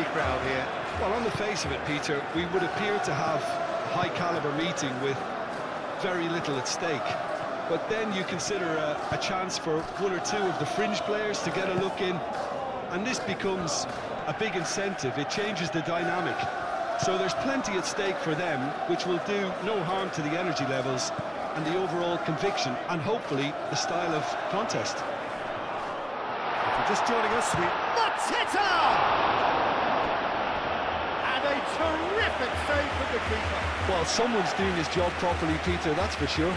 shaky crowd here. Well, on the face of it, Peter, we would appear to have a high-caliber meeting with very little at stake. But then you consider a chance for one or two of the fringe players to get a look in, and this becomes a big incentive. It changes the dynamic. So there's plenty at stake for them, which will do no harm to the energy levels and the overall conviction, and hopefully the style of contest. If you're just joining us, Mateta! And a terrific save from the keeper. Well, someone's doing his job properly, Peter, that's for sure.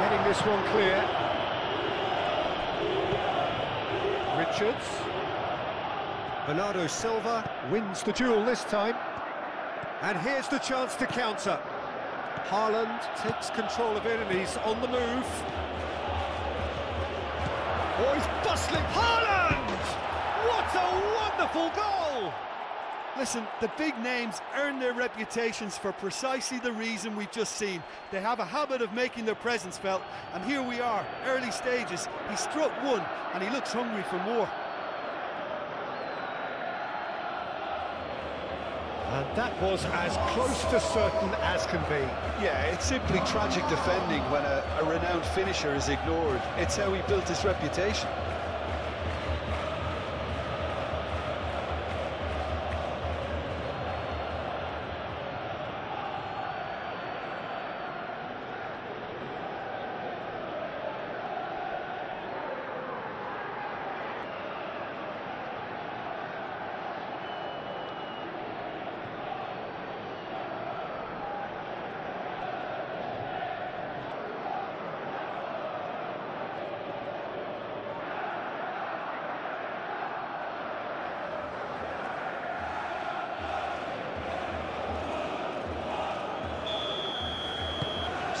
Getting this one clear. Richards. Bernardo Silva wins the duel this time. And here's the chance to counter. Haaland takes control of it and he's on the move. Oh, he's bustling. Haaland! What a wonderful goal! Listen, the big names earn their reputations for precisely the reason we've just seen. They have a habit of making their presence felt, and here we are, early stages. He struck one, and he looks hungry for more. And that was as close to certain as can be. Yeah, it's simply tragic defending when a renowned finisher is ignored. It's how he built his reputation.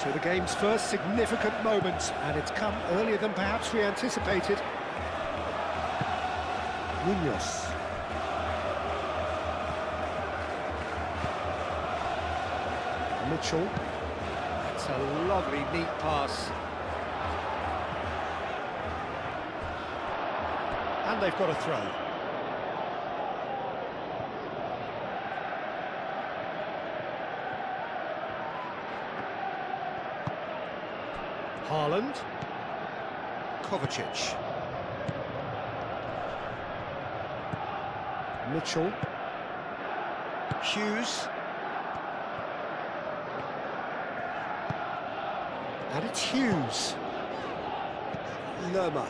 So the game's first significant moment, and it's come earlier than perhaps we anticipated. Munoz. Mitchell. It's a lovely, neat pass. And they've got a throw. Haaland, Kovacic, Mitchell, Hughes, and it's Hughes, Lerma.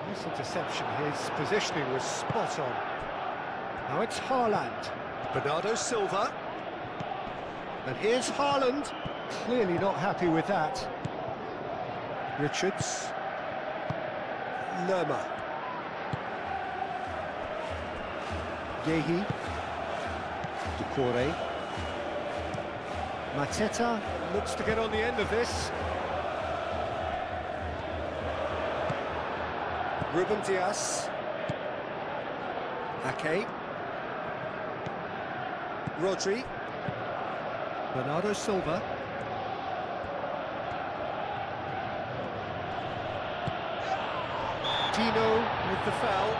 This interception, his positioning was spot on. Now it's Haaland, Bernardo Silva. And here's Haaland, clearly not happy with that. Richards. Lerma. Yehi. Ducore. Mateta looks to get on the end of this. Ruben Dias. Ake. Rodri. Bernardo Silva. Dino with the foul.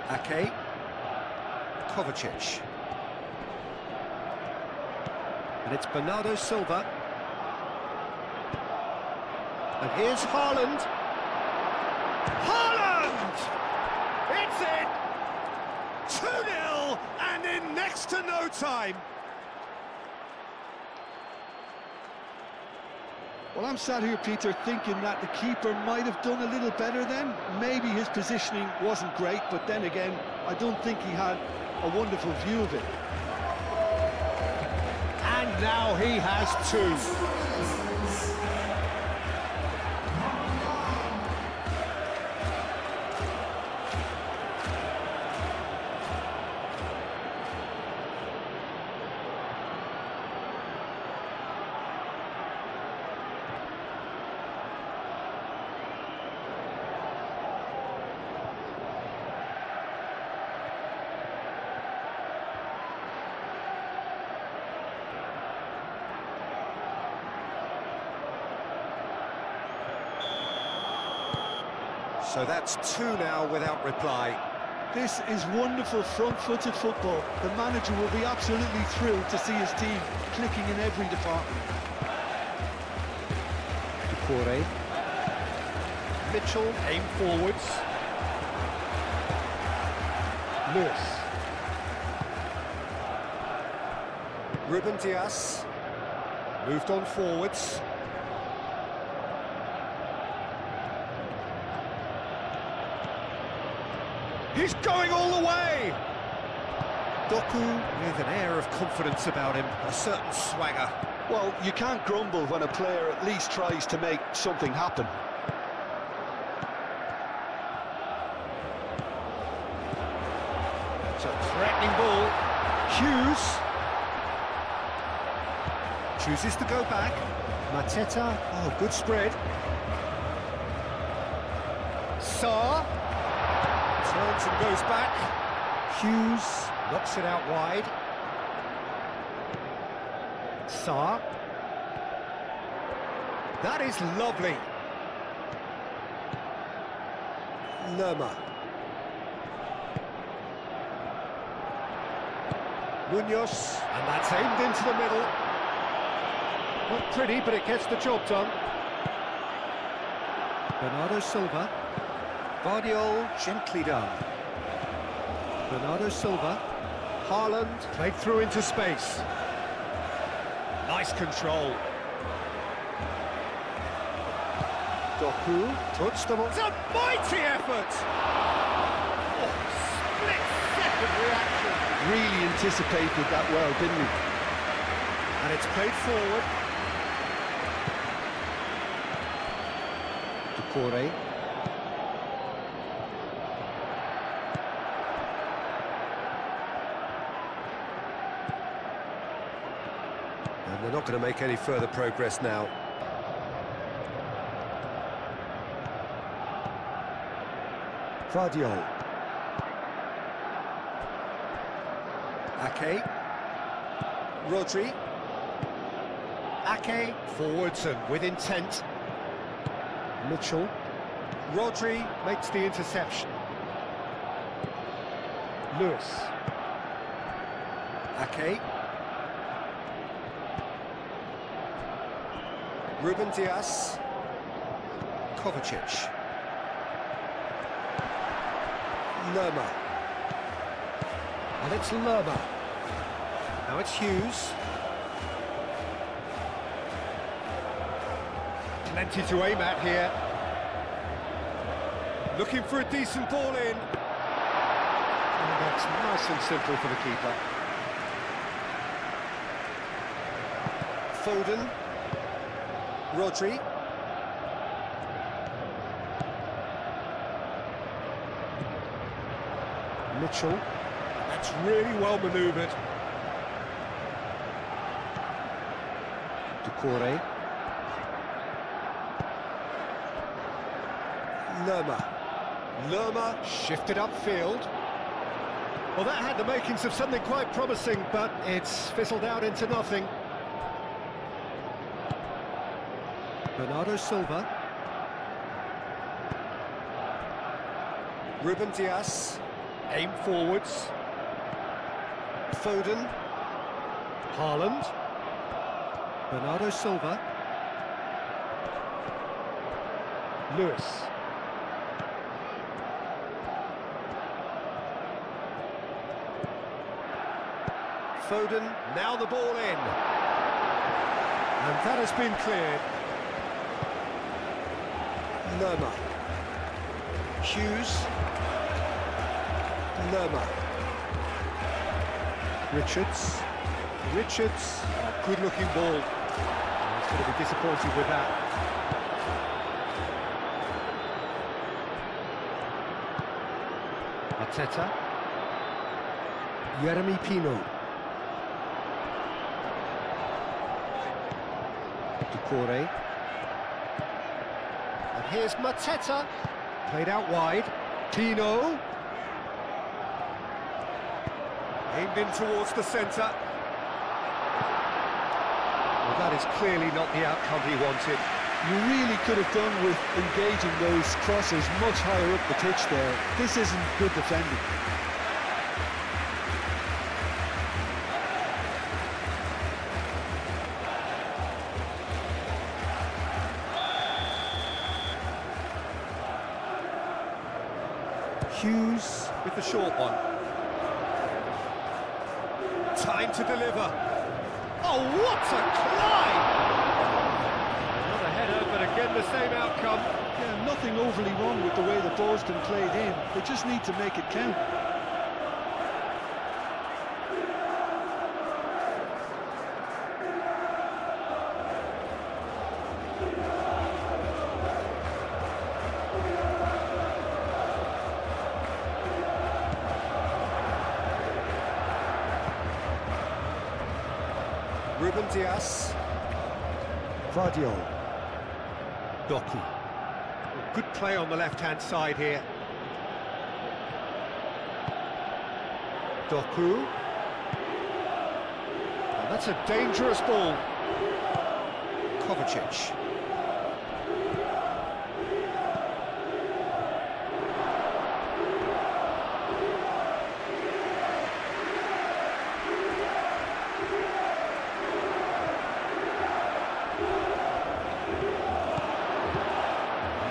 Ake, Kovacic, and it's Bernardo Silva, and here's Haaland. Haaland! It's in! 2-0 and in next to no time. Well, I'm sat here, Peter, thinking that the keeper might have done a little better then. Maybe his positioning wasn't great, but then again, I don't think he had a wonderful view of it. And now he has two. So that's two now without reply. This is wonderful front-footed football. The manager will be absolutely thrilled to see his team clicking in every department. Ducouré. Mitchell, aim forwards. Lewis. Ruben Dias. Moved on forwards. He's going all the way! Doku with an air of confidence about him, a certain swagger. Well, you can't grumble when a player at least tries to make something happen. It's a threatening ball. Hughes chooses to go back. Mateta, oh, good spread. Sarr turns and goes back. Hughes knocks it out wide. Sarr. That is lovely. Lerma. Munoz, and that's aimed into the middle. Not pretty, but it gets the job done. Bernardo Silva. Guardiola, gently done. Bernardo Silva. Haaland, played through into space. Nice control. Doku, touched them. It's a mighty effort! Oh, split-second reaction. Really anticipated that well, didn't he? And it's played forward. Ducouré. And they're not going to make any further progress now. Guardiola. Ake. Rodri. Ake forwards and with intent. Mitchell. Rodri makes the interception. Lewis. Ake. Ruben Dias. Kovacic. Lerma. And it's Lerma. Now it's Hughes. Plenty to aim at here. Looking for a decent ball in. And that's nice and simple for the keeper. Foden. Rodri. Mitchell. That's really well manoeuvred. Ducouré. Lerma. Lerma shifted upfield. Well, that had the makings of something quite promising, but it's fizzled out into nothing. Bernardo Silva. Ruben Dias. Aim forwards. Foden. Haaland. Bernardo Silva. Lewis. Foden, now the ball in. And that has been cleared. Lerma. Hughes. Lerma. Richards. Richards. Oh, good-looking ball. Oh, he's going to be disappointed with that. Arteta. Jeremy Pino. Ducouré. And here's Mateta. Played out wide. Pino. Aimed in towards the centre. Well, that is clearly not the outcome he wanted. You really could have done with engaging those crosses much higher up the pitch there. This isn't good defending. Hughes with the short one. Time to deliver. Oh, what a climb! Another header, but again the same outcome. Yeah, nothing overly wrong with the way the ball's been played in. They just need to make it count. Ruben Dias. Vardiol. Doku. Good play on the left-hand side here. Doku. Oh, that's a dangerous ball. Kovacic.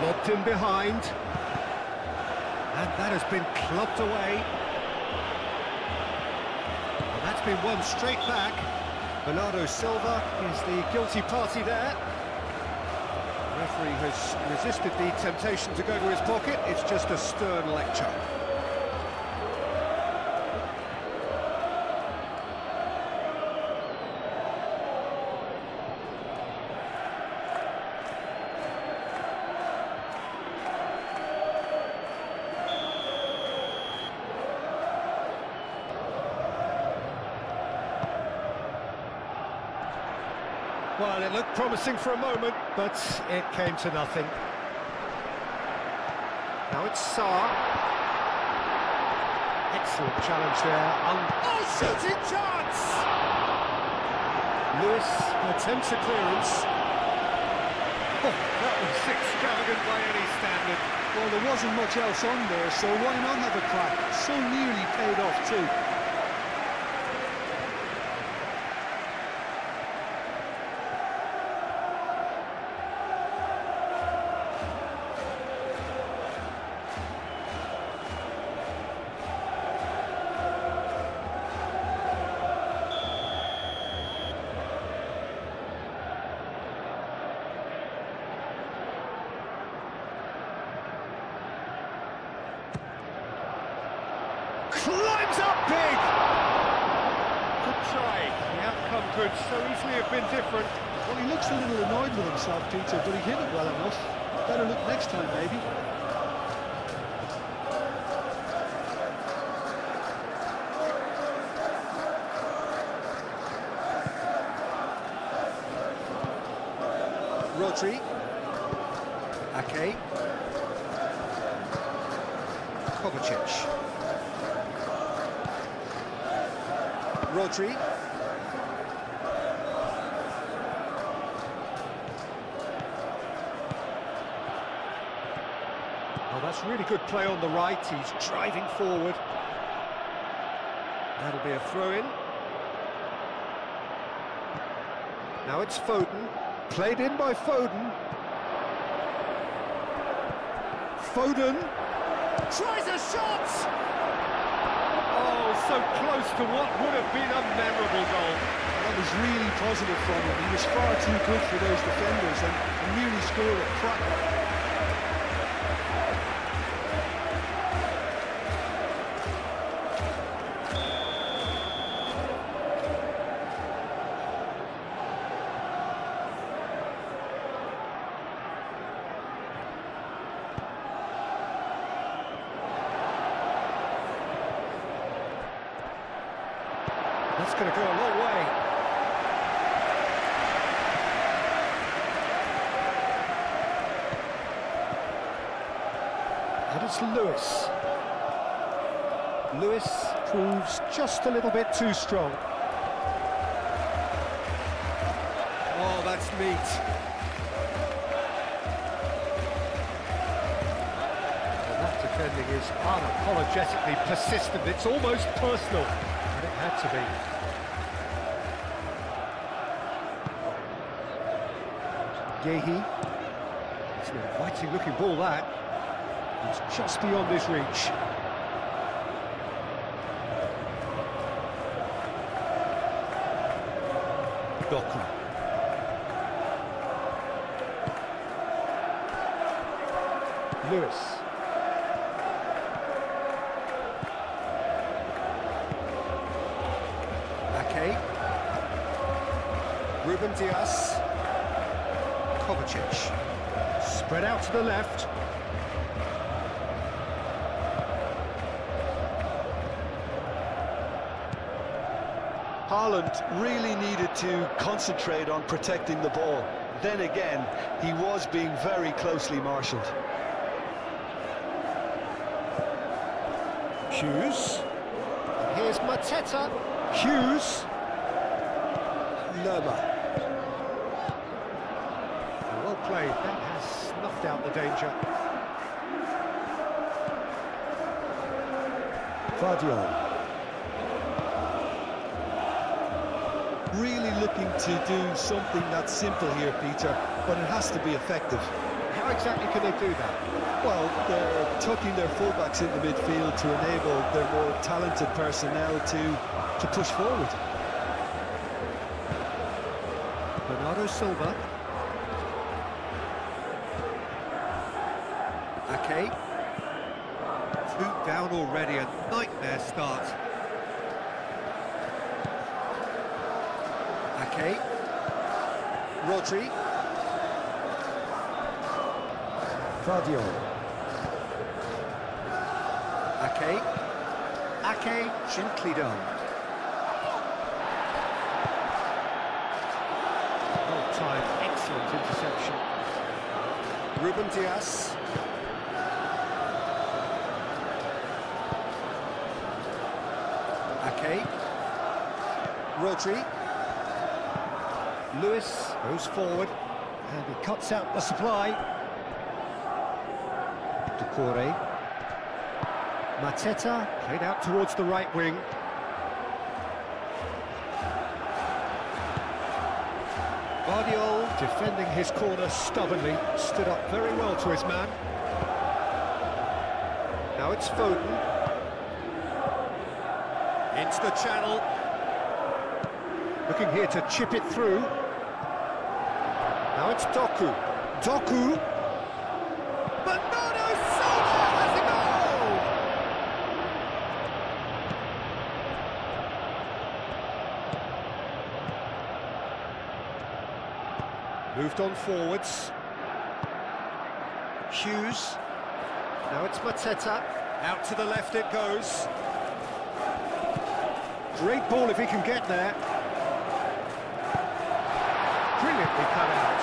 Lobbed in behind, and that has been clubbed away. And that's been won straight back. Bernardo Silva is the guilty party there. The referee has resisted the temptation to go to his pocket. It's just a stern lecture. Well, it looked promising for a moment, but it came to nothing. Now it's Sarr. Excellent challenge there. Oh, shooting chance! Lewis attempts a clearance. Oh, that was extravagant by any standard. Well, there wasn't much else on there, so why not have a crack? So nearly paid off too. Climbs up big! Good try. The outcome could so easily have been different. Well, he looks a little annoyed with himself, Peter, but he hit it well enough. Better look next time, maybe. Rodri. Ake. Kovacic. Rodri. Oh, that's really good play on the right. He's driving forward. That'll be a throw-in. Now it's Foden. Played in by Foden. Foden tries a shot! Oh, so close to what would have been a memorable goal. That was really positive from him. He was far too good for those defenders and nearly scored a cracker. going to go a long way. And it's Lewis. Lewis proves just a little bit too strong. Oh, that's neat. And that defending is unapologetically persistent. It's almost personal. And it had to be. Gehi. It's an inviting looking ball, that. It's just beyond his reach. Doku. Lewis. Ake. Ruben Diaz. Kovacic. Spread out to the left. Haaland really needed to concentrate on protecting the ball. Then again, he was being very closely marshalled. Hughes. Here's Mateta. Hughes. Lerma. Well played. That has snuffed out the danger. Vardiol. Really looking to do something that's simple here, Peter, but it has to be effective. How exactly can they do that? Well, they're tucking their fullbacks into midfield to enable their more talented personnel to push forward. Bernardo Silva. Ake. 2 down already, a nightmare start. Ake. Rodri. Vardiol. Ake. Ake, gently done. Well timed, excellent interception. Ruben Diaz. Ake. Rodri. Lewis goes forward, and he cuts out the supply. Decore. Mateta played out towards the right wing. Vardiol defending his corner stubbornly, stood up very well to his man. Now it's Foden. Into the channel. Looking here to chip it through. Now it's Doku. Doku. Bernardo Silva has a goal! Moved on forwards. Hughes. Now it's Mateta. Out to the left it goes. Great ball if he can get there. Brilliantly cut out.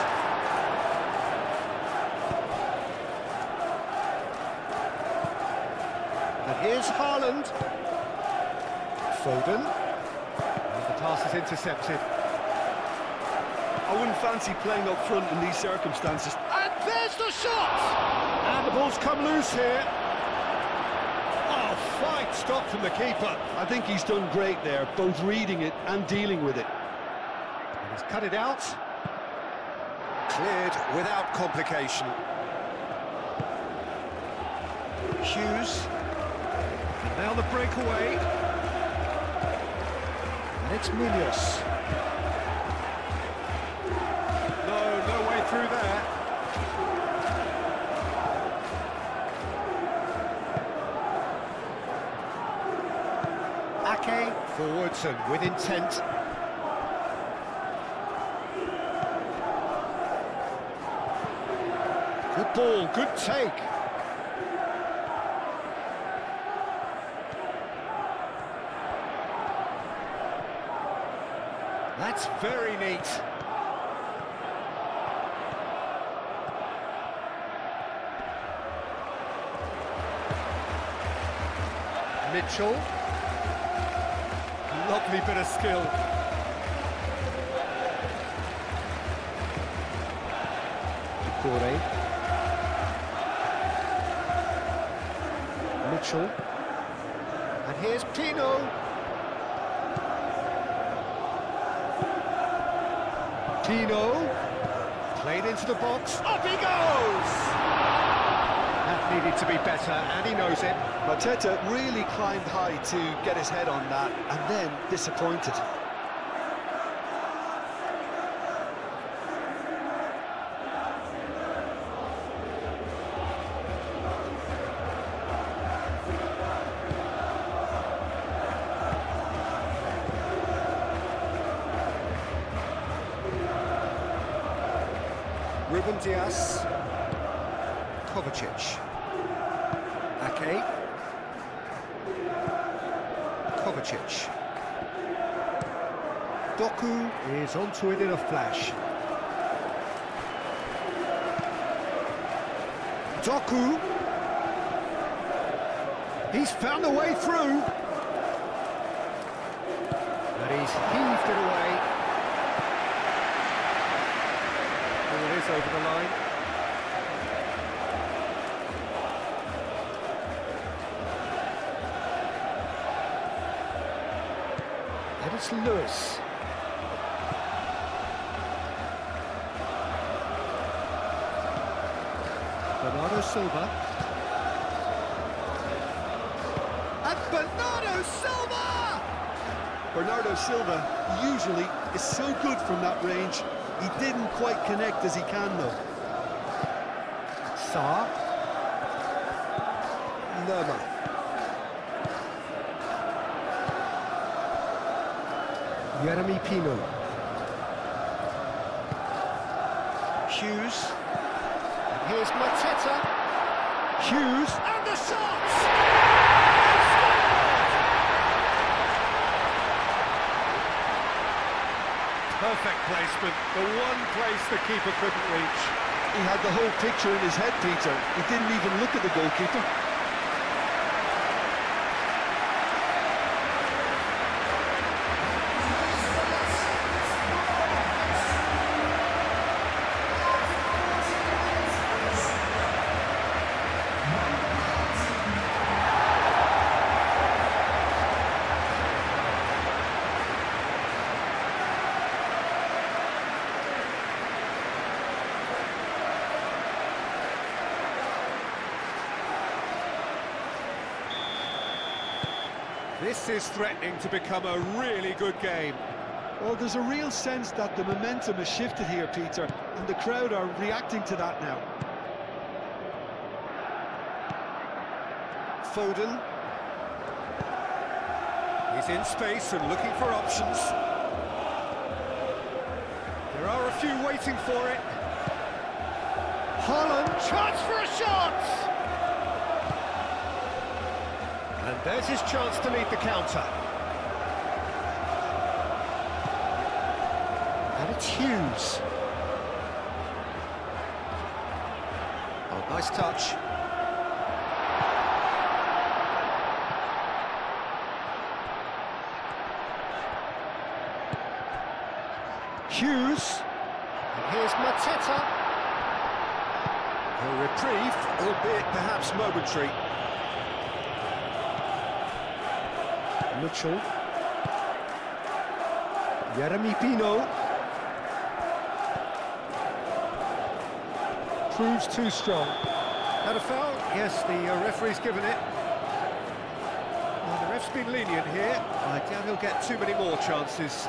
And here's Haaland. Foden. And the pass is intercepted. I wouldn't fancy playing up front in these circumstances. And there's the shot! And the ball's come loose here. Oh, fine stop from the keeper. I think he's done great there, both reading it and dealing with it. And he's cut it out. Cleared without complication. Hughes. And now the breakaway. And it's Munoz. No way through there. Ake forwards and with intent. Good ball, good take. That's very neat. Mitchell. Lovely bit of skill. Corey. Mitchell. And here's Pino. Pino. Played into the box. Up he goes! That needed to be better, and he knows it. Mateta really climbed high to get his head on that, and then disappointed. Ruben Dias, Kovacic, Ake, Kovacic. Doku is onto it in a flash. Doku, he's found a way through, and he's heaved it away. It is over the line. And it's Lewis. Bernardo Silva. And Bernardo Silva! Bernardo Silva usually is so good from that range. He didn't quite connect as he can, though. Sarr. Lerma. Jeremy Pino. Hughes. And here's Mateta. Hughes. And the shots! Perfect placement, the one place the keeper couldn't reach. He had the whole picture in his head, Peter. He didn't even look at the goalkeeper. This is threatening to become a really good game. Well, there's a real sense that the momentum has shifted here, Peter, and the crowd are reacting to that now. Foden. He's in space and looking for options. There are a few waiting for it. Haaland, chance for a shot! And there's his chance to lead the counter. And it's Hughes. Oh, nice touch. Hughes. And here's Mateta. A reprieve, albeit perhaps momentary. Mitchell. Jeremy Pino. Proves too strong. That a foul? Yes, the referee's given it. Well, the ref's been lenient here. I doubt he'll get too many more chances.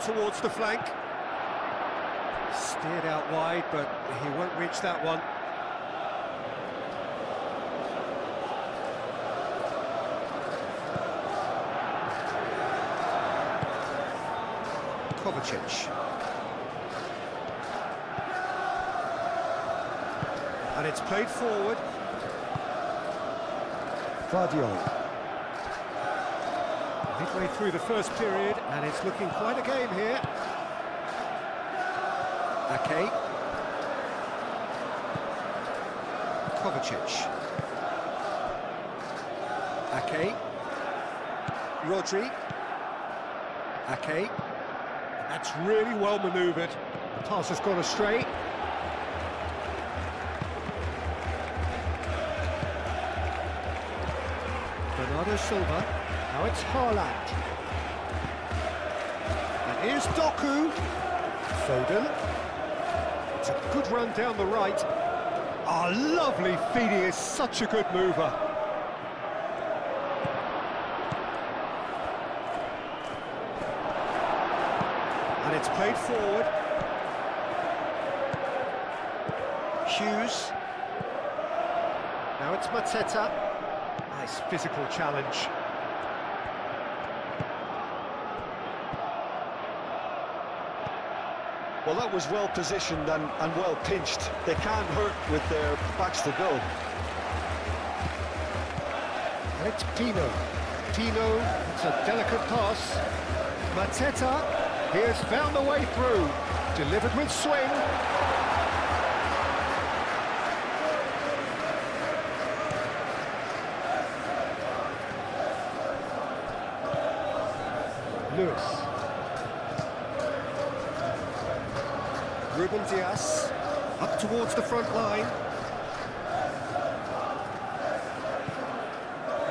towards the flank. Steered out wide, but he won't reach that one. Kovacic. And it's played forward. Vardiol. Midway through the first period, and it's looking quite a game here. Ake. Kovacic. Ake. Rodri. Ake. That's really well manoeuvred. The pass has gone astray. Bernardo Silva. Now it's Haaland. And here's Doku. Foden. It's a good run down the right. Oh, lovely feet, he is such a good mover. And it's played forward. Hughes. Now it's Mateta. Nice physical challenge. Well, that was well positioned and well pinched. They can't hurt with their backs to go. And it's Pino. Pino, it's a delicate pass. Mateta, he has found the way through. Delivered with swing. Lewis. Ruben Dias, up towards the front line.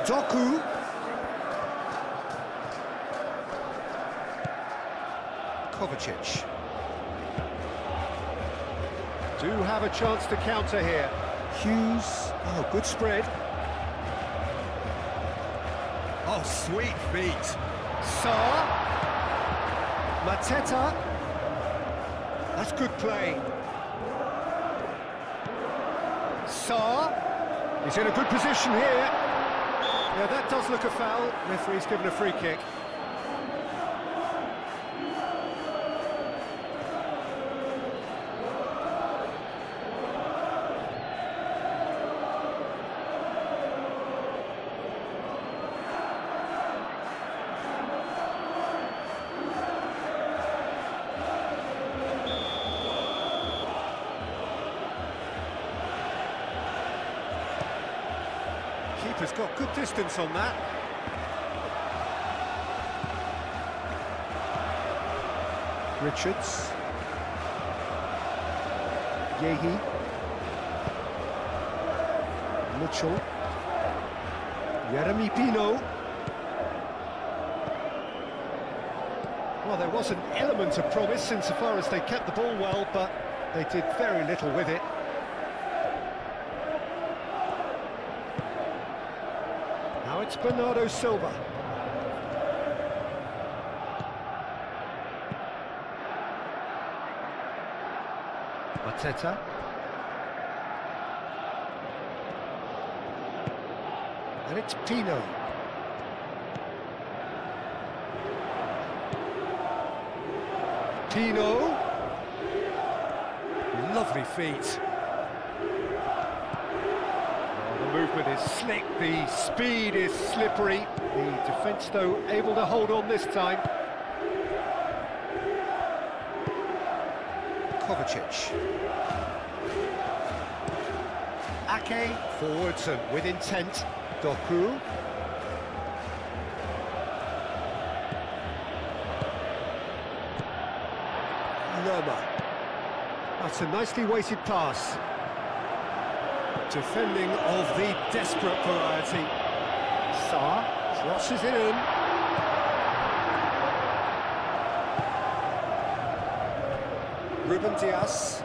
Doku. Kovacic. Do have a chance to counter here. Hughes, oh, good spread. Oh, sweet feet. Sarr. Mateta. That's good play. Sarr. He's in a good position here. Yeah, that does look a foul. Referee's given a free kick. Keeper's got good distance on that. Richards. Yehi. Mitchell. Yeremy Pino. Well, there was an element of promise insofar as they kept the ball well, but they did very little with it. Now it's Bernardo Silva. Mateta. And it's Pino. Pino. Lovely feet. The movement is slick, the speed is slippery. The defence, though, able to hold on this time. Kovacic. Ake, forwards and with intent. Doku. Lerma. That's a nicely weighted pass. Defending of the desperate variety. Sarr crosses it in. Ruben Dias.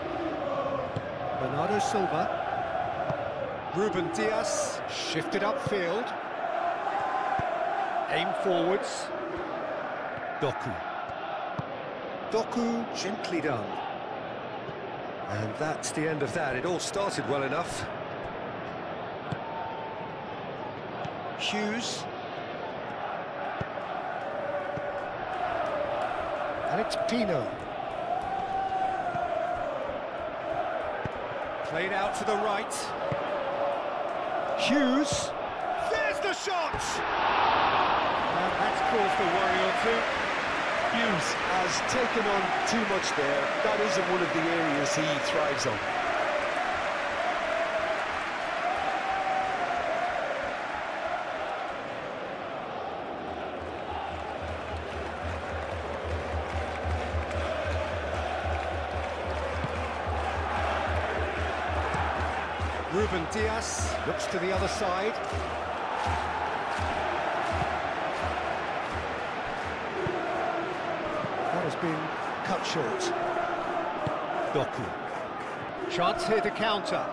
Bernardo Silva. Ruben Dias shifted upfield. Aim forwards. Doku. Doku, gently done. And that's the end of that. It all started well enough. Hughes. And it's Pino. Played out to the right. Hughes. There's the shot! And that's caused a worry or two. Hughes has taken on too much there. That isn't one of the areas he thrives on. Ruben Diaz looks to the other side. That has been cut short. Doku. Chance here to counter.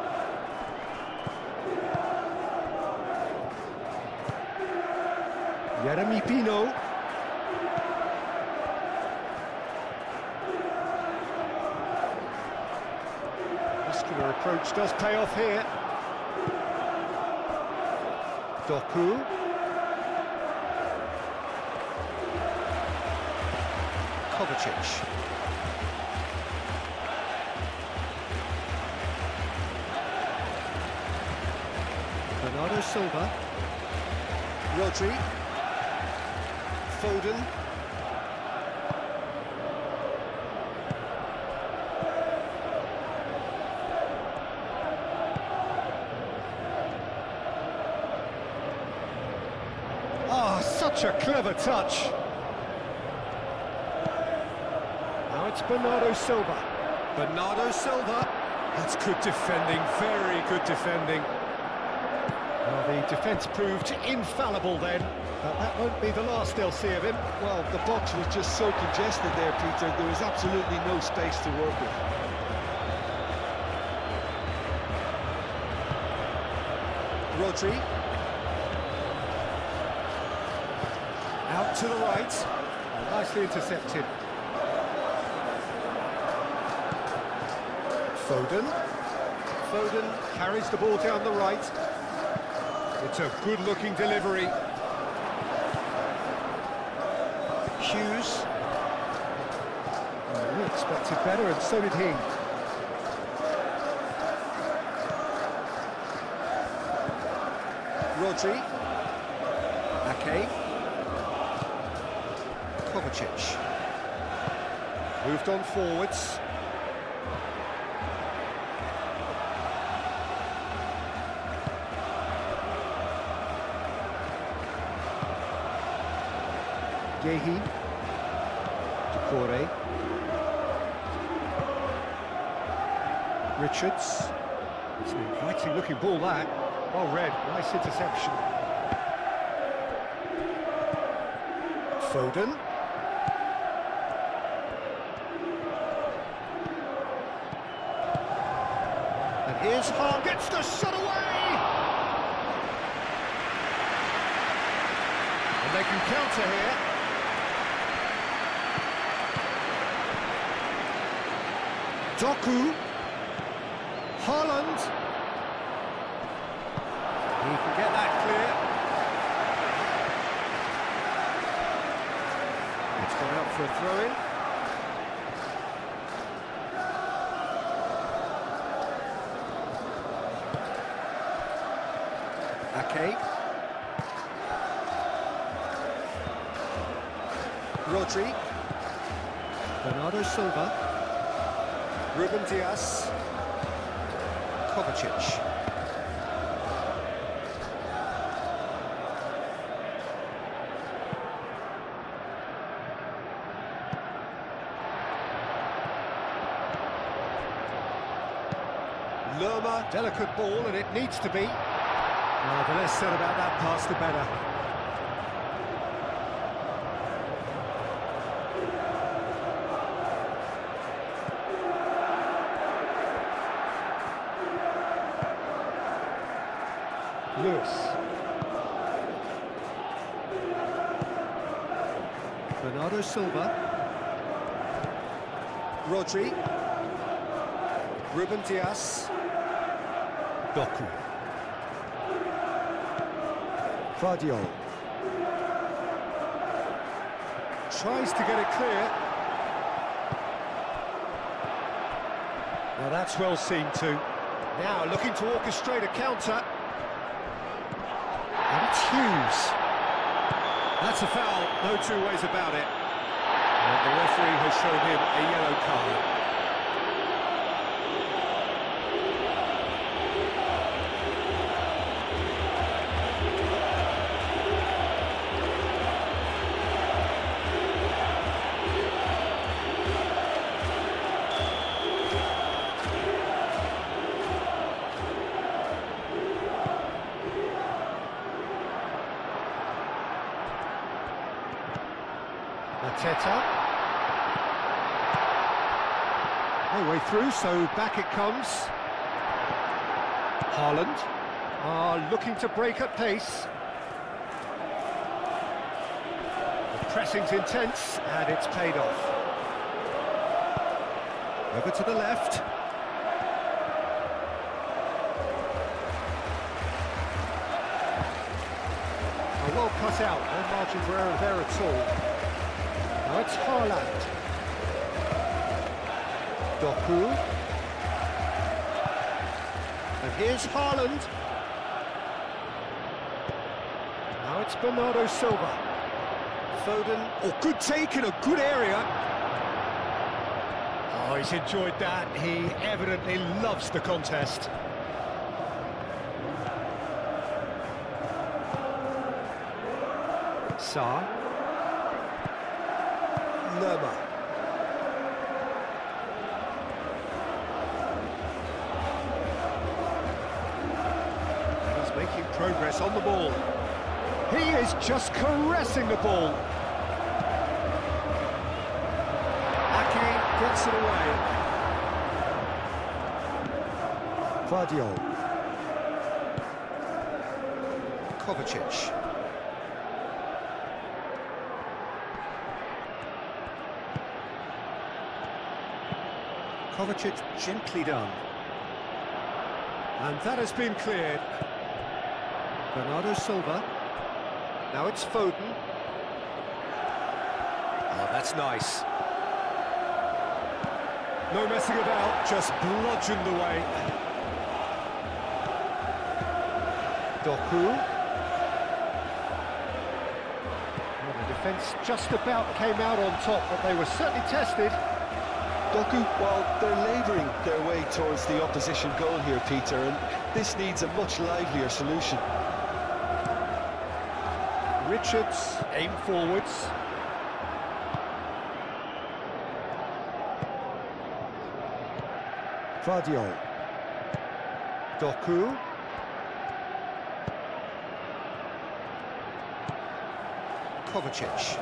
Jeremy Pino. Muscular approach does pay off here. Doku. Kovacic. Bernardo Silva. Rodri. Foden. Oh, such a clever touch. Now it's Bernardo Silva. Bernardo Silva. That's good defending, very good defending. Well, the defence proved infallible then, but that won't be the last they'll see of him. Well, the box was just so congested there, Peter. There was absolutely no space to work with. Rodri. Out to the right. Nicely intercepted. Foden. Foden carries the ball down the right. It's a good-looking delivery. Hughes. Oh, we expected better, and so did he. Rodri. Ake. Kovacic. Moved on forwards. Yehi. Decore. Richards. It's an inviting looking ball that. Well read, nice interception. Foden. And here's Hart, gets the shot away! And they can counter here. Doku. Haaland. He can get that clear. It's gone out for a throw-in. Ake. Rodri. Bernardo Silva. Ruben Diaz. Kovacic. Lerma, delicate ball, and it needs to be. The less said about that pass, the better. Lewis. Bernardo Silva. Rodri. Ruben Dias. Doku. Guardiola. Tries to get it clear. Now that's well seen too. Now looking to orchestrate a counter. And it's Hughes. That's a foul, no two ways about it. And the referee has shown him a yellow card. Mateta. No way through, so back it comes. Haaland are looking to break at pace. The pressing's intense, and it's paid off. Over to the left. A well cut out, no margin for error there at all. Now it's Haaland. Doku. And here's Haaland. Now it's Bernardo Silva. Foden. Oh, good take in a good area. Oh, he's enjoyed that. He evidently loves the contest. Sarr. Lerma. He's making progress on the ball. He is just caressing the ball. Ake gets it away. Guardiola. Kovacic. Kovacic gently done. And that has been cleared. Bernardo Silva. Now it's Foden. Oh, that's nice. No messing about, just bludgeoned away. Doku. Well, the defence just about came out on top, but they were certainly tested. Doku, well, they're labouring their way towards the opposition goal here, Peter, and this needs a much livelier solution. Richards aim forwards. Guardiola. Doku. Kovacic.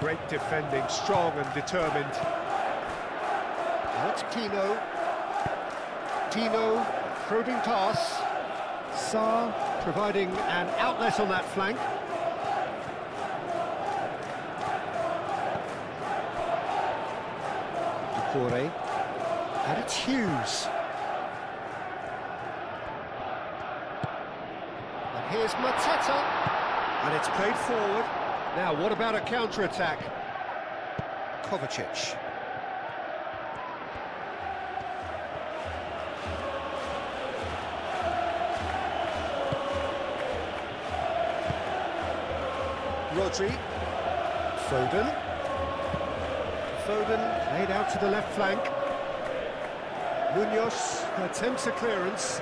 Great defending, strong and determined. That's Tino. Tino probing pass. Sarr providing an outlet on that flank. Ducouré. And it's Hughes. And here's Mateta. And it's played forward. Now, what about a counter-attack? Kovacic. Rodri. Foden. Foden laid out to the left flank. Munoz attempts a clearance.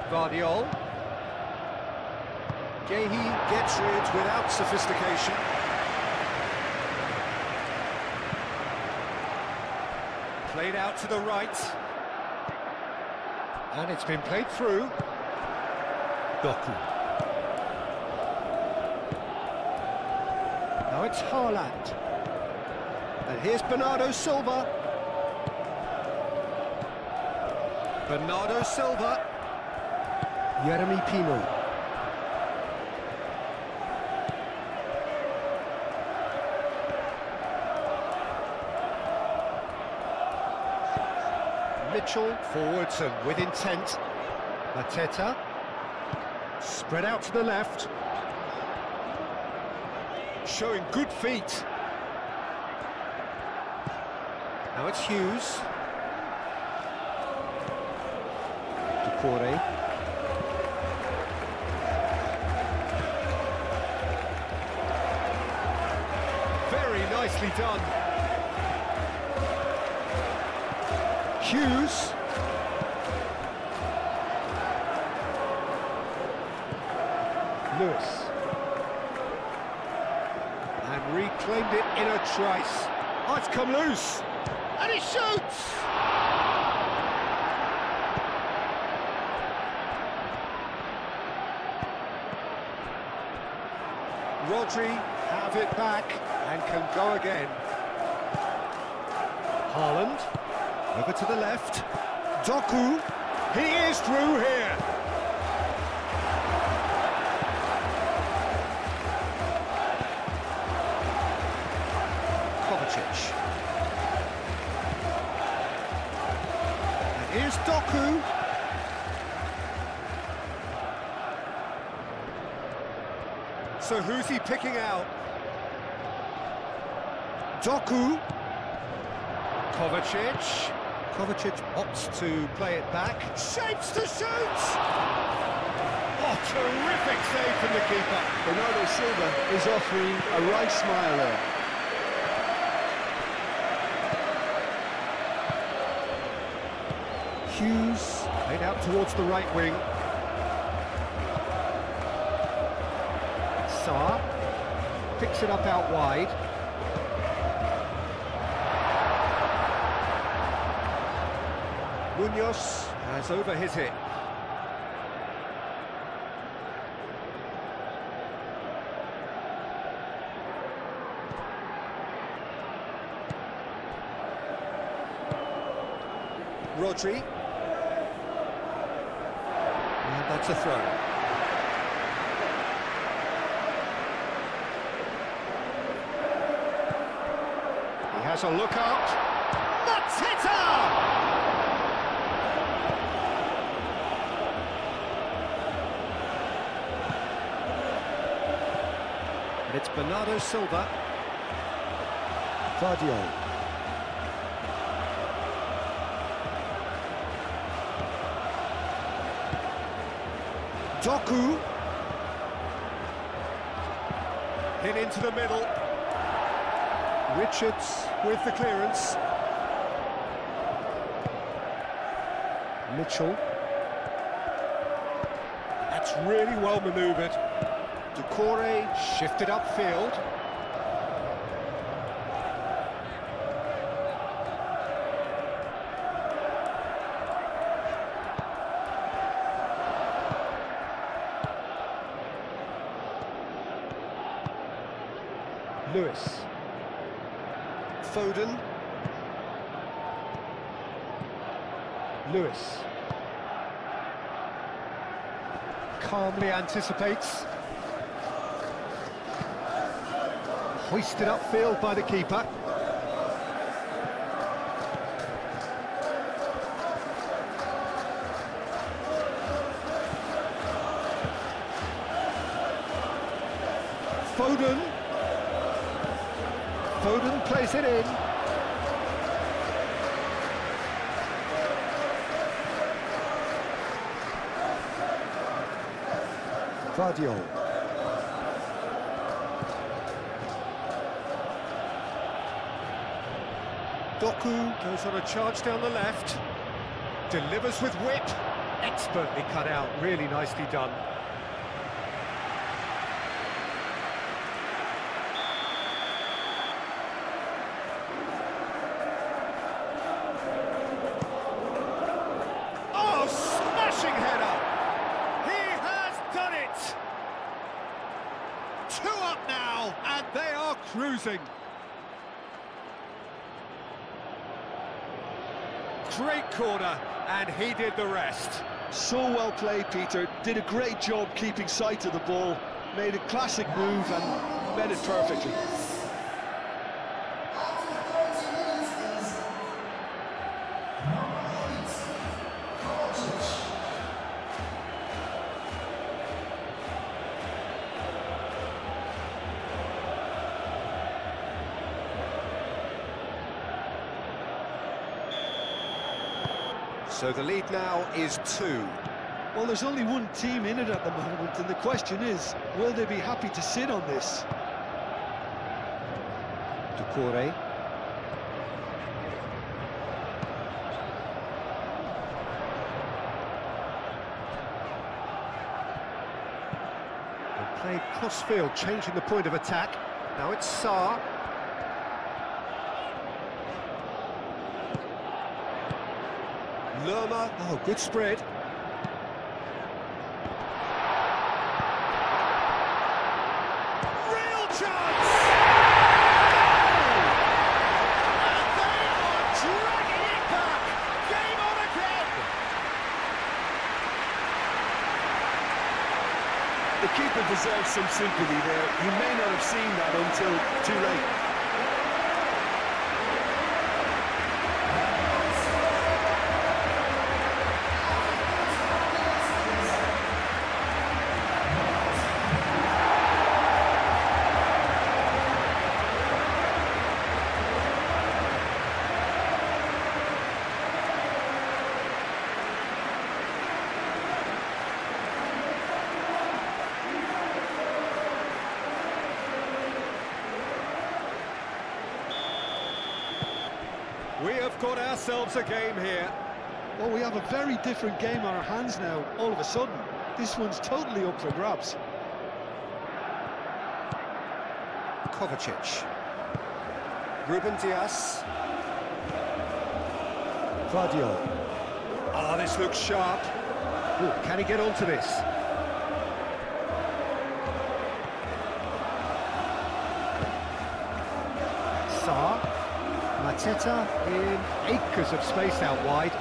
Guardiola. Gehi gets rid without sophistication. Played out to the right. And it's been played through. Doku. Now it's Haaland. And here's Bernardo Silva. Bernardo Silva. Jeremy Pino. Mitchell, forwards and with intent. Mateta, spread out to the left. Showing good feet. Now it's Hughes. Ducouré. Very nicely done. Hughes. Lewis. And reclaimed it in a trice. Oh, it's come loose. And he shoots! Rodri have it back and can go again. Haaland, over to the left. Doku, he is through here. Kovacic. And here's Doku. So who's he picking out? Doku. Kovacic. Kovacic opts to play it back. Shapes to shoot! Oh, terrific save from the keeper. Bernardo Silva is offering a right smile there. Hughes played out towards the right wing. Saar picks it up out wide. Munoz has over his hit. Rodri. And that's a throw. He has a look out. Mateta! And it's Bernardo Silva. Vardiol. Doku. Hit into the middle. Richards with the clearance. Mitchell. That's really well manoeuvred. Ducouré shifted upfield. Lewis. Foden. Lewis. Calmly anticipates. Hoisted upfield by the keeper. Foden. Foden plays it in. Vardiol. Doku goes on a charge down the left. Delivers with whip. Expertly cut out, really nicely done. Oh, smashing header! He has done it! 2 up now, and they are cruising. Great corner, and he did the rest. So well played, Peter. Did a great job keeping sight of the ball. Made a classic move and met it perfectly. So the lead now is 2. Well, there's only one team in it at the moment, and the question is, will they be happy to sit on this? Ducouré. They played cross-field, changing the point of attack. Now it's Sarr. Lerma, oh, good spread. Real chance! And they are dragging it back! Game on again! The keeper deserves some sympathy there. He may not have seen that until too late. We have got ourselves a game here. Well, we have a very different game on our hands now, all of a sudden. This one's totally up for grabs. Kovacic. Ruben Dias. Vardiol. Ah, this looks sharp. Ooh, can he get onto this? Sarr. Mateta in acres of space out wide.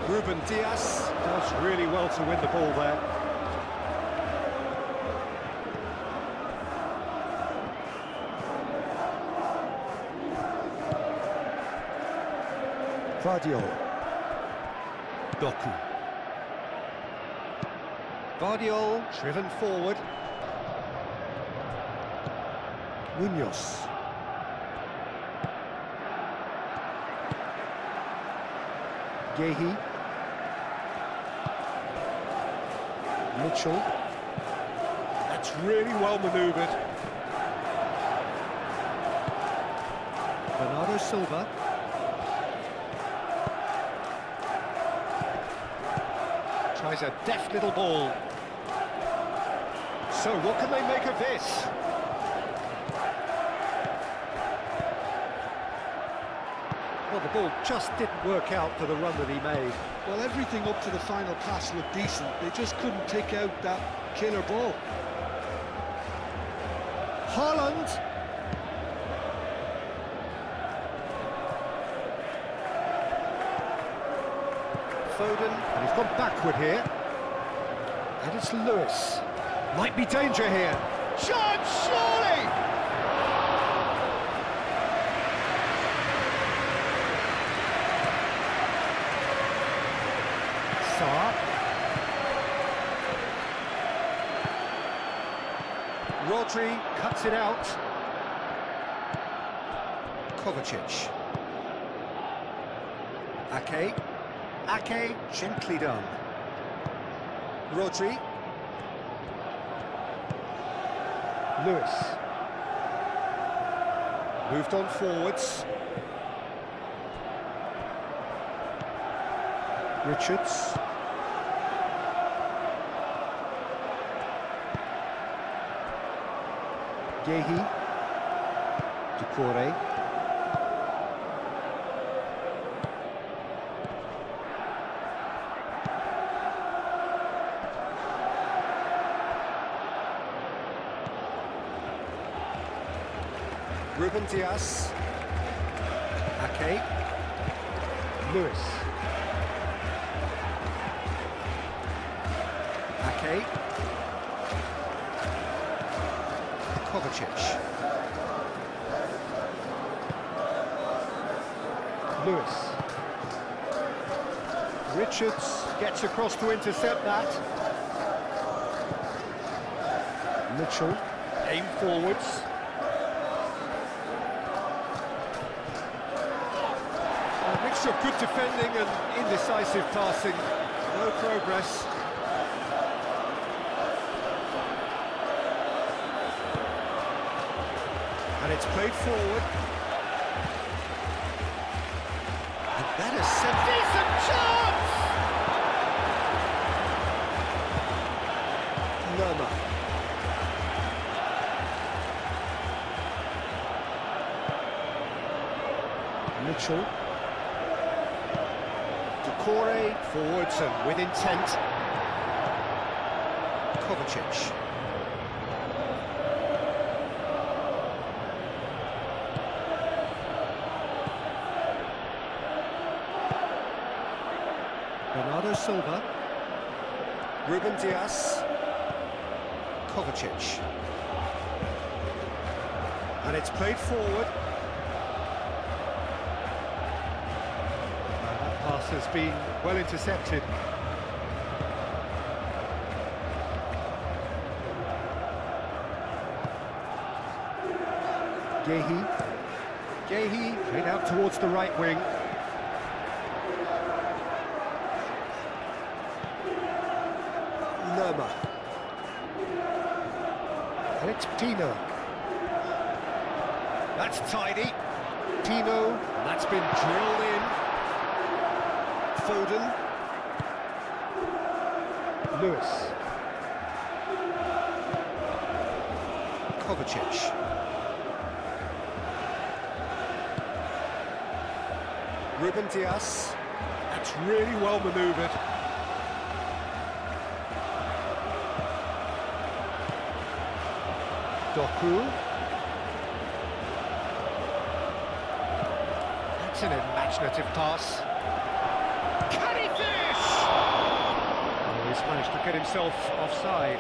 Ruben Dias does really well to win the ball there. Vardiol. Doku. Vardiol driven forward. Munoz. Gehi. Mitchell. That's really well manoeuvred. Bernardo Silva. Tries a deft little ball. So what can they make of this? Well, the ball just didn't work out for the run that he made. Well, everything up to the final pass looked decent. They just couldn't take out that killer ball. Haaland. Foden, and he's gone backward here. And it's Lewis. Might be danger here. Chance, surely! Sarr. Rodri cuts it out. Kovacic. Ake. Ake, gently done. Rodri. Lewis. Moved on forwards. Richards. Gehi. Ducouré. Ruben Dias. Ake. Lewis. Ake. Kovacic. Lewis. Richards gets across to intercept that. Mitchell. Aim forwards. clash of good defending and indecisive passing. No progress. And it's played forward. And that is a decent chance! Lerma. Mitchell. Decore forwards and with intent. Kovacic. Bernardo Silva. Ruben Dias. Kovacic. And it's played forward. That pass has been well intercepted. Gehi played out towards the right wing. Lerma. And it's Tino. That's tidy. Tino, and that's been drilled in. Foden. Lewis. Kovacic. Ruben Dias. That's really well manoeuvred. Doku. That's an imaginative pass. Can he finish? Oh, he's managed to get himself offside.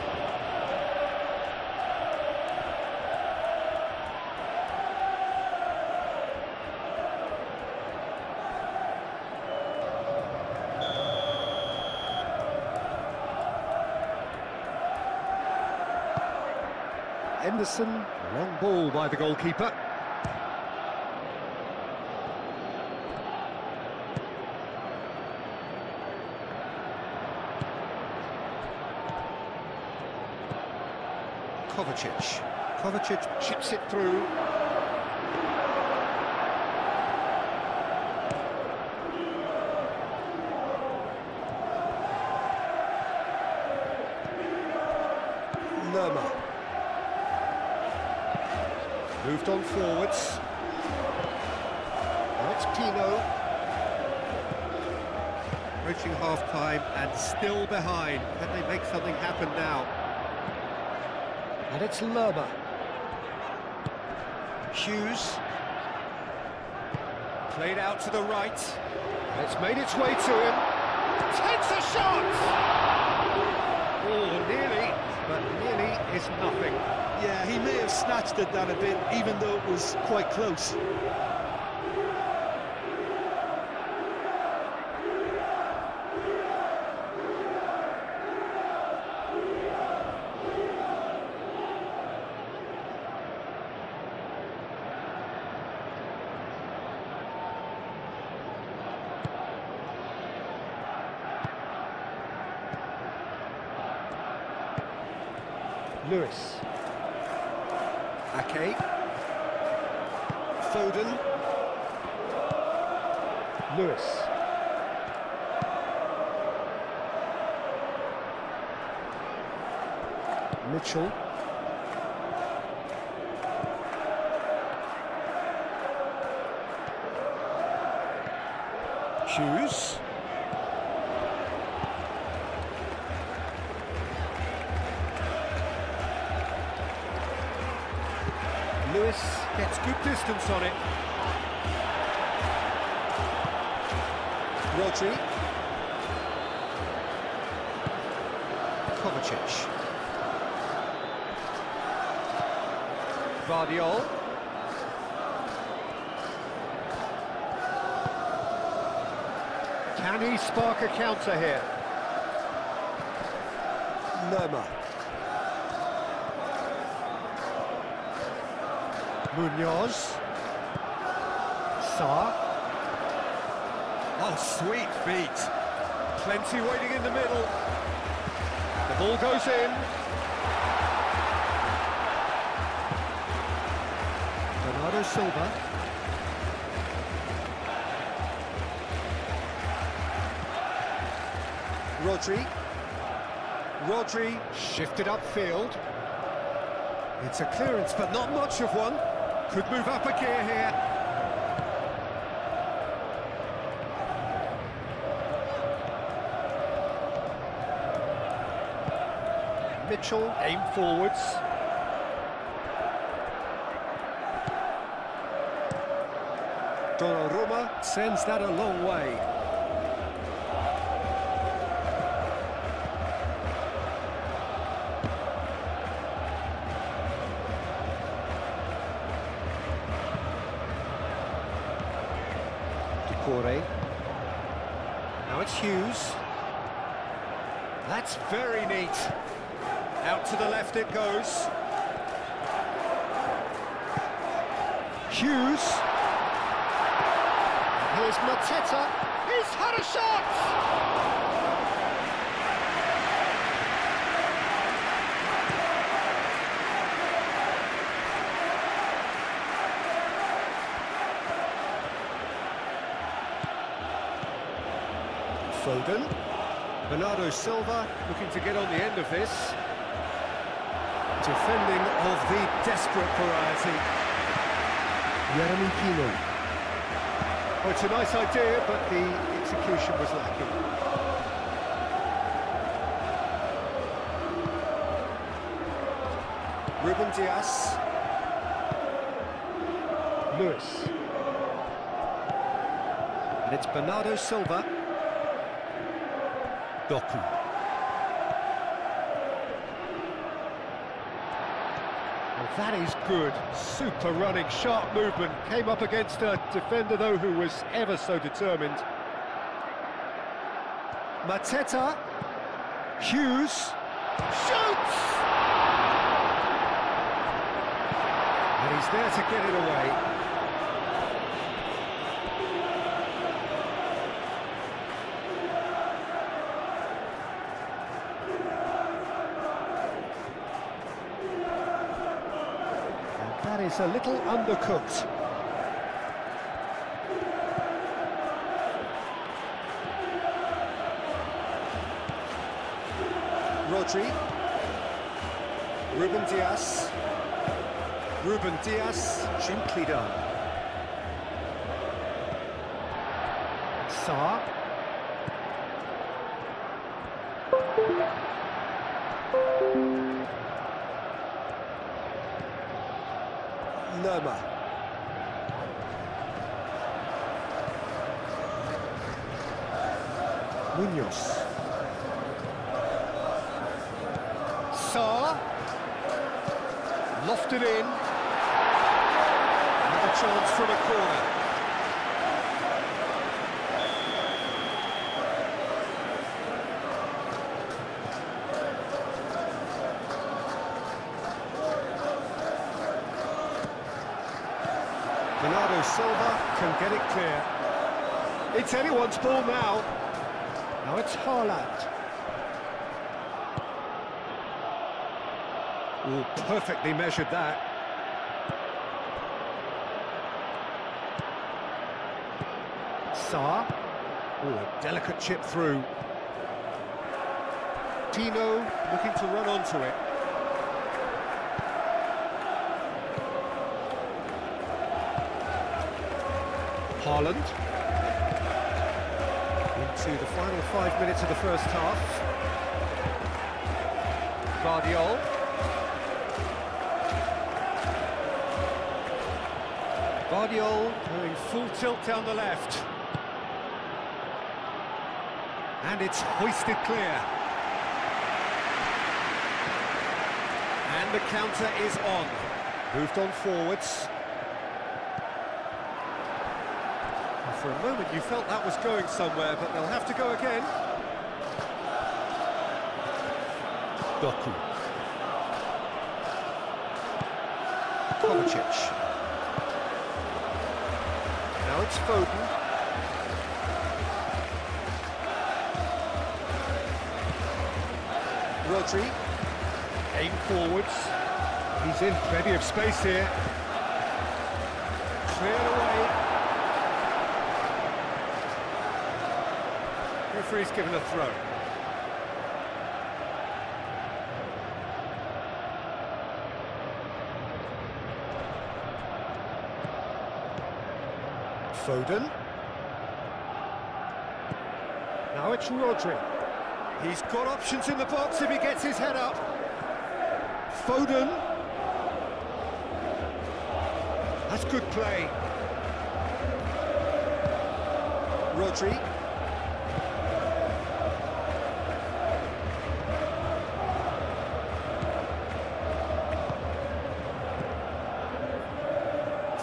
Henderson, long ball by the goalkeeper. Kovacic chips it through. Lerma. Moved on forwards. Now it's Tino. Approaching half-time and still behind. Can they make something happen now? And it's Lerma. Hughes. Played out to the right. It's made its way to him. Takes a shot! Oh, nearly, but nearly is nothing. Yeah, he may have snatched at that a bit, even though it was quite close. Lewis. Ake. Foden. Lewis. Mitchell. Hughes. Lewis gets good distance on it. Rodri. Kovacic. Vardiol. Can he spark a counter here? Lerma. Munoz. Sarr. Oh, sweet feet. Plenty waiting in the middle. The ball goes in. Bernardo Silva. Rodri shifted upfield. It's a clearance, but not much of one. Could move up a gear here. Mitchell aimed forwards. Donnarumma sends that a long way. Now it's Hughes. That's very neat. Out to the left it goes. Hughes. Here's Mateta. He's had a shot! Foden. Bernardo Silva looking to get on the end of this. Defending of the desperate variety. Jeremy Pino. Oh, it's a nice idea, but the execution was lacking. Ruben Dias. Lewis. And it's Bernardo Silva. Doku. Well, that is good. Super running, sharp movement. Came up against a defender, though, who was ever so determined. Mateta. Hughes. Shoots! And he's there to get it away. That is a little undercooked. Rodri. Ruben Dias. Ruben Dias, gently done. Sarr. Lerma. Munoz. Sarr. Lofted in. Another chance from a corner. Bernardo Silva can get it clear. It's anyone's ball now. Now it's Haaland. Oh, perfectly measured that. Sarr. Oh, a delicate chip through. Tino looking to run onto it. Haaland. Into the final 5 minutes of the first half. Guardiola. Guardiola going full tilt down the left. And it's hoisted clear. And the counter is on. Moved on forwards. For a moment you felt that was going somewhere, but they'll have to go again. Doku. Kovacic. Now it's Foden. Rodri. Aim forwards. He's in plenty of space here. Cleared away. Referee's given a throw. Foden. Now it's Rodri. He's got options in the box if he gets his head up. Foden. That's good play. Rodri.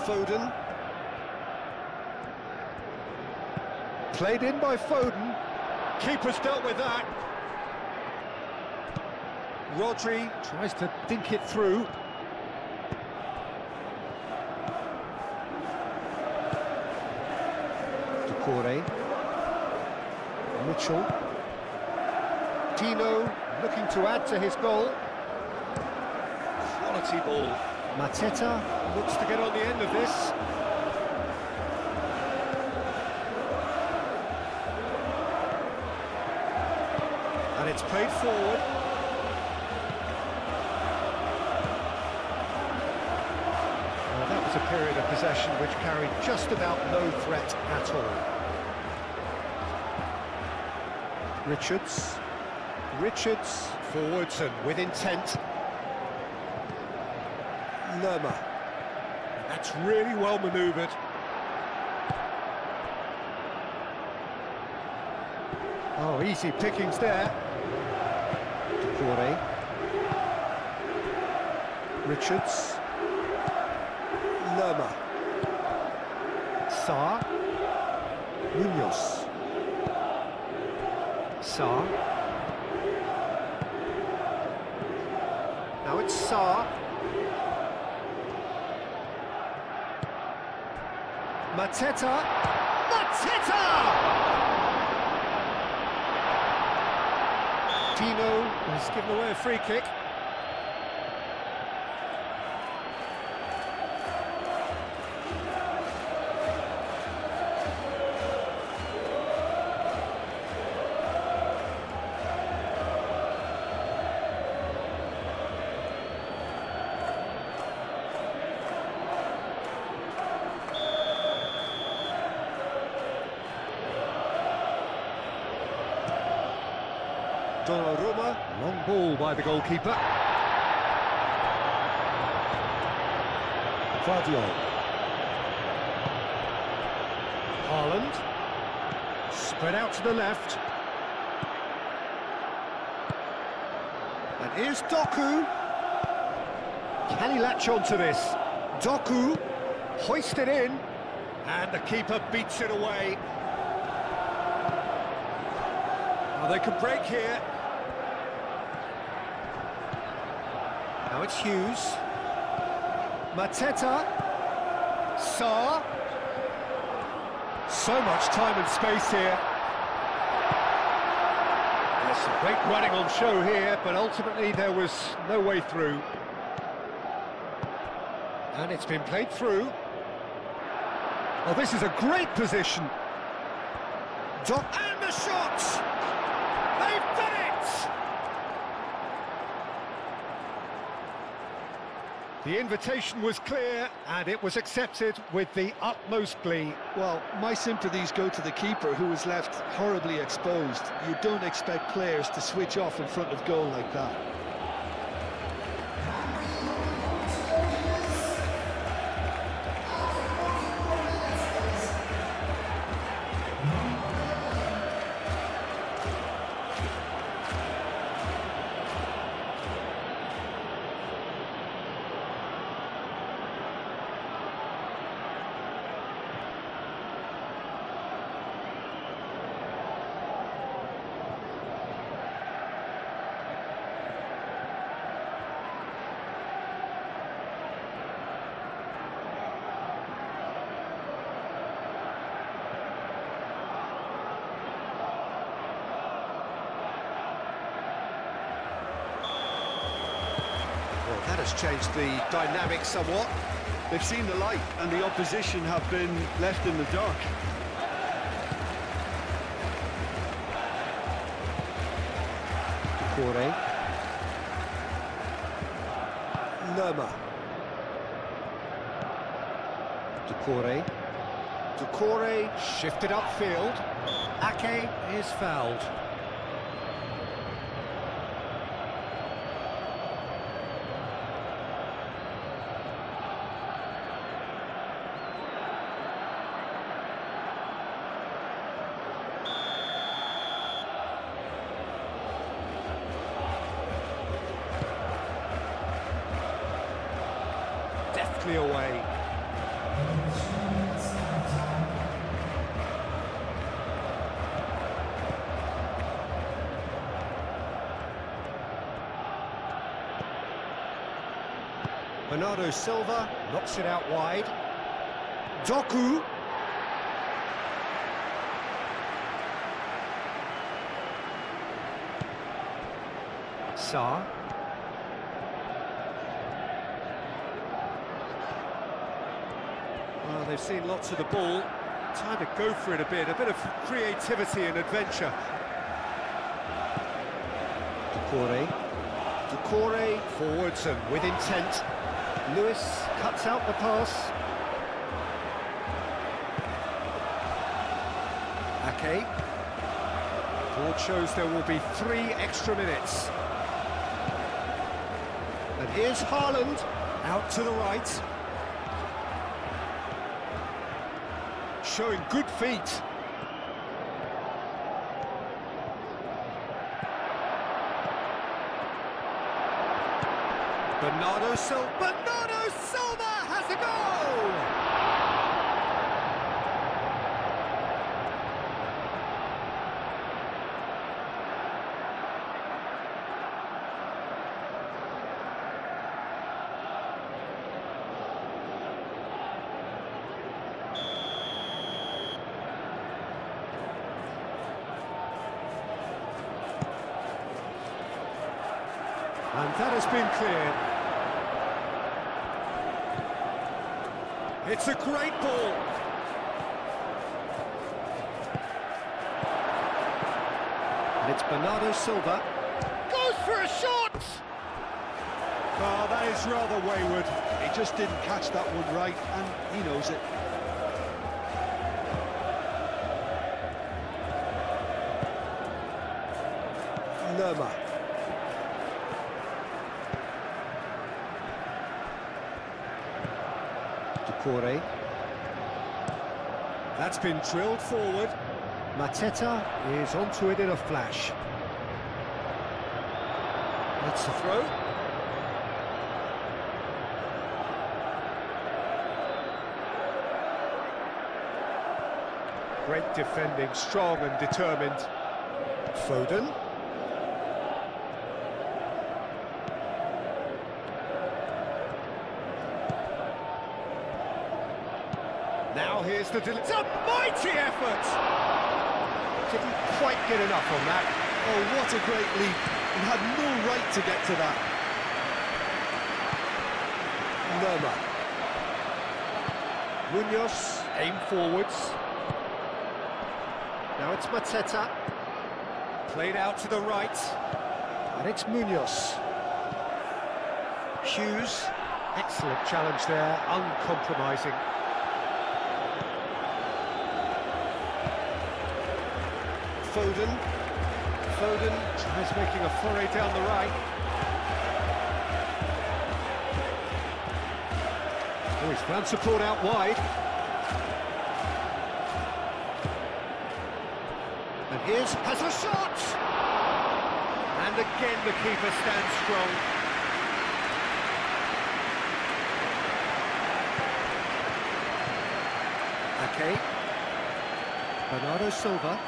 Foden. Played in by Foden. Keeper's dealt with that. Rodri tries to dink it through. Decore. Mitchell. Tino looking to add to his goal. Quality ball. Mateta looks to get on the end of this. And it's played forward. Well, that was a period of possession which carried just about no threat at all. Richards forwards and with intent. Lerma. That's really well manoeuvred. Oh, easy pickings there. Decore. Richards. Lerma. Sarr. Munoz. Sarr. Now it's Sarr. Mateta. Tino has given away a free kick. Donnarumma, long ball by the goalkeeper. Guardiola. Haaland. Spread out to the left. And here's Doku. Can he latch on to this? Doku hoisted in, and the keeper beats it away. Well, they could break here. Now it's Hughes. Mateta. Sarr. So much time and space here. There's some great running on show here, but ultimately there was no way through. And it's been played through. Oh, this is a great position. And the shot! They've done it! The invitation was clear, and it was accepted with the utmost glee. Well, my sympathies go to the keeper, who was left horribly exposed. You don't expect players to switch off in front of goal like that. That has changed the dynamic somewhat. They've seen the light, and the opposition have been left in the dark. Doucouré. Lerma. Doucouré. Doucouré shifted upfield. Ake is fouled. Deftly away. Bernardo Silva knocks it out wide. Doku. Sarr. Well, they've seen lots of the ball. Time to go for it a bit of creativity and adventure. Doucouré. Doucouré forwards and with intent. Lewis cuts out the pass. Ake. Board shows there will be 3 extra minutes. And here's Haaland, out to the right. Showing good feet. Bernardo Silva has a goal! And that has been cleared. It's a great ball. And it's Bernardo Silva. Goes for a shot! Oh, that is rather wayward. He just didn't catch that one right, and he knows it. Lerma. Doucouré. That's been drilled forward. Mateta is onto it in a flash. That's the throw. Great defending, strong and determined. Foden. Now here's the it's a mighty effort! Didn't quite get enough on that. Oh, what a great leap. He had no right to get to that. Lerma. Munoz, aim forwards. Now it's Mateta. Played out to the right. And it's Munoz. Hughes. Excellent challenge there, uncompromising. Foden tries making a foray down the right. Oh, he's found support out wide. And has a shot! And again the keeper stands strong. Ake. Bernardo Silva.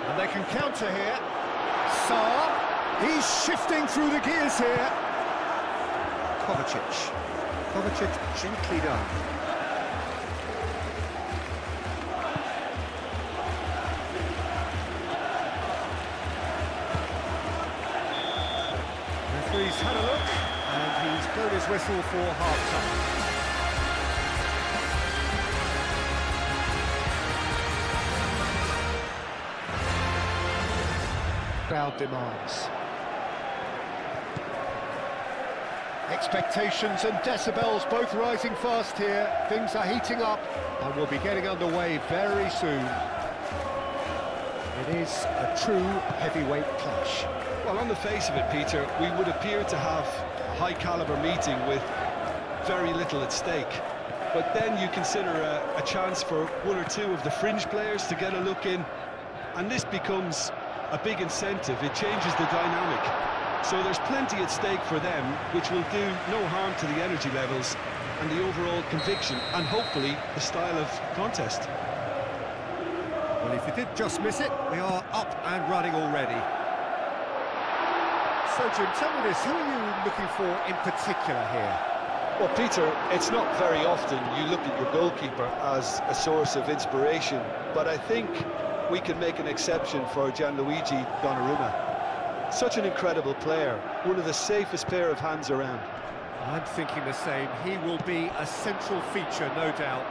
And they can counter here. Sarr, he's shifting through the gears here. Kovacic gently done. referee's had a look, and he's blown his whistle for half-time. Crowd demands. Expectations and decibels both rising fast here. Things are heating up and we'll be getting underway very soon. It is a true heavyweight clash. Well, on the face of it, Peter, we would appear to have a high-caliber meeting with very little at stake. But then you consider a chance for one or two of the fringe players to get a look in, and this becomes a big incentive. It changes the dynamic. So there's plenty at stake for them, which will do no harm to the energy levels and the overall conviction, and hopefully the style of contest. Well, if you did just miss it, we are up and running already. So, Jim, tell me this, who are you looking for in particular here? Well, Peter, it's not very often you look at your goalkeeper as a source of inspiration, but I think we can make an exception for Gianluigi Donnarumma. Such an incredible player, one of the safest pair of hands around. I'm thinking the same. He will be a central feature, no doubt.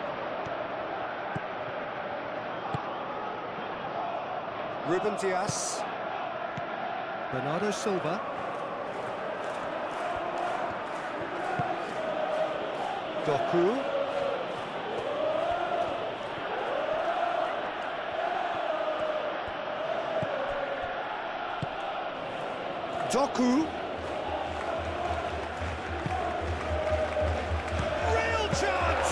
Ruben Dias. Bernardo Silva. Doku. Doku. Real chance!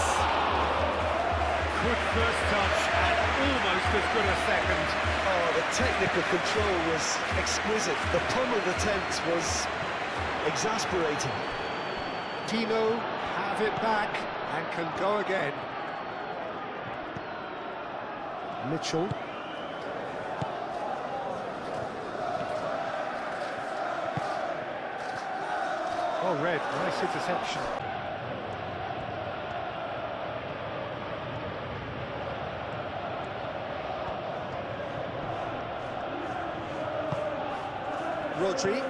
Good first touch and almost as good a second. Oh, the technical control was exquisite. The pummeled attempt was exasperating. Tino have it back and can go again. Mitchell. Oh, red, nice interception. Rodri.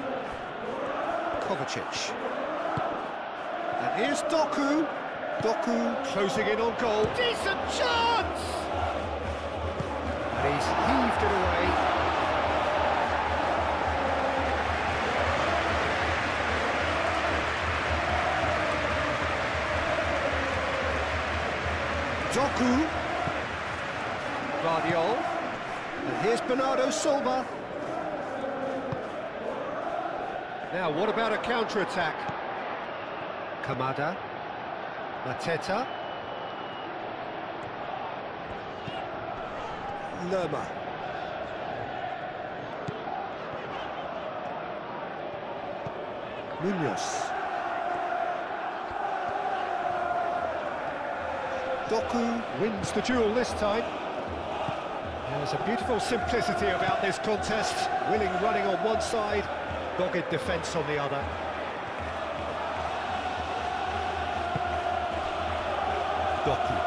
Kovacic. And here's Doku. Doku closing in on goal. Decent chance! And he's heaved it away. Doku. Guardiola. And here's Bernardo Silva. Now, what about a counter-attack? Kamada. Mateta. Lerma. Munoz. Doku wins the duel this time. There's a beautiful simplicity about this contest. Willing running on one side, dogged defence on the other. Doku.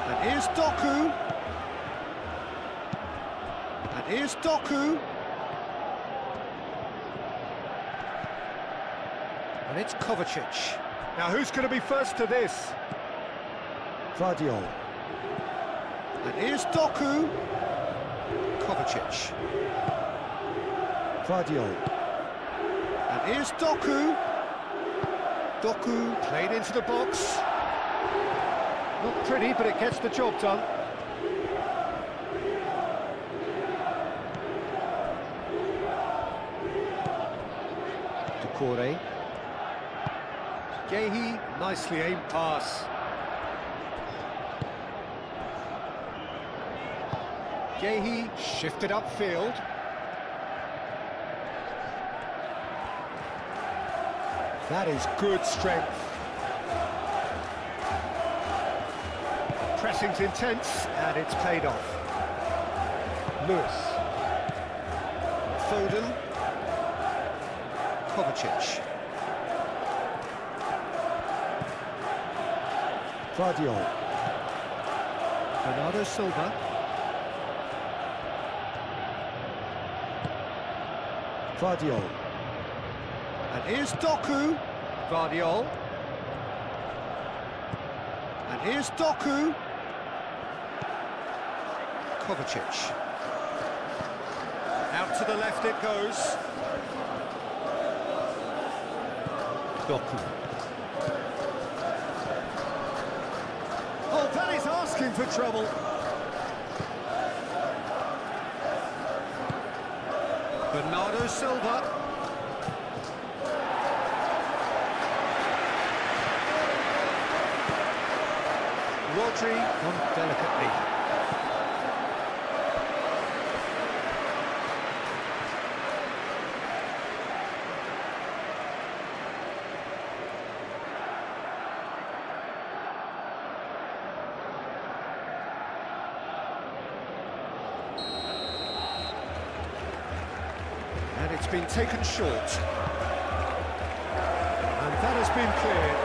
And here's Doku. And here's Doku. And it's Kovacic. Now who's going to be first to this? Guardiola. And here's Doku. Kovacic. Guardiola. And here's Doku. Doku played into the box. Not pretty, but it gets the job done. Decore. Gehi, nicely aimed pass. Gehi shifted upfield. That is good strength. Pressing's intense, and it's paid off. Lewis. Foden. Kovacic. Guardiola. Bernardo Silva. Vardiol. And here's Doku. Vardiol. And here's Doku. Kovacic. Out to the left it goes. Doku. Oh, that is asking for trouble. Bernardo Silva. Rodri on delicately. And it's been taken short. And that has been cleared.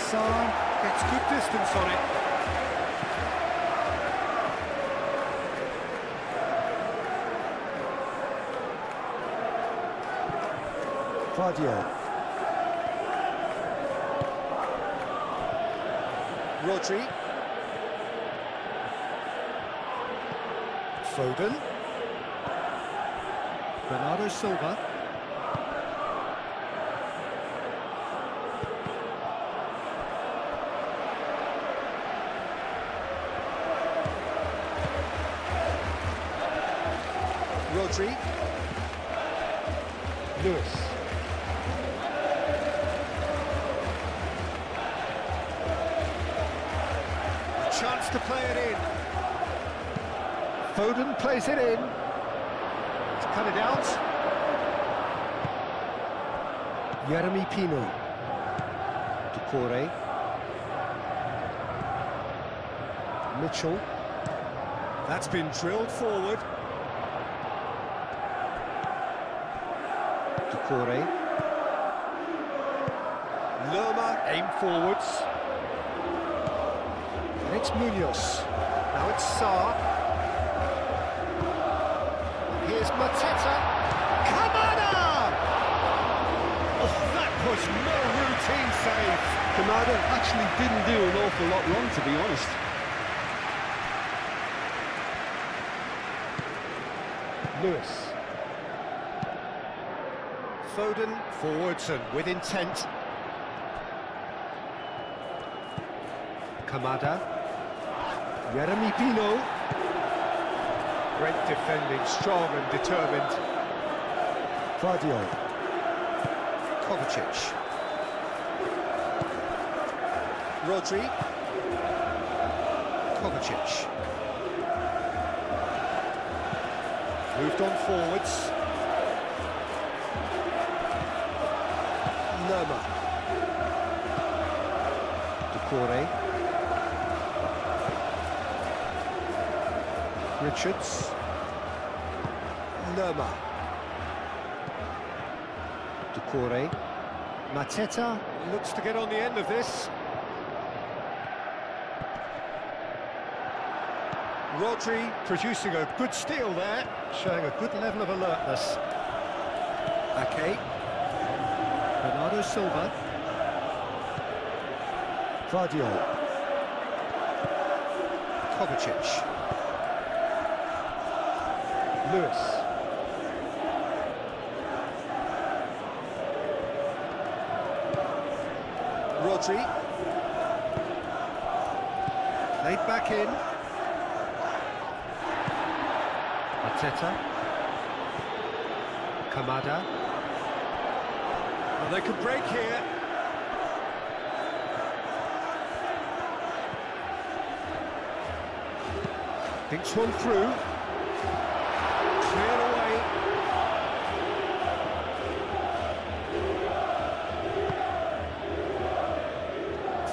Saar gets good distance on it. Vardiol. Rodri. Foden. Bernardo Silva. Rodri. Lewis. A chance to play it in. Foden plays it in. To cut it out. Jeremy Pino. Doucouré. Mitchell. That's been drilled forward. Doucouré. Lerma aim forwards. And it's Munoz. Now it's Saar. Here's Mateta. Kamada! Oh, that was no routine save. Kamada actually didn't do an awful lot wrong, to be honest. Lewis. Foden forwards and with intent. Kamada. Jeremy Pino. Great defending, strong and determined. Vardiol. Kovacic. Rodri. Kovacic. Moved on forwards. Lerma. Doucouré. Richards. Lerma. Doucouré. Mateta looks to get on the end of this. Rodri producing a good steal there, showing a good level of alertness. Ake. Bernardo Silva. Vardiol. Kovacic. Lewis. Rodri. Played back in. Mateta. Kamada. Well, they could break here. Thinks one through. Cleared away.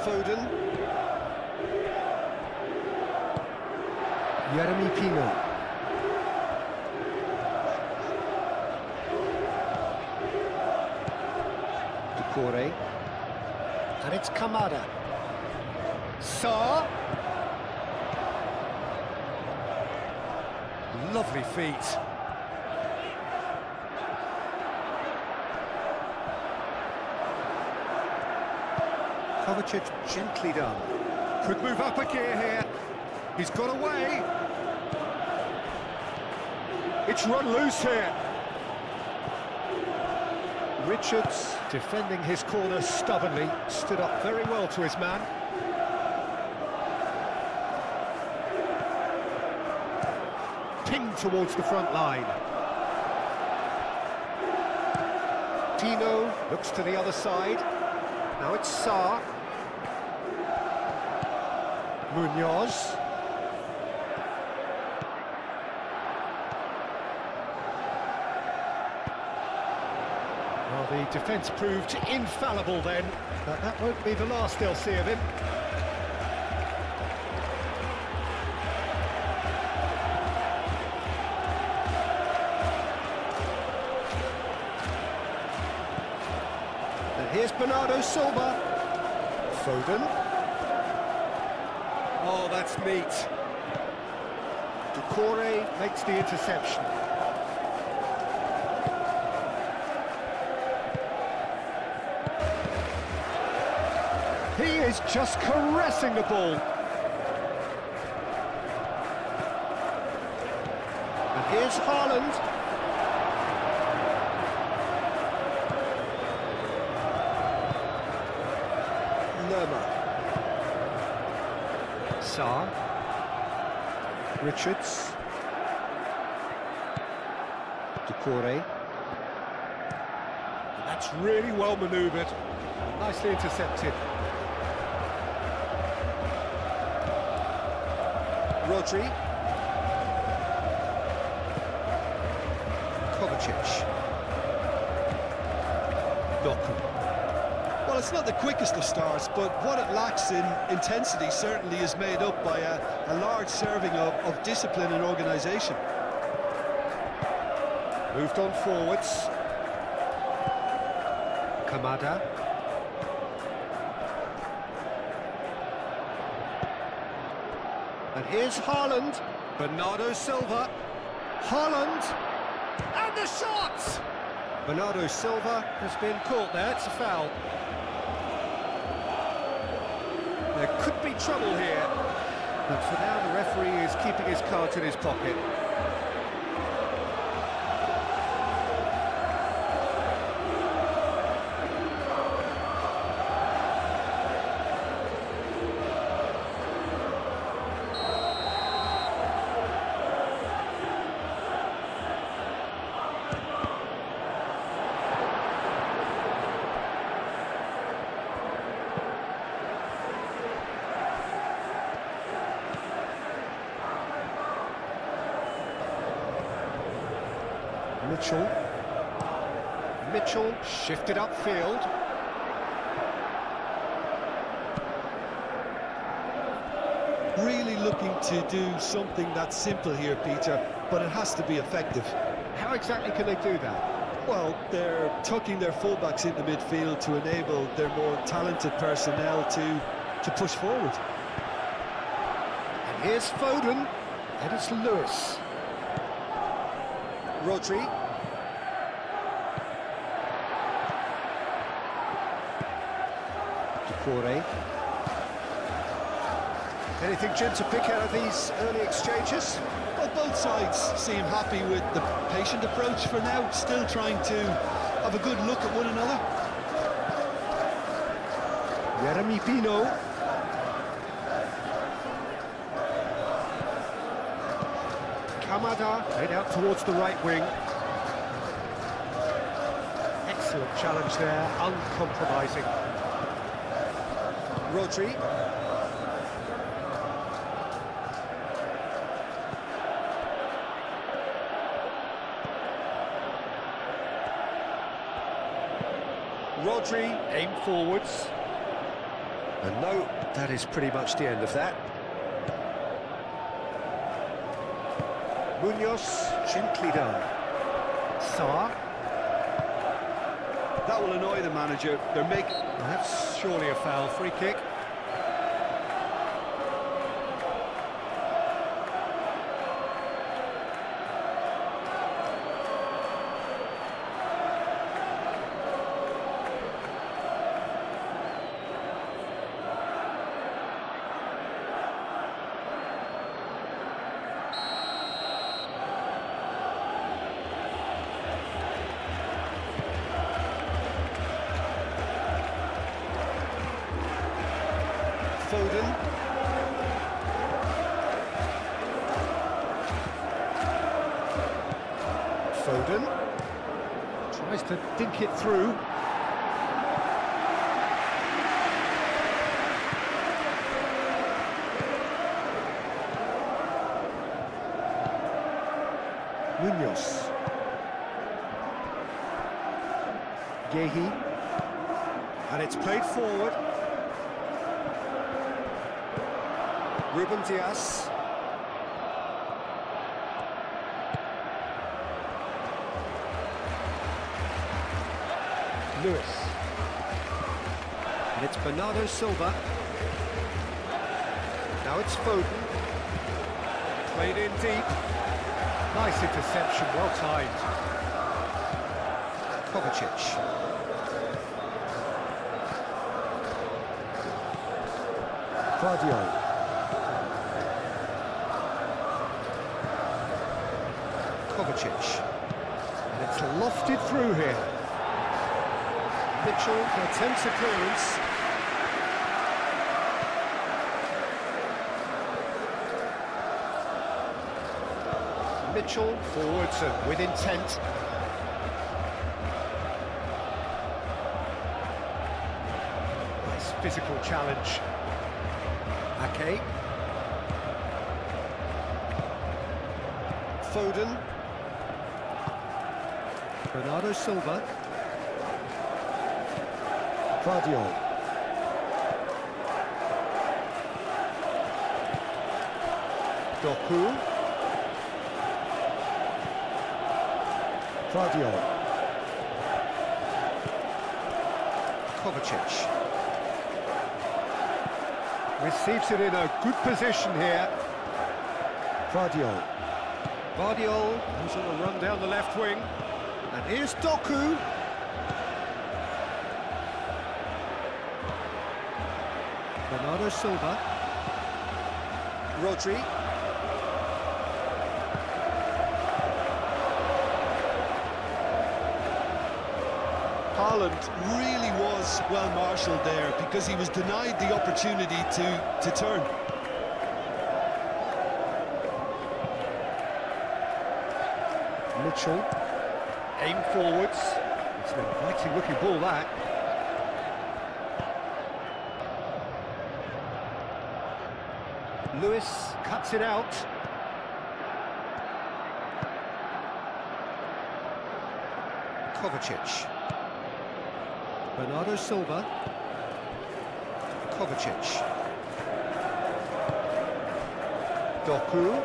Foden. Jeremy Pino. Doucouré. And it's Kamada. Saar. Lovely feet. Kovacic gently done. Could move up a gear here. He's got away. It's run loose here. Richards, defending his corner stubbornly, stood up very well to his man. Pinged towards the front line. Dino looks to the other side. Now it's Sarr. Munoz. Well, the defence proved infallible then, but that won't be the last they'll see of him. And here's Bernardo Silva. Foden. Oh, that's neat. Decore makes the interception. He is just caressing the ball. And here's Haaland. Lerma. Sarr. Richards. Decore. That's really well manoeuvred. Nicely intercepted. Rodri. Kovacic. Doku. Well, it's not the quickest of starts, but what it lacks in intensity certainly is made up by a large serving of discipline and organisation. Moved on forwards. Kamada. And here's Haaland. Bernardo Silva. Haaland. And the shot! Bernardo Silva has been caught there. It's a foul. There could be trouble here. But for now, the referee is keeping his cards in his pocket. Mitchell shifted upfield. Really looking to do something that's simple here, Peter, but it has to be effective. How exactly can they do that? Well, they're tucking their fullbacks into midfield to enable their more talented personnel to push forward. And here's Foden. And it's Lewis. Rodri. Decore. Anything, Jim, to pick out of these early exchanges? Well, both sides seem happy with the patient approach for now, still trying to have a good look at one another. Jeremy Pino. Kamada head out towards the right wing. Excellent challenge there, uncompromising. Rodri. Rodri aimed forwards. And no, that is pretty much the end of that. Munoz, gently done. Sarr. That will annoy the manager. They're making... That's surely a foul. Free kick. Foden. Foden tries to dink it through. Munoz. Gehi. And it's played forward. Ruben Dias. Lewis. And it's Bernardo Silva. Now it's Foden. Played in deep. Nice interception, well timed. Kovacic. Guardiola. Kovacic. And it's lofted through here. Mitchell attempts a clearance. Mitchell forwards and with intent. Nice physical challenge. Ake. Foden. Bernardo Silva. Guardiola. Doku. Guardiola. Kovacic. Receives it in a good position here. Guardiola. Guardiola, who's on a run down the left wing. And here's Doku. Bernardo Silva. Rodri. Haaland really was well marshalled there because he was denied the opportunity to turn. Mitchell. Aim forwards. It's an inviting looking ball, that. Lewis cuts it out. Kovacic. Bernardo Silva. Kovacic. Doku.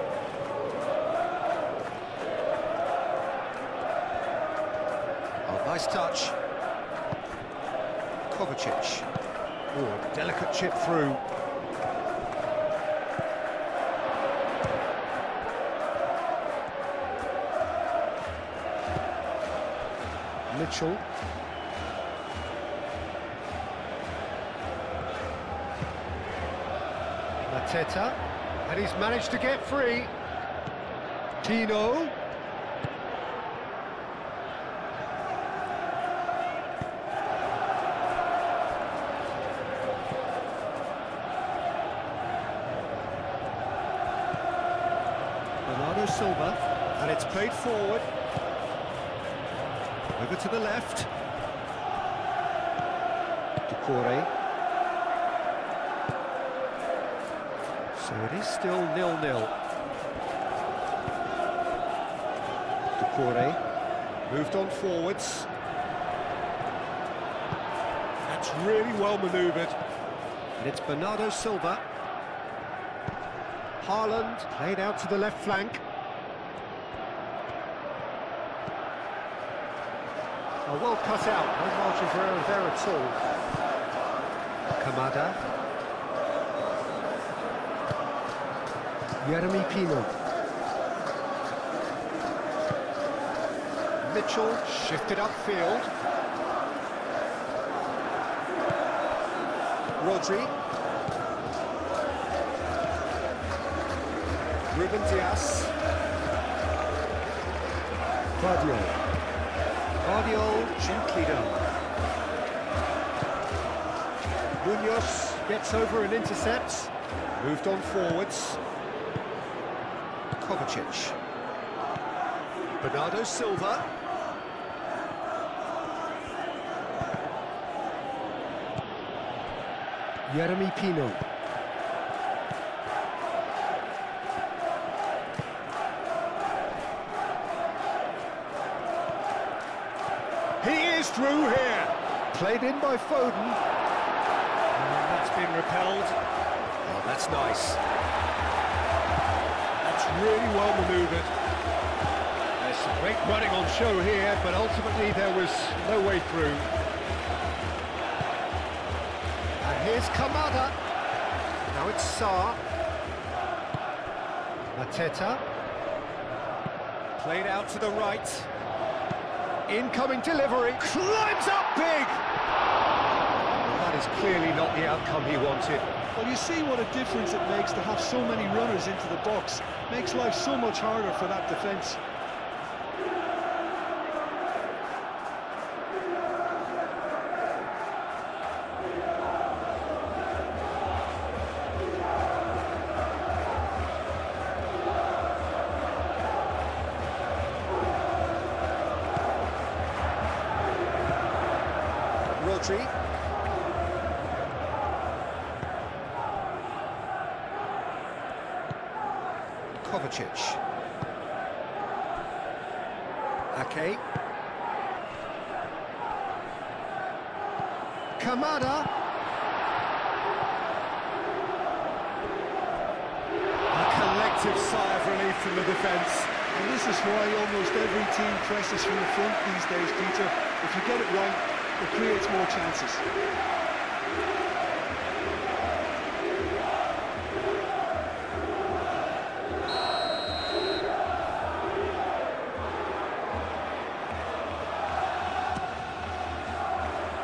Oh, nice touch. Kovacic. Oh, delicate chip through. Mitchell. Mateta, and he's managed to get free. Tino. Bernardo Silva, and it's played forward. Over to the left. Decore. So it is still 0-0. Decore. Moved on forwards. That's really well manoeuvred. And it's Bernardo Silva. Haaland played out to the left flank. Oh, well cut out, no margin for error there at all. Kamada. Jeremy Pino. Mitchell shifted upfield. Rodri. Ruben Dias. Guardiola. Guardiola gently done. Munoz gets over and intercepts. Moved on forwards. Kovacic. Bernardo Silva. Jeremy Pino. He is through here. Played in by Foden. And that's been repelled. Oh, that's nice. That's really well manoeuvred. There's some great running on show here, but ultimately there was no way through. And here's Kamada. Now it's Sarr. Mateta. Played out to the right. Incoming delivery. Climbs up big! That is clearly not the outcome he wanted. Well, you see what a difference it makes to have so many runners into the box. Makes life so much harder for that defence. Rodri. Kovacic. Ake. Kamada. A collective sigh of relief from the defence. And this is why almost every team presses from the front these days, Peter. If you get it right, it creates more chances.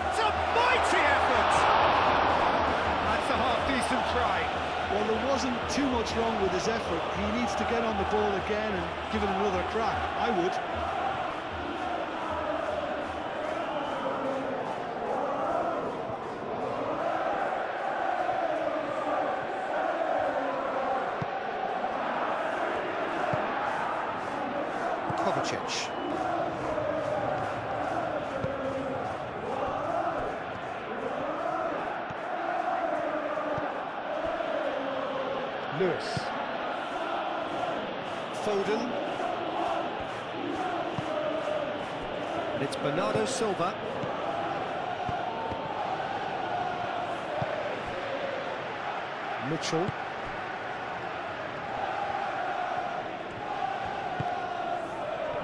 It's a mighty effort! That's a half-decent try. Well, there wasn't too much wrong with his effort. He needs to get on the ball again and give it another crack. I would. Kovacic. Lewis. Foden. And it's Bernardo Silva. Mitchell.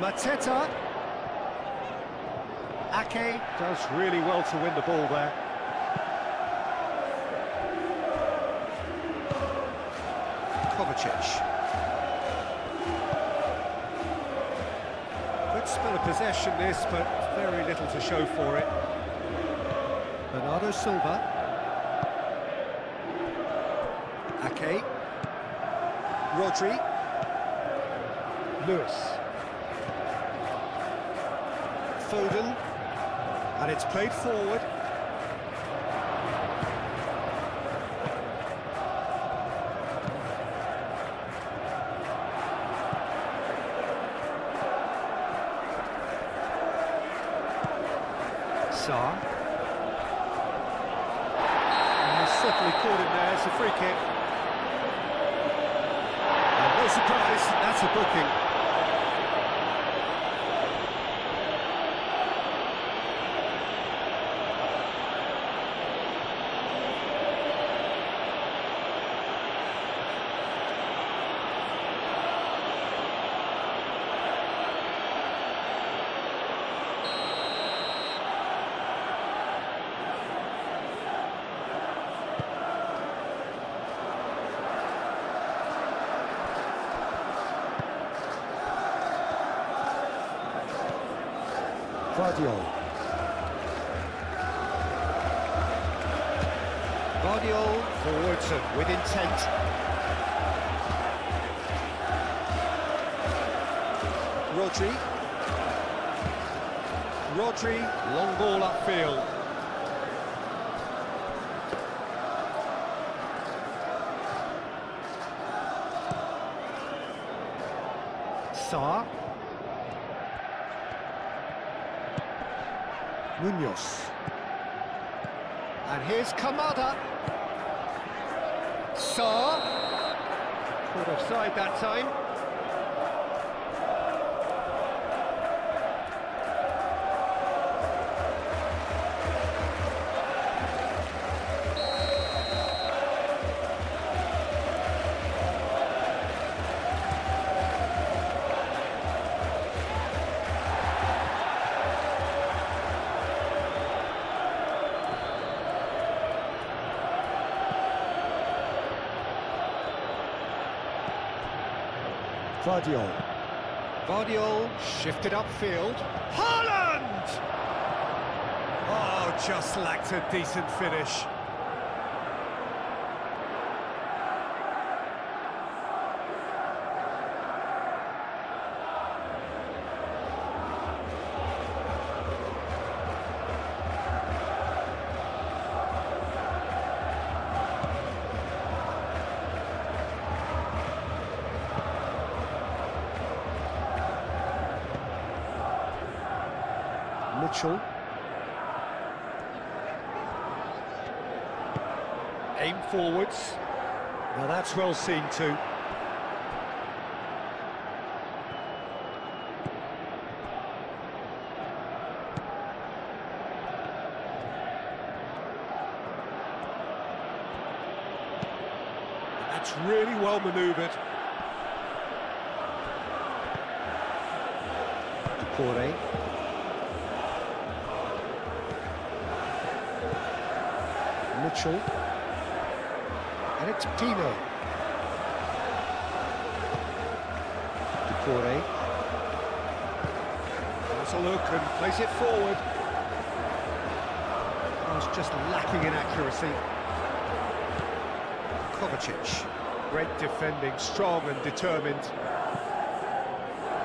Mateta. Ake does really well to win the ball there. Kovacic. Good spell of possession this, but very little to show for it. Bernardo Silva. Ake. Rodri. Lewis. Foden, and it's played forward. Sarr. And he's certainly caught him there. It's a free kick. And no surprise, that's a booking. Guardiola forwards and with intent. Rodri, long ball upfield. Sarr. Munoz. And here's Kamada. Sarr. Caught offside that time. Vardiol shifted upfield. Haaland! Oh, just lacked a decent finish. Mitchell. Aim forwards. Now that's well seen too. That's really well manoeuvred. Decore. Mitchell, and it's Pino. Decore. Has a look and plays it forward. Oh, it's just lacking in accuracy. Kovacic, great defending, strong and determined.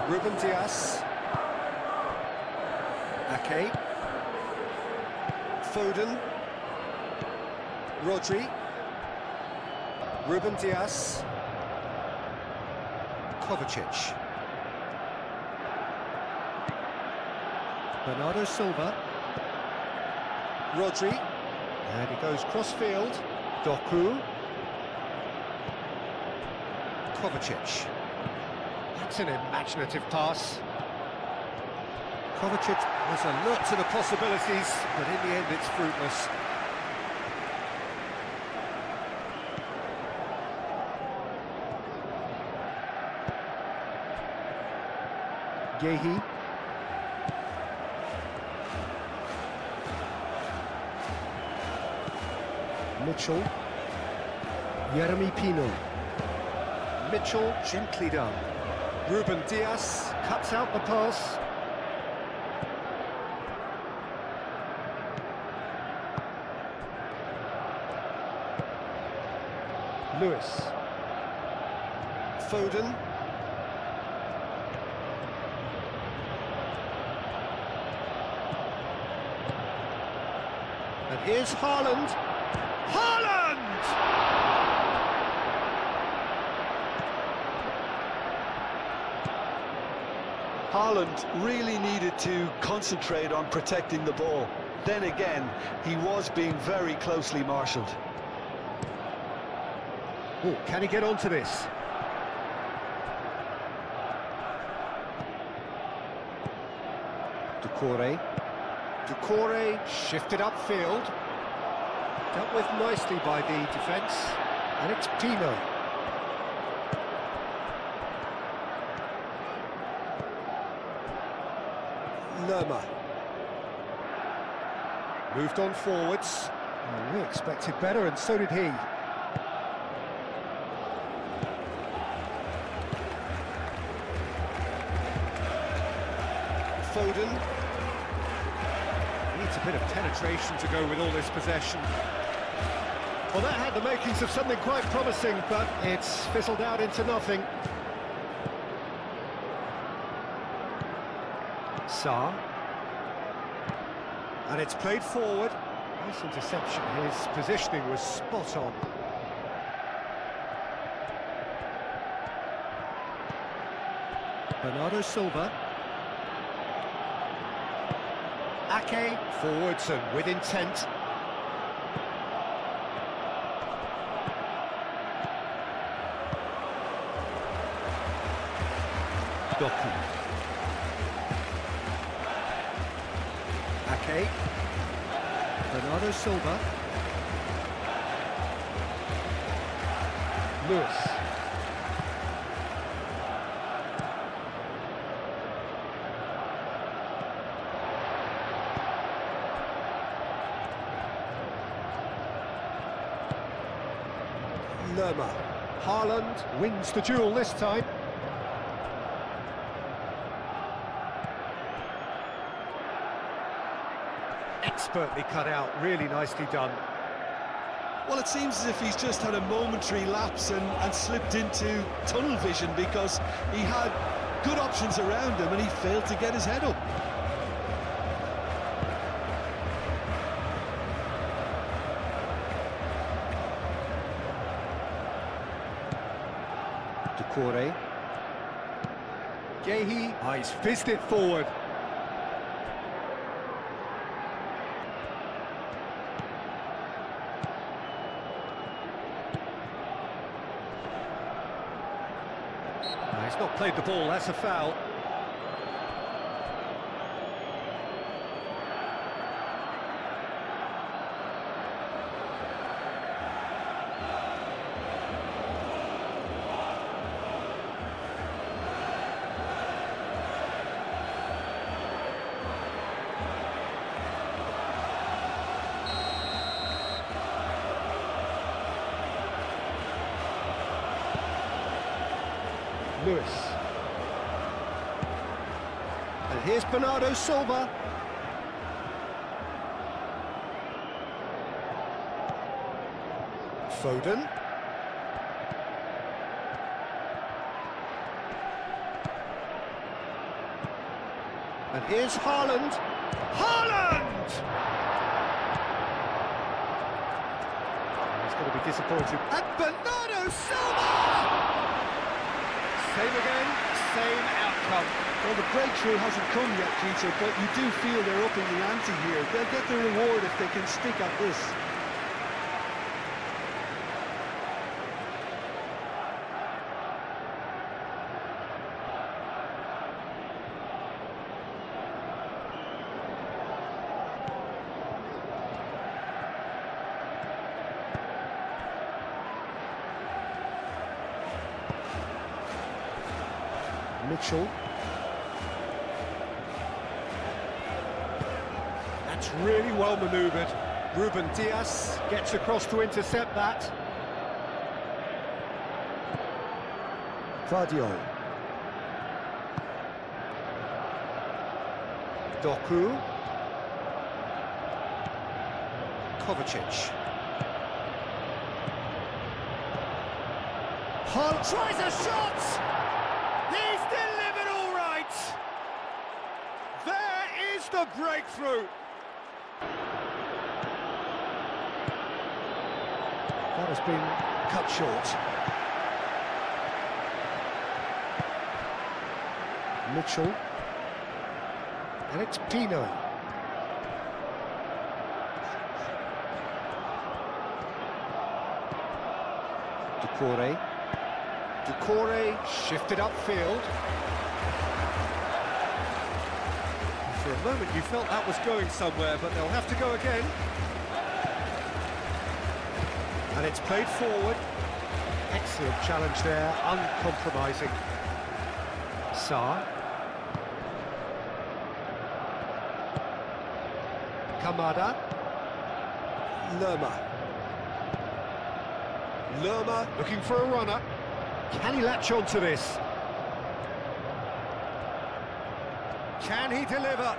Ruben Dias. Ake. Foden. Rodri, Ruben Dias, Kovacic, Bernardo Silva, Rodri, and he goes cross-field, Doku, Kovacic. That's an imaginative pass. Kovacic was alert to the possibilities, but in the end it's fruitless. Gehi. Mitchell. Jeremy Pino. Mitchell gently done. Ruben Dias cuts out the pass. Lewis. Foden. And here's Haaland. Haaland! Haaland really needed to concentrate on protecting the ball. Then again, he was being very closely marshalled. Oh, can he get onto this? Decore. Decore shifted upfield. Dealt with nicely by the defence. And it's Pino. Lerma. Moved on forwards. Oh, we expected better, and so did he. Foden. Needs a bit of penetration to go with all this possession. Well, that had the makings of something quite promising, but it's fizzled out into nothing. Sarr. And it's played forward. Nice interception. His positioning was spot on. Bernardo Silva. Ake, forwards and with intent. Doku. Ake. Bernardo Silva. Lewis. Lerma. Haaland wins the duel this time. Expertly cut out, really nicely done. Well, it seems as if he's just had a momentary lapse and slipped into tunnel vision, because he had good options around him and he failed to get his head up. Doucouré. Gehi, he's fizzed it forward. He's not played the ball, that's a foul. Lewis. And here's Bernardo Silva. Foden. And here's Haaland. Haaland! He's going to be disappointed. And Bernardo Silva! Same again, same outcome. Well, the breakthrough hasn't come yet, Peter, but you do feel they're upping the ante here. They'll get the reward if they can stick at this. Mitchell. That's really well manoeuvred. Ruben Dias gets across to intercept that. Vardiol. Doku. Kovacic. Haaland tries a shot! He's delivered all right! There is the breakthrough! That has been cut short. Mitchell. And it's Pino. Doucouré. Doucouré shifted upfield. For a moment you felt that was going somewhere, but they'll have to go again. And it's played forward. Excellent challenge there, uncompromising. Sarr. Kamada. Lerma. Lerma looking for a runner. Can he latch on to this? Can he deliver?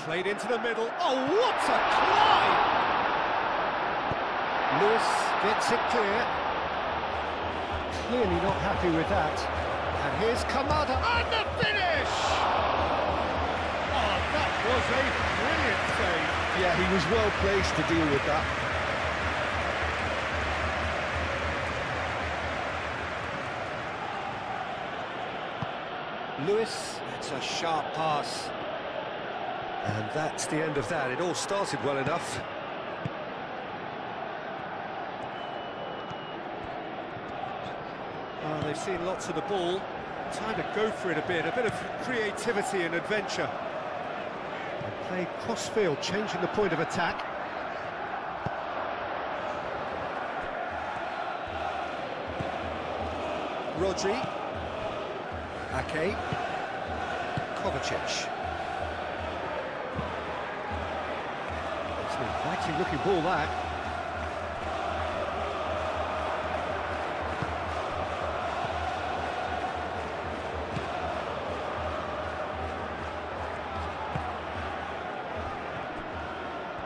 Played into the middle. Oh, what a climb! Lewis gets it clear. Clearly not happy with that. And here's Kamada, and the finish! Oh, that was a brilliant save. Yeah, he was well placed to deal with that. Lewis, it's a sharp pass. And that's the end of that. It all started well enough. Oh, they've seen lots of the ball. Time to go for it a bit of creativity and adventure. They play cross-field, changing the point of attack. Rodri. Ake. Kovacic. It's an inviting looking ball, that.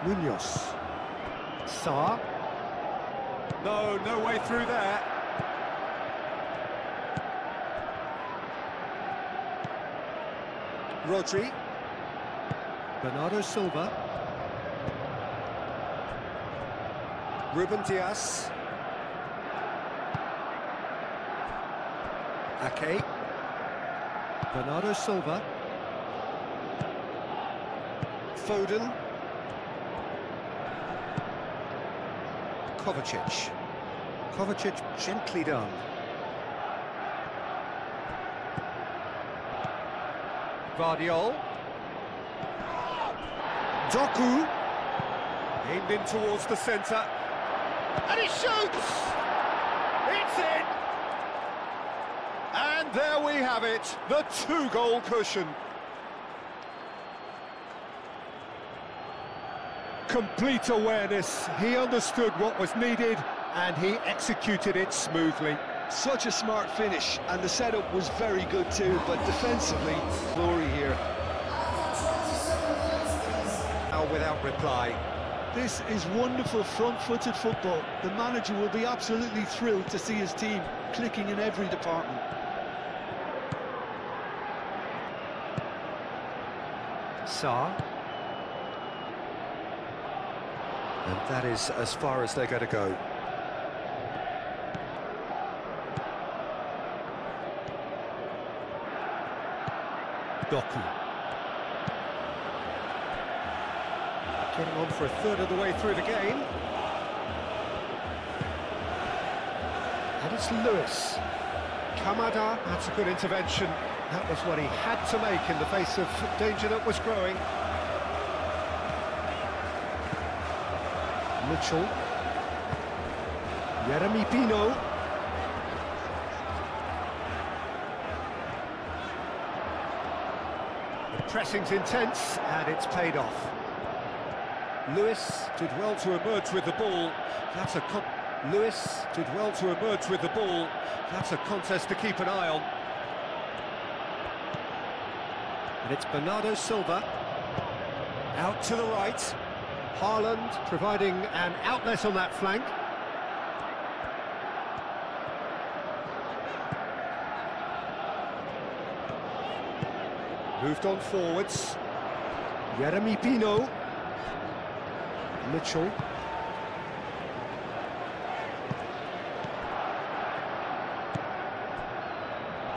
Munoz. Sarr. No way through there. Rodri. Bernardo Silva. Ruben Dias. Ake. Bernardo Silva. Foden. Kovacic. Kovacic gently done. Vardiol. Doku. Aimed in towards the centre. And he shoots! It's in! And there we have it, the two-goal cushion. Complete awareness. He understood what was needed and he executed it smoothly. Such a smart finish, and the setup was very good too, but defensively, glory here. Now without reply. This is wonderful front-footed football. The manager will be absolutely thrilled to see his team clicking in every department. Sarr. And that is as far as they're going to go. Doku. Getting on for a third of the way through the game. And it's Lewis. Kamada, that's a good intervention. That was what he had to make in the face of danger that was growing. Mitchell. Jeremy Pino. The pressing's intense and it's paid off. Lewis did well to emerge with the ball. Lewis did well to emerge with the ball. That's a contest to keep an eye on. And it's Bernardo Silva. Out to the right. Haaland providing an outlet on that flank. Moved on forwards. Jeremy Pino. Mitchell.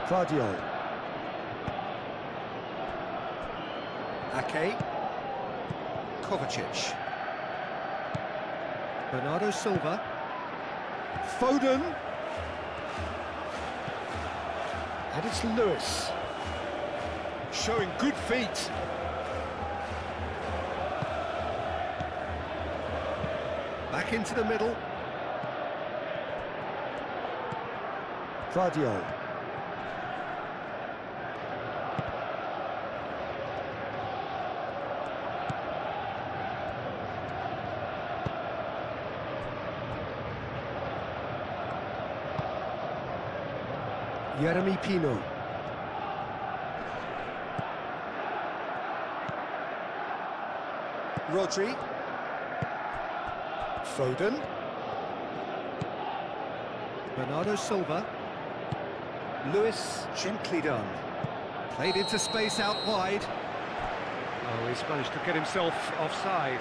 Vardiol. Ake. Kovacic. Bernardo Silva. Foden. And it's Lewis. Showing good feet. Back into the middle. Vardiol. Jeremy Pino. Rodri. Foden. Bernardo Silva. Lewis, gently done. Played into space out wide. Oh, he's managed to get himself offside.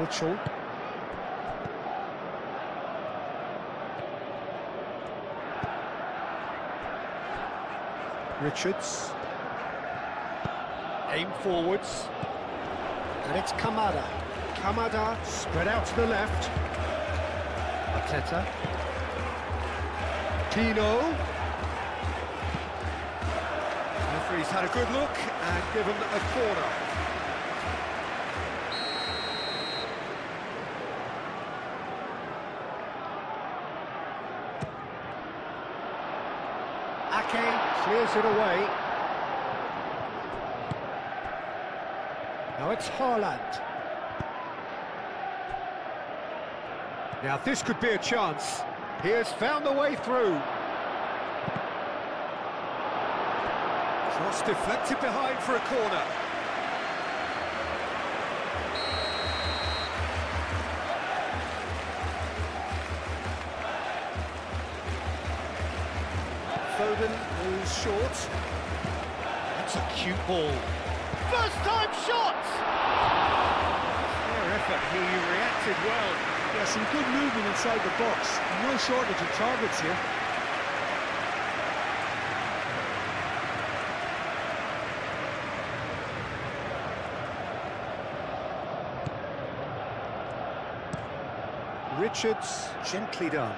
Mitchell. Richards. Aim forwards. And it's Kamada. Kamada spread out to the left. Arteta. Pino. Referee's had a good look and given a corner. Ake clears it away. Now it's Haaland. Now this could be a chance. He has found the way through. Cross deflected behind for a corner. Foden moves short. That's a cute ball. First time shot! Fair effort, he reacted well. Yeah, some good movement inside the box. No shortage of targets here. Richards, gently done.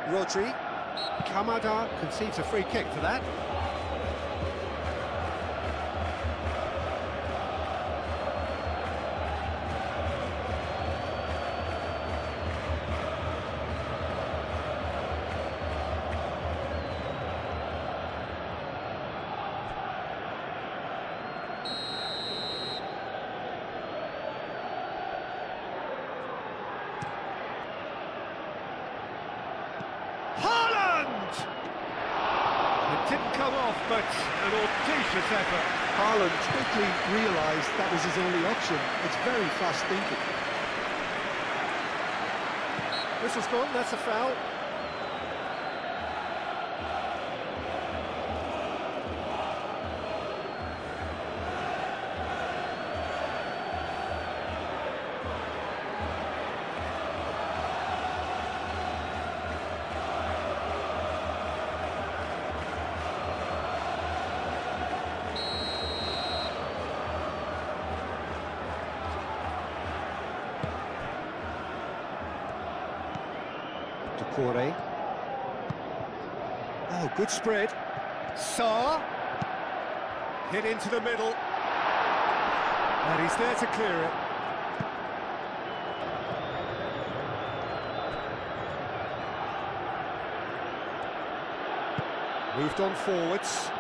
Rodri. Kamada concedes a free kick for that. Didn't come off, but an audacious effort. Haaland quickly realised that was his only option. It's very fast thinking. Whistle's gone, that's a foul. Corey. Oh, good spread. Sarr. Hit into the middle. And he's there to clear it. Moved on forwards.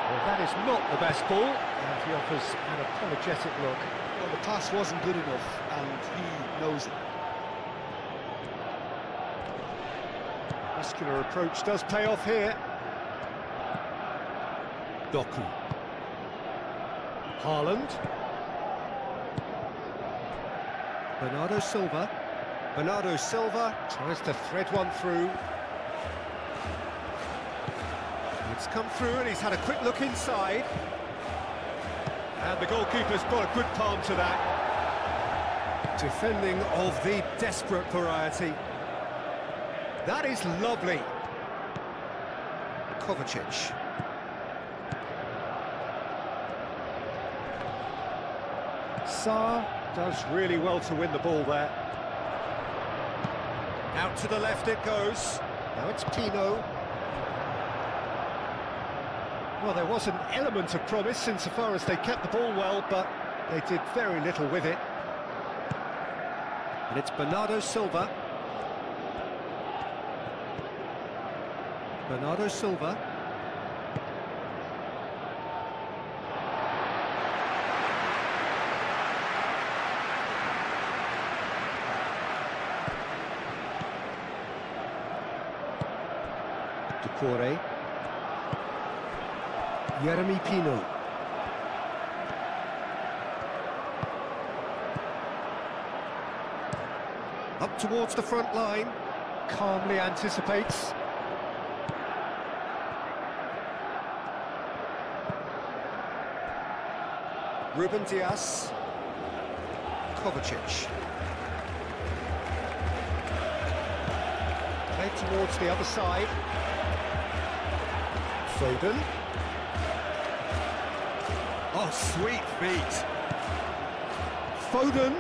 Well, that is not the best ball. And he offers an apologetic look. Well, the pass wasn't good enough, and he knows it. Muscular approach does pay off here. Doku. Haaland. Bernardo Silva. Bernardo Silva tries to thread one through. It's come through and he's had a quick look inside. And the goalkeeper's got a good palm to that. Defending of the desperate variety. That is lovely. Kovacic. Sarr does really well to win the ball there. Out to the left it goes. Now it's Pino. Well, there was an element of promise insofar as they kept the ball well, but they did very little with it. And it's Bernardo Silva. Bernardo Silva. Decore. Jeremy Pino. Up towards the front line. Calmly anticipates. Ruben Dias. Kovacic. Played towards the other side. Foden. Oh, sweet feet. Foden.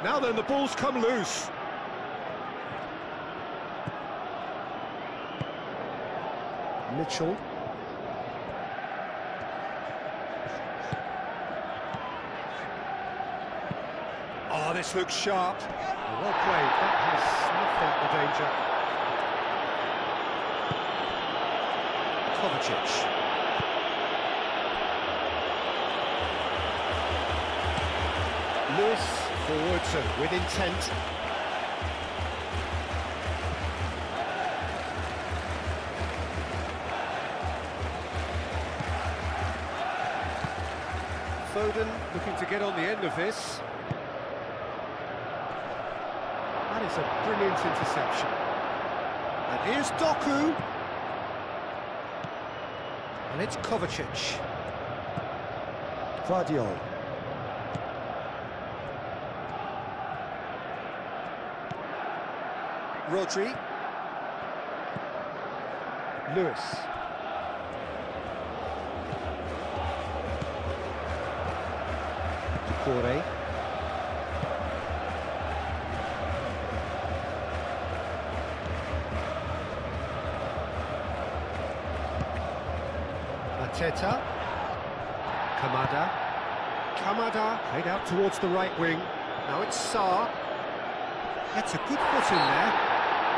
Now then, the ball's come loose. Mitchell. Oh, this looks sharp. Well played. That has snuffed out the danger. Kovacic. Lewis forwards and with intent. Foden looking to get on the end of this. That is a brilliant interception. And here's Doku. And it's Kovacic. Vardiol. Rodri. Lewis. Corey. Mateta. Kamada. Kamada played out towards the right wing. Now it's Sarr. That's a good foot in there.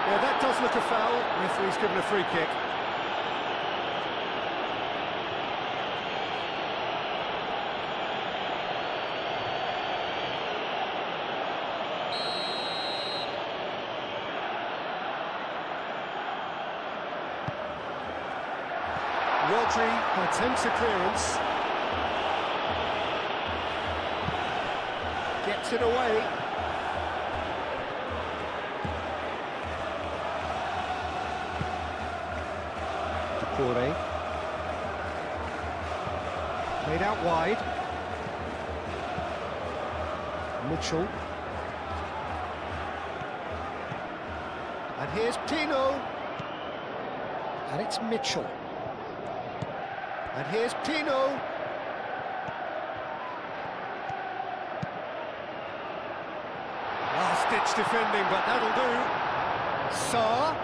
Yeah, that does look a foul. Referee's given a free kick. Rodri attempts a clearance. Gets it away. Corey. Played out wide. Mitchell. And here's Pino. And it's Mitchell. And here's Pino. Last-ditch defending, but that'll do. Sarr.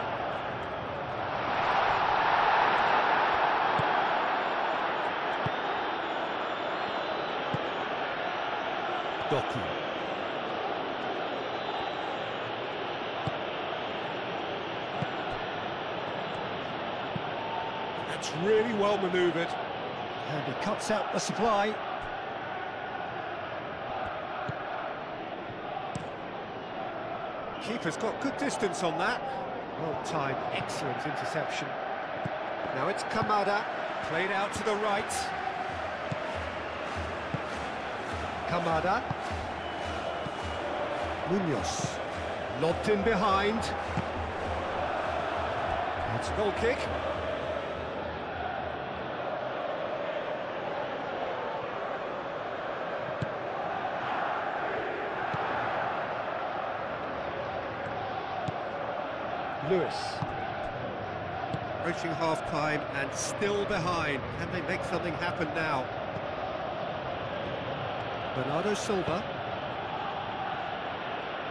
Doku. That's really well manoeuvred. And he cuts out the supply. Keeper's got good distance on that. Well timed, excellent interception. Now it's Kamada, played out to the right. Kamada. Munoz. Lobbed in behind. It's a goal kick. Lewis. Approaching half-time and still behind. Can they make something happen now? Bernardo Silva.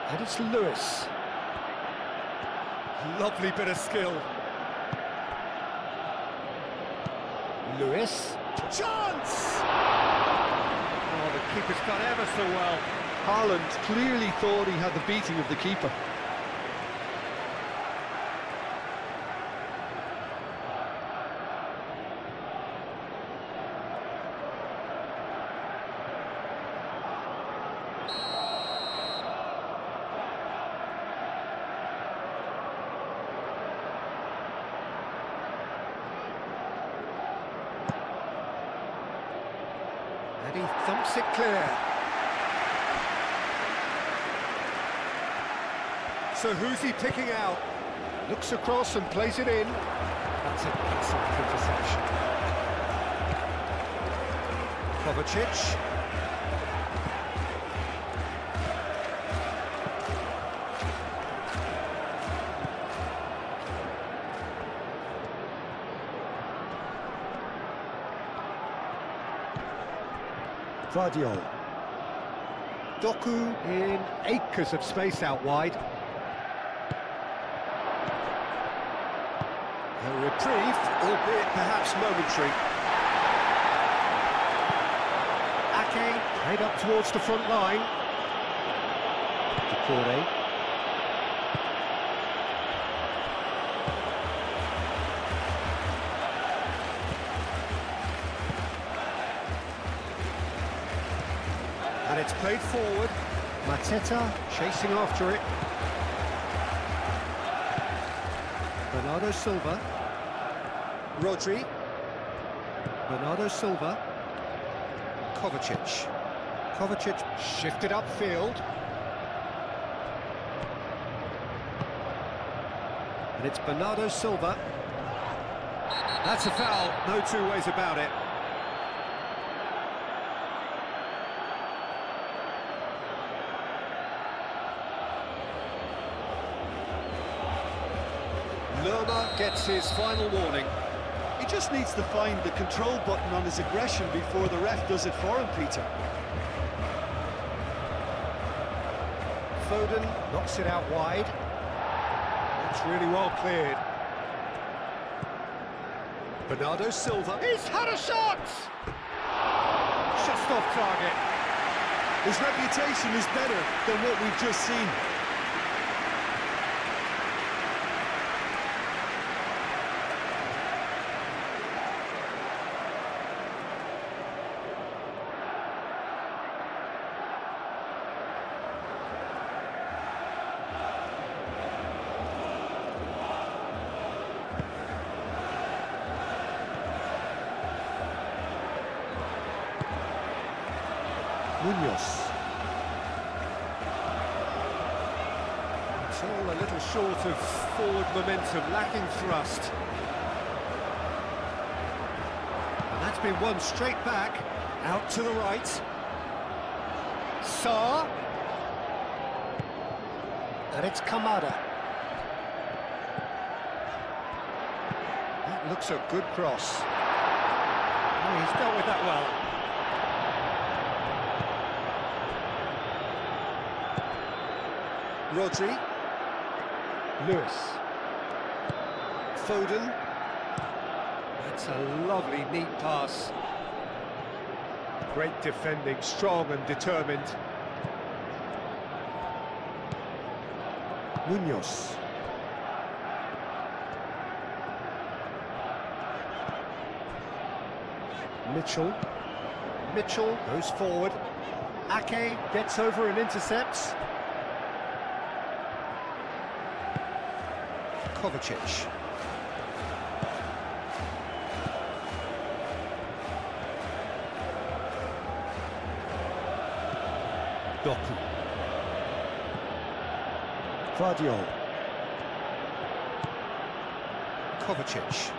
And it's Lewis. Lovely bit of skill. Lewis. Chance! Oh, the keeper's done ever so well. Haaland clearly thought he had the beating of the keeper. And he thumps it clear. So who's he picking out? Looks across and plays it in. That's an excellent interception. Kovacic. Vardiol. Doku in acres of space out wide. A reprieve, albeit perhaps momentary. Ake played up towards the front line. Decore. And it's played forward. Mateta chasing after it. Bernardo Silva. Rodri. Bernardo Silva. Kovacic. Kovacic shifted upfield. And it's Bernardo Silva. That's a foul, no two ways about it. Lerma gets his final warning. He just needs to find the control button on his aggression before the ref does it for him, Peter. Foden knocks it out wide. That's really well cleared. Bernardo Silva. He's had a shot! Just off target. His reputation is better than what we've just seen. Munoz. It's all a little short of forward momentum, lacking thrust. And that's been won straight back, out to the right. Sarr. And it's Kamada. That looks a good cross. Oh, he's dealt with that well. Rodri. Lewis. Foden. That's a lovely, neat pass. Great defending, strong and determined. Munoz. Mitchell goes forward. Ake gets over and intercepts. Kovacic. Doku. Vardiol. Kovacic.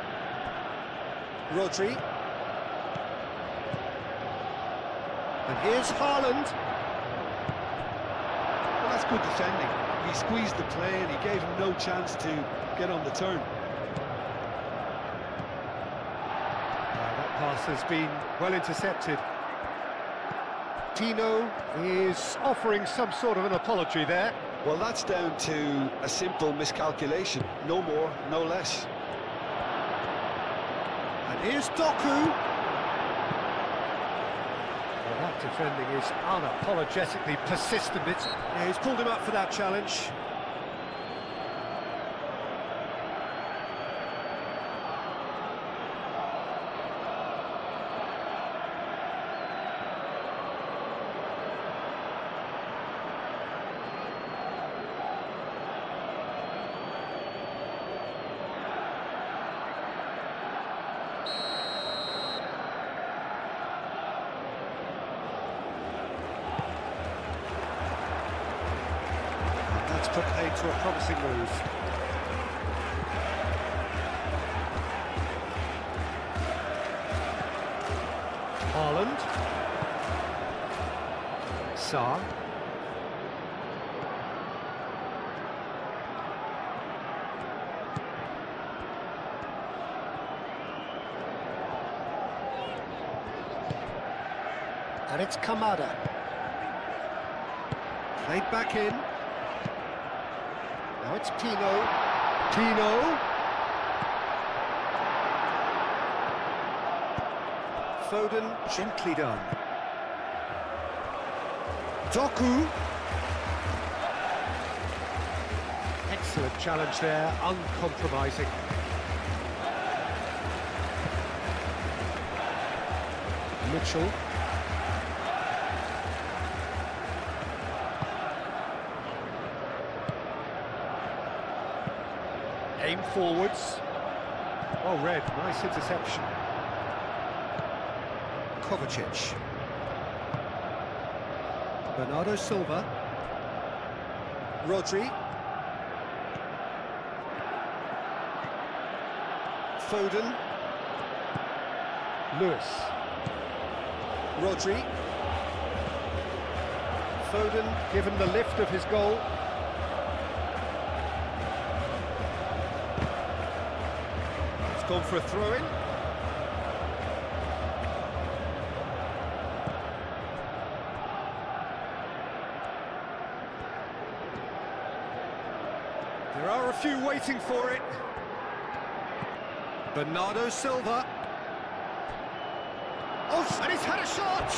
Rodri. And here's Haaland. Well, that's good defending. He squeezed the play and he gave him no chance to get on the turn. That pass has been well intercepted. Tino is offering some sort of an apology there. Well, that's down to a simple miscalculation. No more, no less. And here's Doku. Well, that defending is unapologetically persistent. Yeah, he's pulled him up for that challenge. Put paid to a promising move. Haaland. Sarr. And it's Kamada. Played back in. Now it's Tino. Tino. Foden, gently done. Doku. Excellent challenge there, uncompromising. Mitchell. Aim forwards. Well read, nice interception. Kovacic. Bernardo Silva. Rodri. Foden. Lewis. Rodri. Foden given the lift of his goal. It's gone for a throw-in. There are a few waiting for it. Bernardo Silva. Oh, and he's had a shot!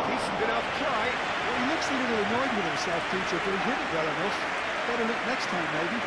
Decent enough try. Well, he looks a little annoyed with himself, Peter, but he hit it well enough. Better look next time, maybe.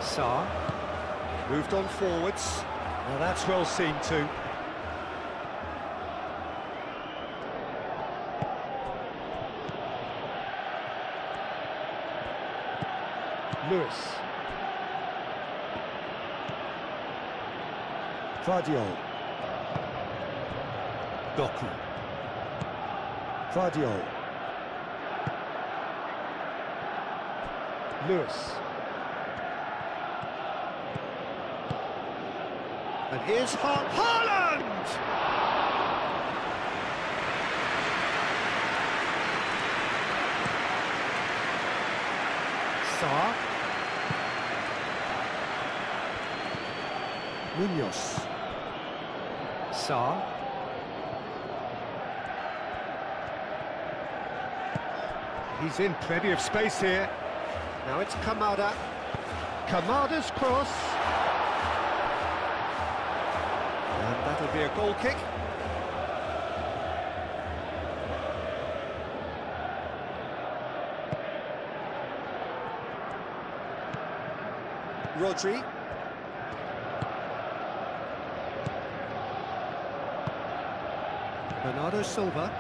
Sarr moved on forwards. Now that's well seen too. Lewis. Vardiol. Doku. Vardiol. Lewis. And here's Haaland! Sarr. Munoz. Sarr. He's in plenty of space here. Now it's Kamada. Kamada's cross. And that'll be a goal kick. Rodri. Bernardo Silva.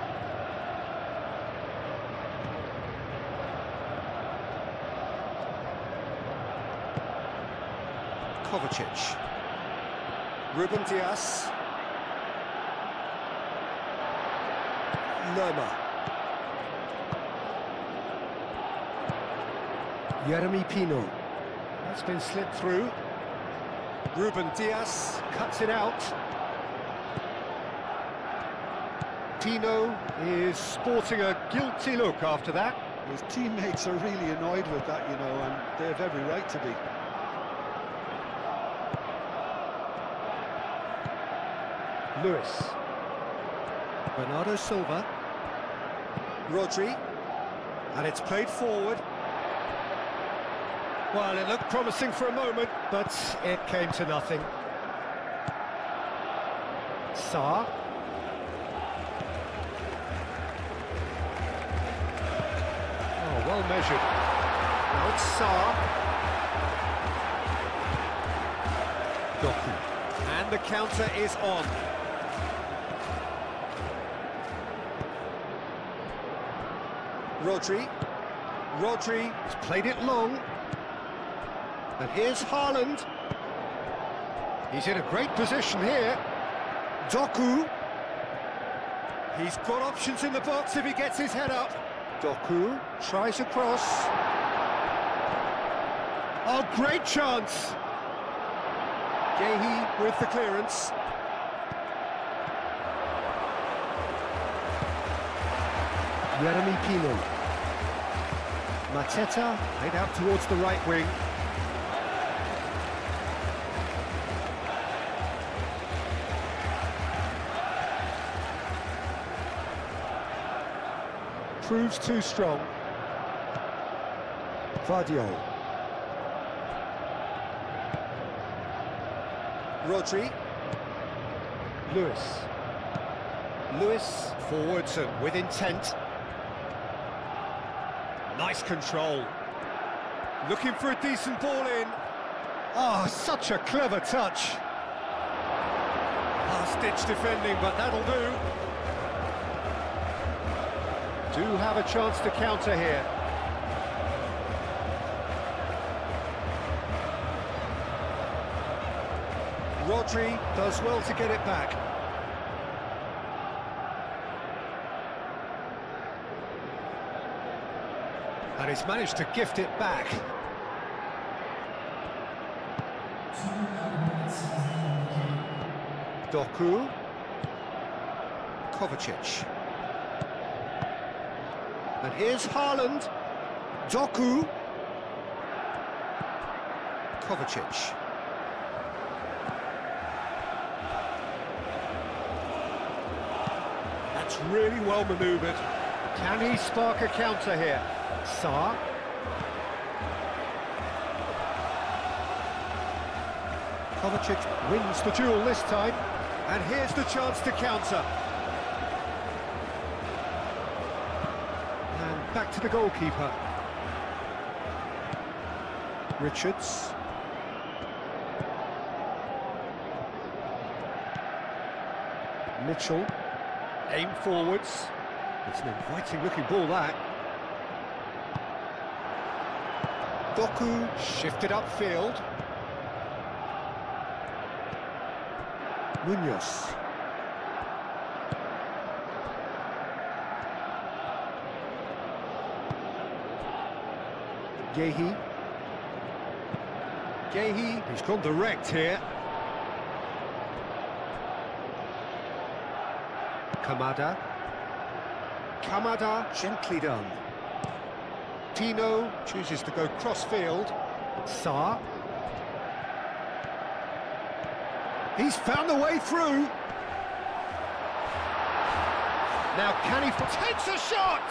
Kovacic. Ruben Dias. Lerma. Jeremy Pino. That's been slipped through. Ruben Dias cuts it out. Tino is sporting a guilty look after that. His teammates are really annoyed with that, you know, and they have every right to be. Lewis. Bernardo Silva. Rodri. And it's played forward. Well, it looked promising for a moment, but it came to nothing. Sarr. Oh, well measured. Now it's Sarr. Doku. And the counter is on. Rodri. Rodri has played it long. And here's Haaland. He's in a great position here. Doku. He's got options in the box if he gets his head up. Doku tries a cross. Oh, great chance! Gehi with the clearance. Jeremy Pino. Mateta laid out towards the right wing. Proves too strong. Vardiol. Rodri. Lewis. Lewis forwards and with intent. Nice control. Looking for a decent ball in. Oh, such a clever touch. Last-ditch defending, but that'll do. Do have a chance to counter here. Rodri does well to get it back. And he's managed to gift it back. Doku. Kovacic. And here's Haaland. Doku. Kovacic. That's really well manoeuvred. Can he spark a counter here? Saar. Kovacic wins the duel this time. And here's the chance to counter. And back to the goalkeeper. Richards. Mitchell. Aim forwards. It's an inviting looking ball, that. Doku shifted upfield. Munoz. Gehi. Gehi, he's gone direct here. Kamada. Kamada, gently done. Tino chooses to go cross-field. Saar. He's found the way through. Now can he... takes a shot!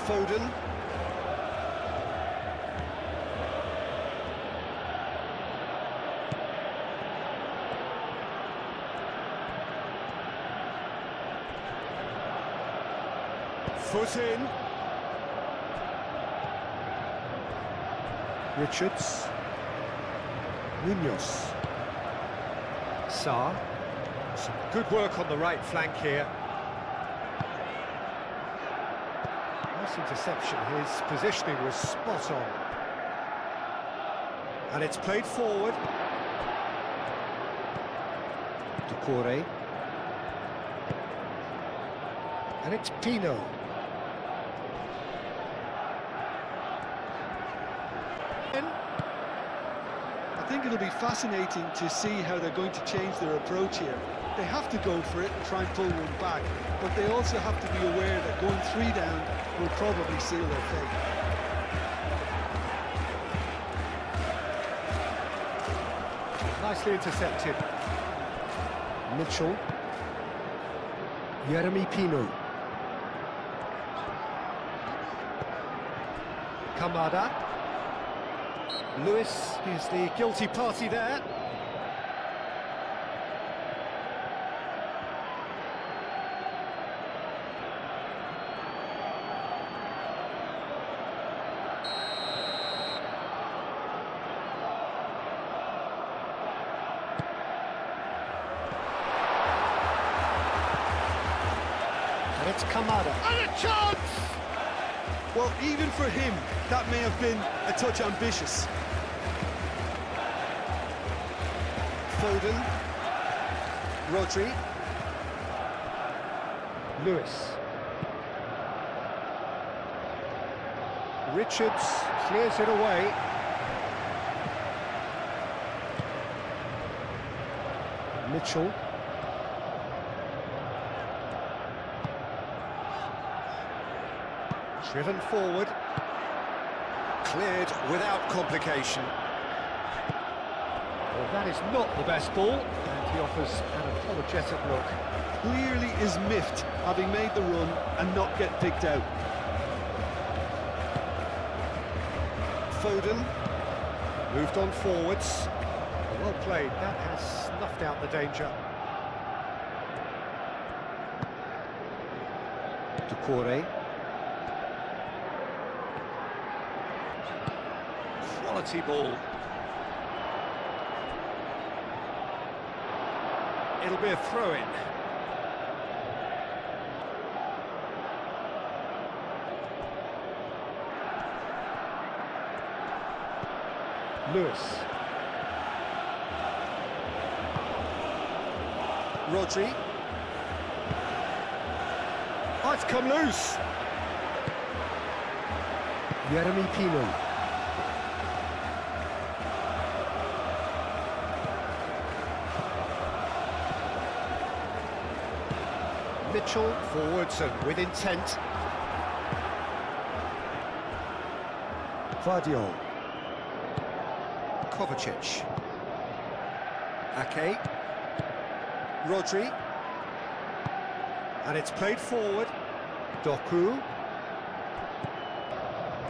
Foden. Foot in. Richards. Munoz. Saar. Some good work on the right flank here. Nice interception. His positioning was spot on. And it's played forward. Doucouré. And it's Pino. I think it'll be fascinating to see how they're going to change their approach here. They have to go for it and try and pull one back, but they also have to be aware that going 3 down will probably seal their fate. Nicely intercepted. Mitchell. Jeremy Pino. Kamada. Lewis is the guilty party there. And it's Kamada. And a chance! Well, even for him, that may have been a touch ambitious. Foden. Rodri. Lewis. Richards clears it away. Mitchell. Driven forward. Cleared without complication. Well, that is not the best ball, and he offers an apologetic look. Clearly is miffed, having made the run and not get picked out. Foden. Moved on forwards. Well played, that has snuffed out the danger. Doucouré. Quality ball. It'll be a throw-in. Lewis. Rodri. Oh, it's come loose. Jeremy Pino. Mitchell forwards and with intent. Vardiol. Kovacic. Ake. Rodri. And it's played forward. Doku.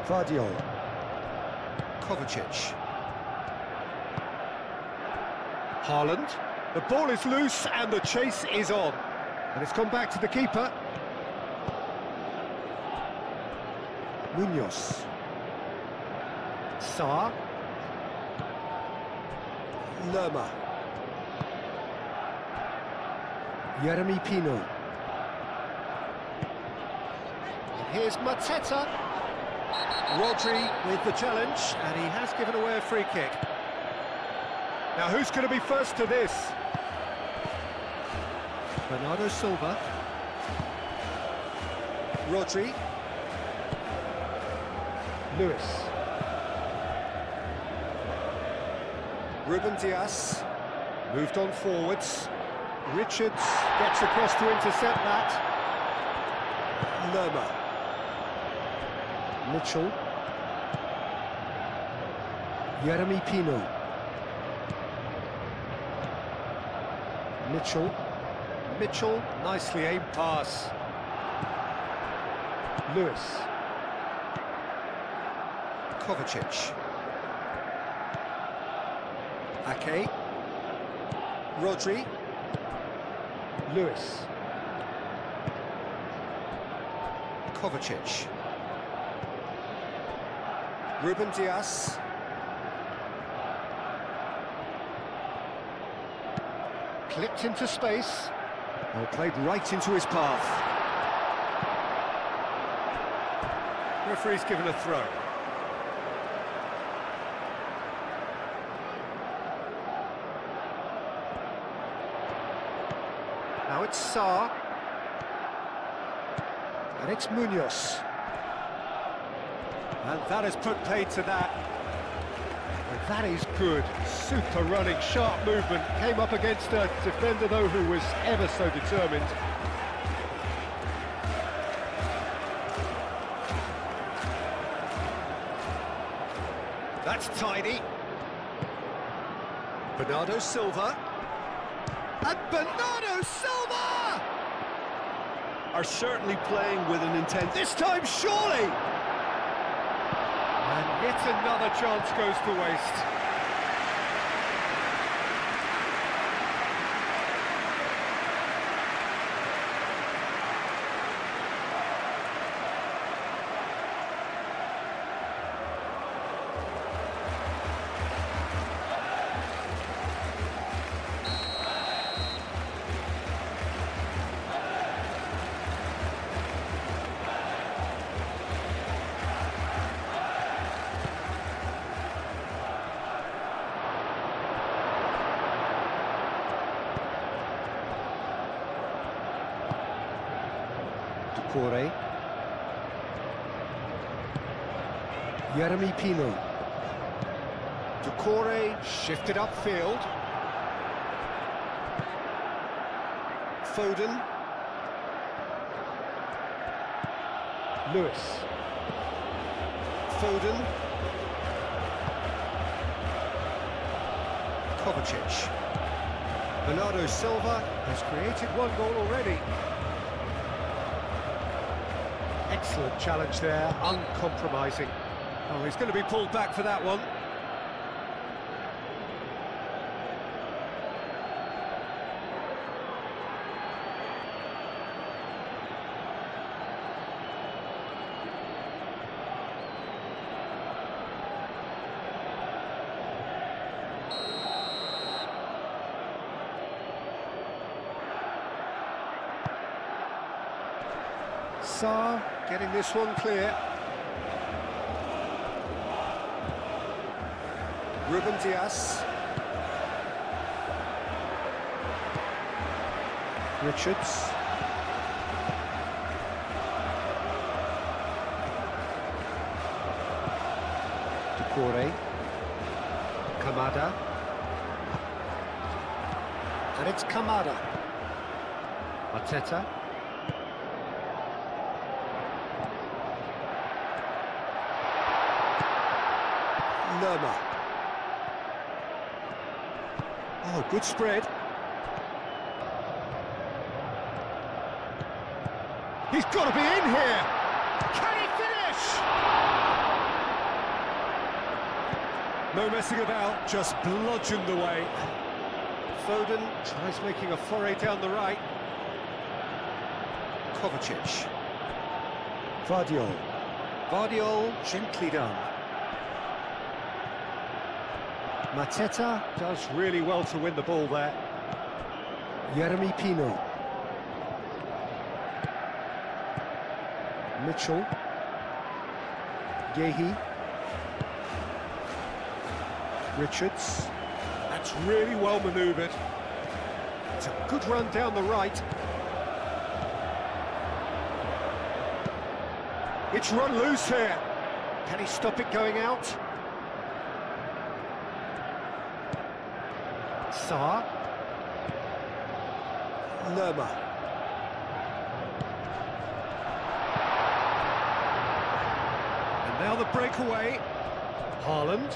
Vardiol. Kovacic. Haaland. The ball is loose and the chase is on. And it's gone back to the keeper. Munoz. Sarr. Lerma. Jeremy Pino. And here's Mateta. Rodri with the challenge, and he has given away a free kick. Now who's going to be first to this? Bernardo Silva. Rodri. Lewis. Ruben Dias. Moved on forwards. Richards gets across to intercept that. Lerma. Mitchell. Jeremy Pino. Mitchell, nicely aimed pass. Lewis. Kovacic. Ake. Rodri. Lewis. Kovacic. Ruben Dias. Clipped into space. Well, played right into his path. Referee's given a throw. Now it's Sarr. And it's Munoz. And that has put paid to that. And that is good. Super running, sharp movement. Came up against a defender, though, who was ever so determined. That's tidy. Bernardo Silva. And Bernardo Silva! Are certainly playing with an intent. This time, surely! And yet another chance goes to waste. Doucouré. Yeremy Pino. Doucouré shifted upfield. Foden. Lewis. Foden. Kovacic. Bernardo Silva has created one goal already. Excellent challenge there, uncompromising. Oh, he's going to be pulled back for that one. Sarr getting this one clear. Ruben Dias. Richards. Doucouré. Kamada. And it's Kamada. Arteta. Lerma. Oh, good spread. He's got to be in here. Can he finish? No messing about, just bludgeoned away. Foden tries making a foray down the right. Kovacic. Vardiol. Vardiol, gently done. Mateta does really well to win the ball there. Yeremy Pino. Mitchell. Gehi. Richards. That's really well manoeuvred. It's a good run down the right. It's run loose here. Can he stop it going out? Sarr. Lerma. And now the breakaway. Haaland.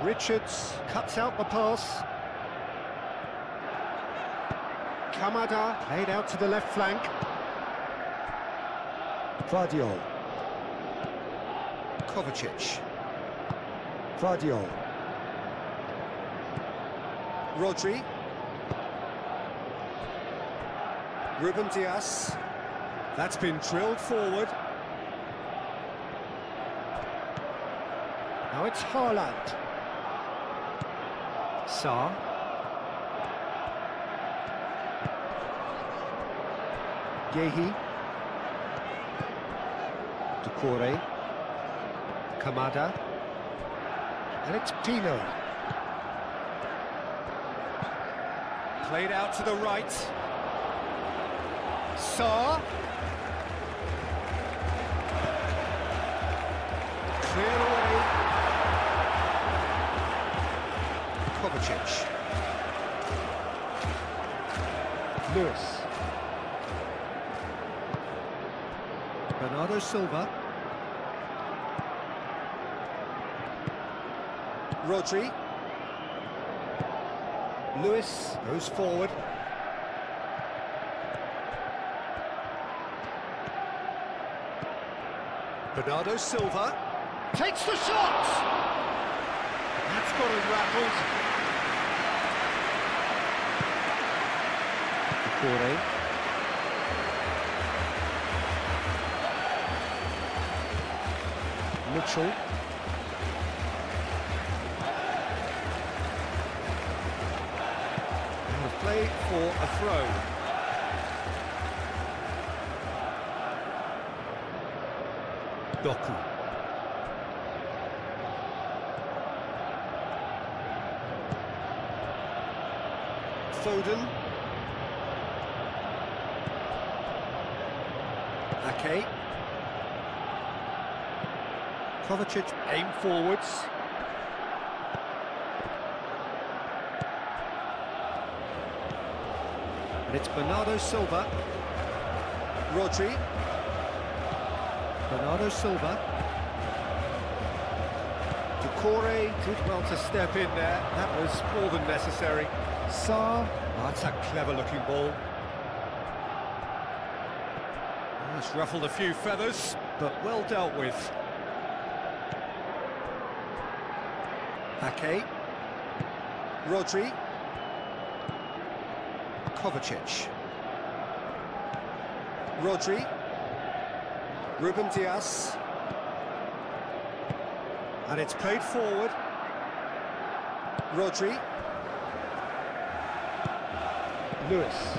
Richards cuts out the pass. Kamada played out to the left flank. Vardiol. Kovacic. Vardiol. Rodri. Ruben Dias. That's been drilled forward. Now it's Haaland. Sarr. Gehi. Doucouré. Kamada. And it's Pino. Played out to the right. Sarr. Cleared away. Kovacic. Lewis. Bernardo Silva. Rodri. Lewis goes forward. Bernardo Silva takes the shot! That's got him rattled. Doucouré. Mitchell. Play for a throw. Doku. Foden. Ake. Kovacic aim forwards. And it's Bernardo Silva. Rodri. Bernardo Silva. Decore did well to step in there. That was more than necessary. Sarr. Oh, that's a clever-looking ball. Oh, it's ruffled a few feathers, but well dealt with. Ake. Rodri. Kovacic. Rodri. Ruben Dias. And it's played forward. Rodri. Lewis.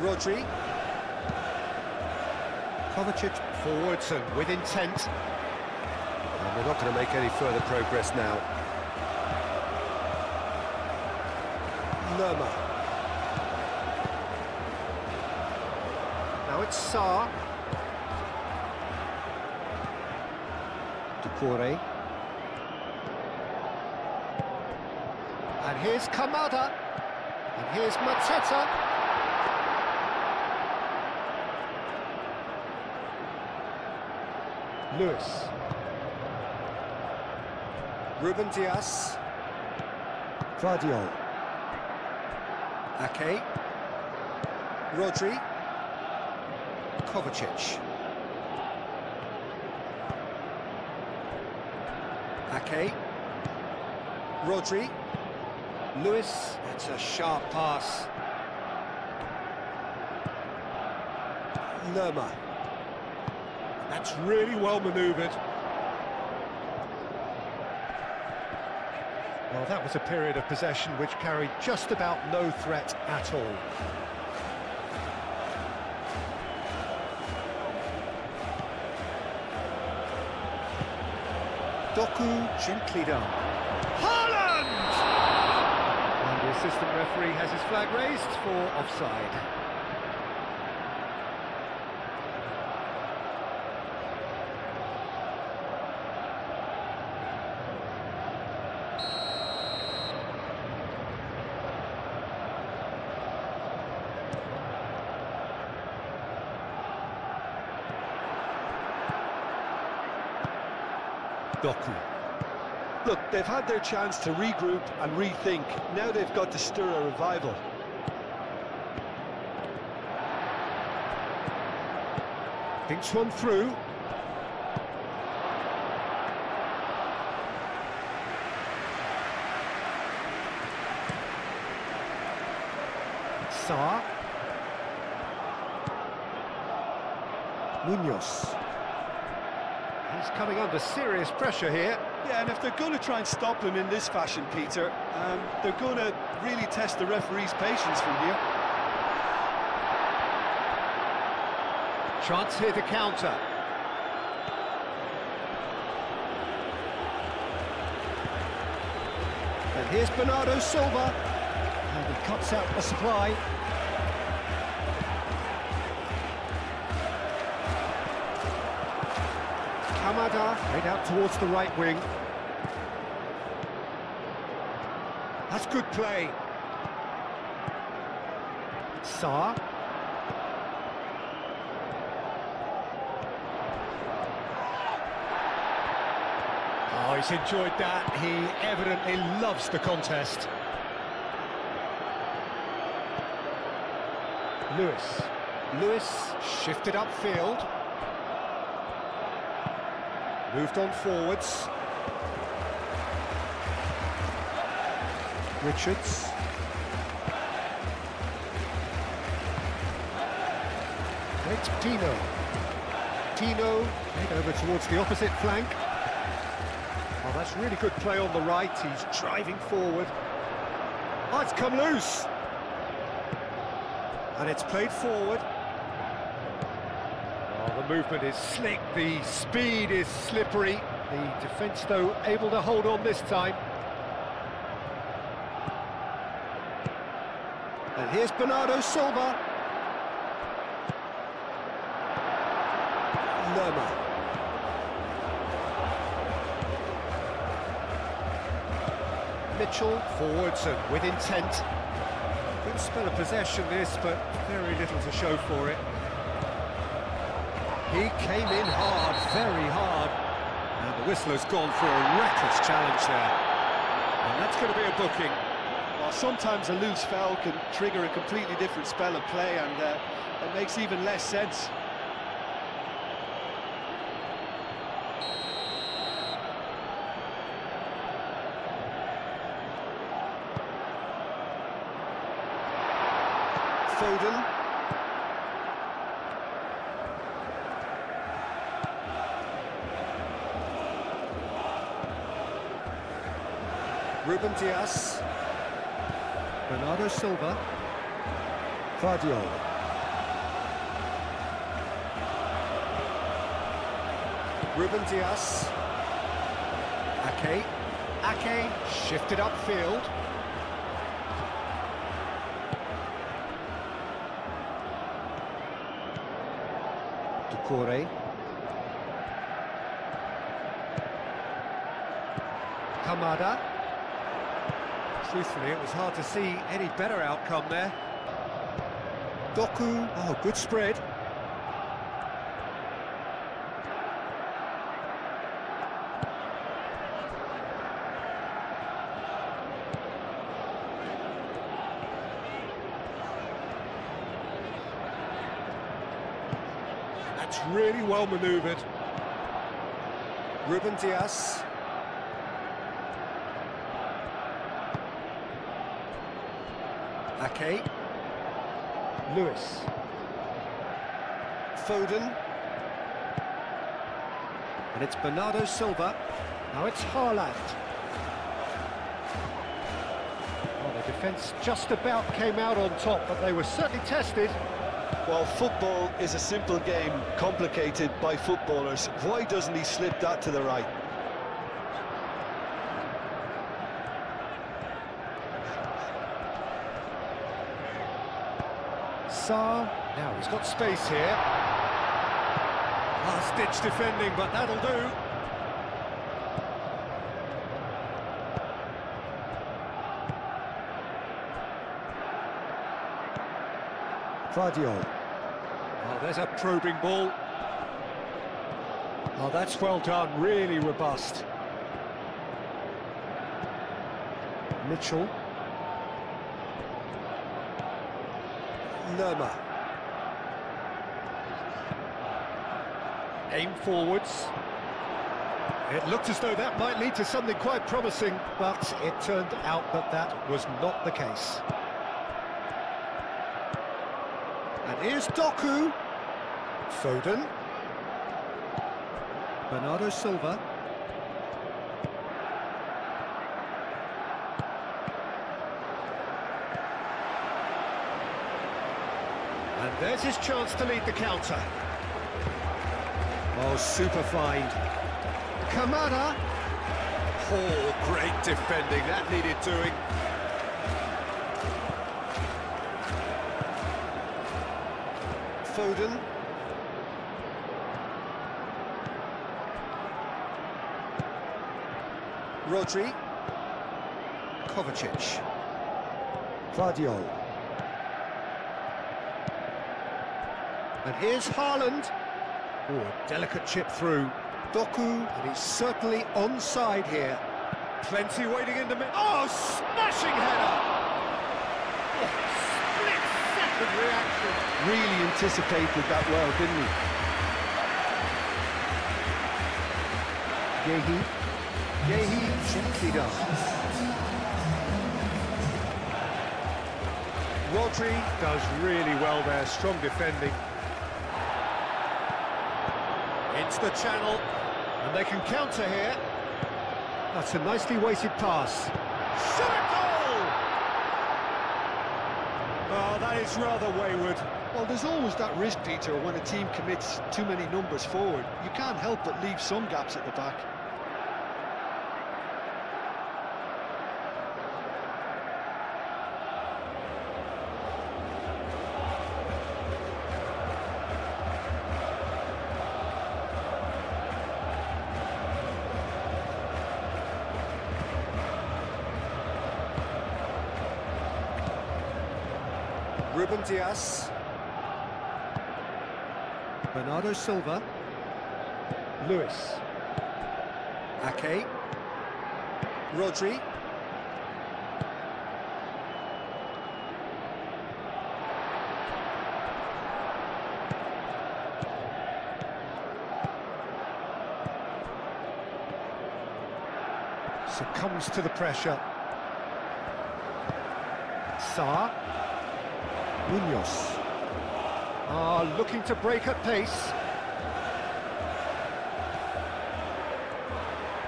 Rodri. Kovacic forwards and with intent. And we're not going to make any further progress now. Lerma. Now it's Sarr. Decore. And here's Kamada. And here's Mateta. Lewis. Ruben Dias. Vardiol. Ake. Rodri. Kovacic. Ake. Rodri. Lewis. That's a sharp pass. Lerma. That's really well manoeuvred. Well, that was a period of possession which carried just about no threat at all. Doku gently done. Haaland! And the assistant referee has his flag raised for offside. Doku. Look, they've had their chance to regroup and rethink. Now they've got to stir a revival. Thinks one through. Sarr. Munoz. He's coming under serious pressure here. Yeah, and if they're going to try and stop him in this fashion, Peter, they're going to really test the referee's patience from here. Chance here to counter. And here's Bernardo Silva. And he cuts out the supply. Kamada head out towards the right wing. That's good play. Sarr. Oh, he's enjoyed that. He evidently loves the contest. Lewis shifted upfield. Moved on forwards. Richards. It's Tino. Tino head over towards the opposite flank. Oh, that's really good play on the right. He's driving forward. Oh, it's come loose. And it's played forward. Oh, the movement is slick, the speed is slippery. The defence, though, able to hold on this time. And here's Bernardo Silva. Lerma. Mitchell forwards and with intent. Good spell of possession this, but very little to show for it. He came in hard, very hard. And the whistler's gone for a reckless challenge there. And that's going to be a booking. Well, sometimes a loose foul can trigger a completely different spell of play, and it makes even less sense. Foden. Ruben Dias. Bernardo Silva. Vardiol. Ruben Dias. Ake. Ake shifted upfield. Ducouré. Kamada. Truthfully, it was hard to see any better outcome there. Doku, oh, good spread. That's really well manoeuvred. Ruben Dias. Ake. Lewis. Foden. And it's Bernardo Silva. Now it's Haaland. Well, the defence just about came out on top, but they were certainly tested. Well, football is a simple game, complicated by footballers. Why doesn't he slip that to the right? Now he's got space here. Last-ditch defending, but that'll do. Vardiol. Oh, there's a probing ball. Oh, that's well done, really robust. Mitchell. Lerma. Aim forwards. It looked as though that might lead to something quite promising, but it turned out that that was not the case. And here's Doku. Foden. Bernardo Silva. And there's his chance to lead the counter. Oh, super find. Kamada. Oh, great defending. That needed doing. Foden. Rodri. Kovacic. Vardiol. And here's Haaland. Oh, a delicate chip through. Doku, and he's certainly onside here. Plenty waiting in the middle. Oh, smashing header! Oh, split-second reaction. Really anticipated that well, didn't he? Yehi gently done. Rodri does really well there, strong defending. Into the channel, and they can counter here. That's a nicely weighted pass. Shot a goal! Oh, that is rather wayward. Well, there's always that risk, Peter, when a team commits too many numbers forward. You can't help but leave some gaps at the back. Ruben Dias. Bernardo Silva. Lewis. Ake. Rodri. Succumbs to the pressure. Sarr. Munoz. Looking to break at pace.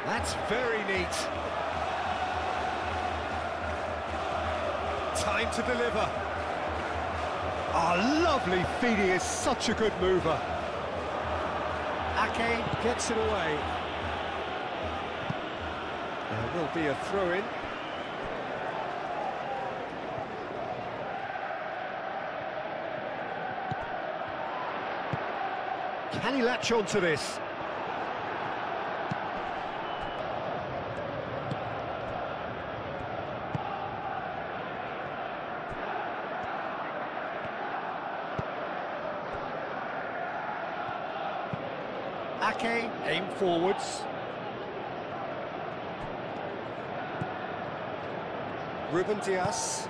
That's very neat. Time to deliver. Lovely feed. He is such a good mover. Ake gets it away. There will be a throw-in. Can he latch on to this? Ake, aim forwards. Ruben Dias.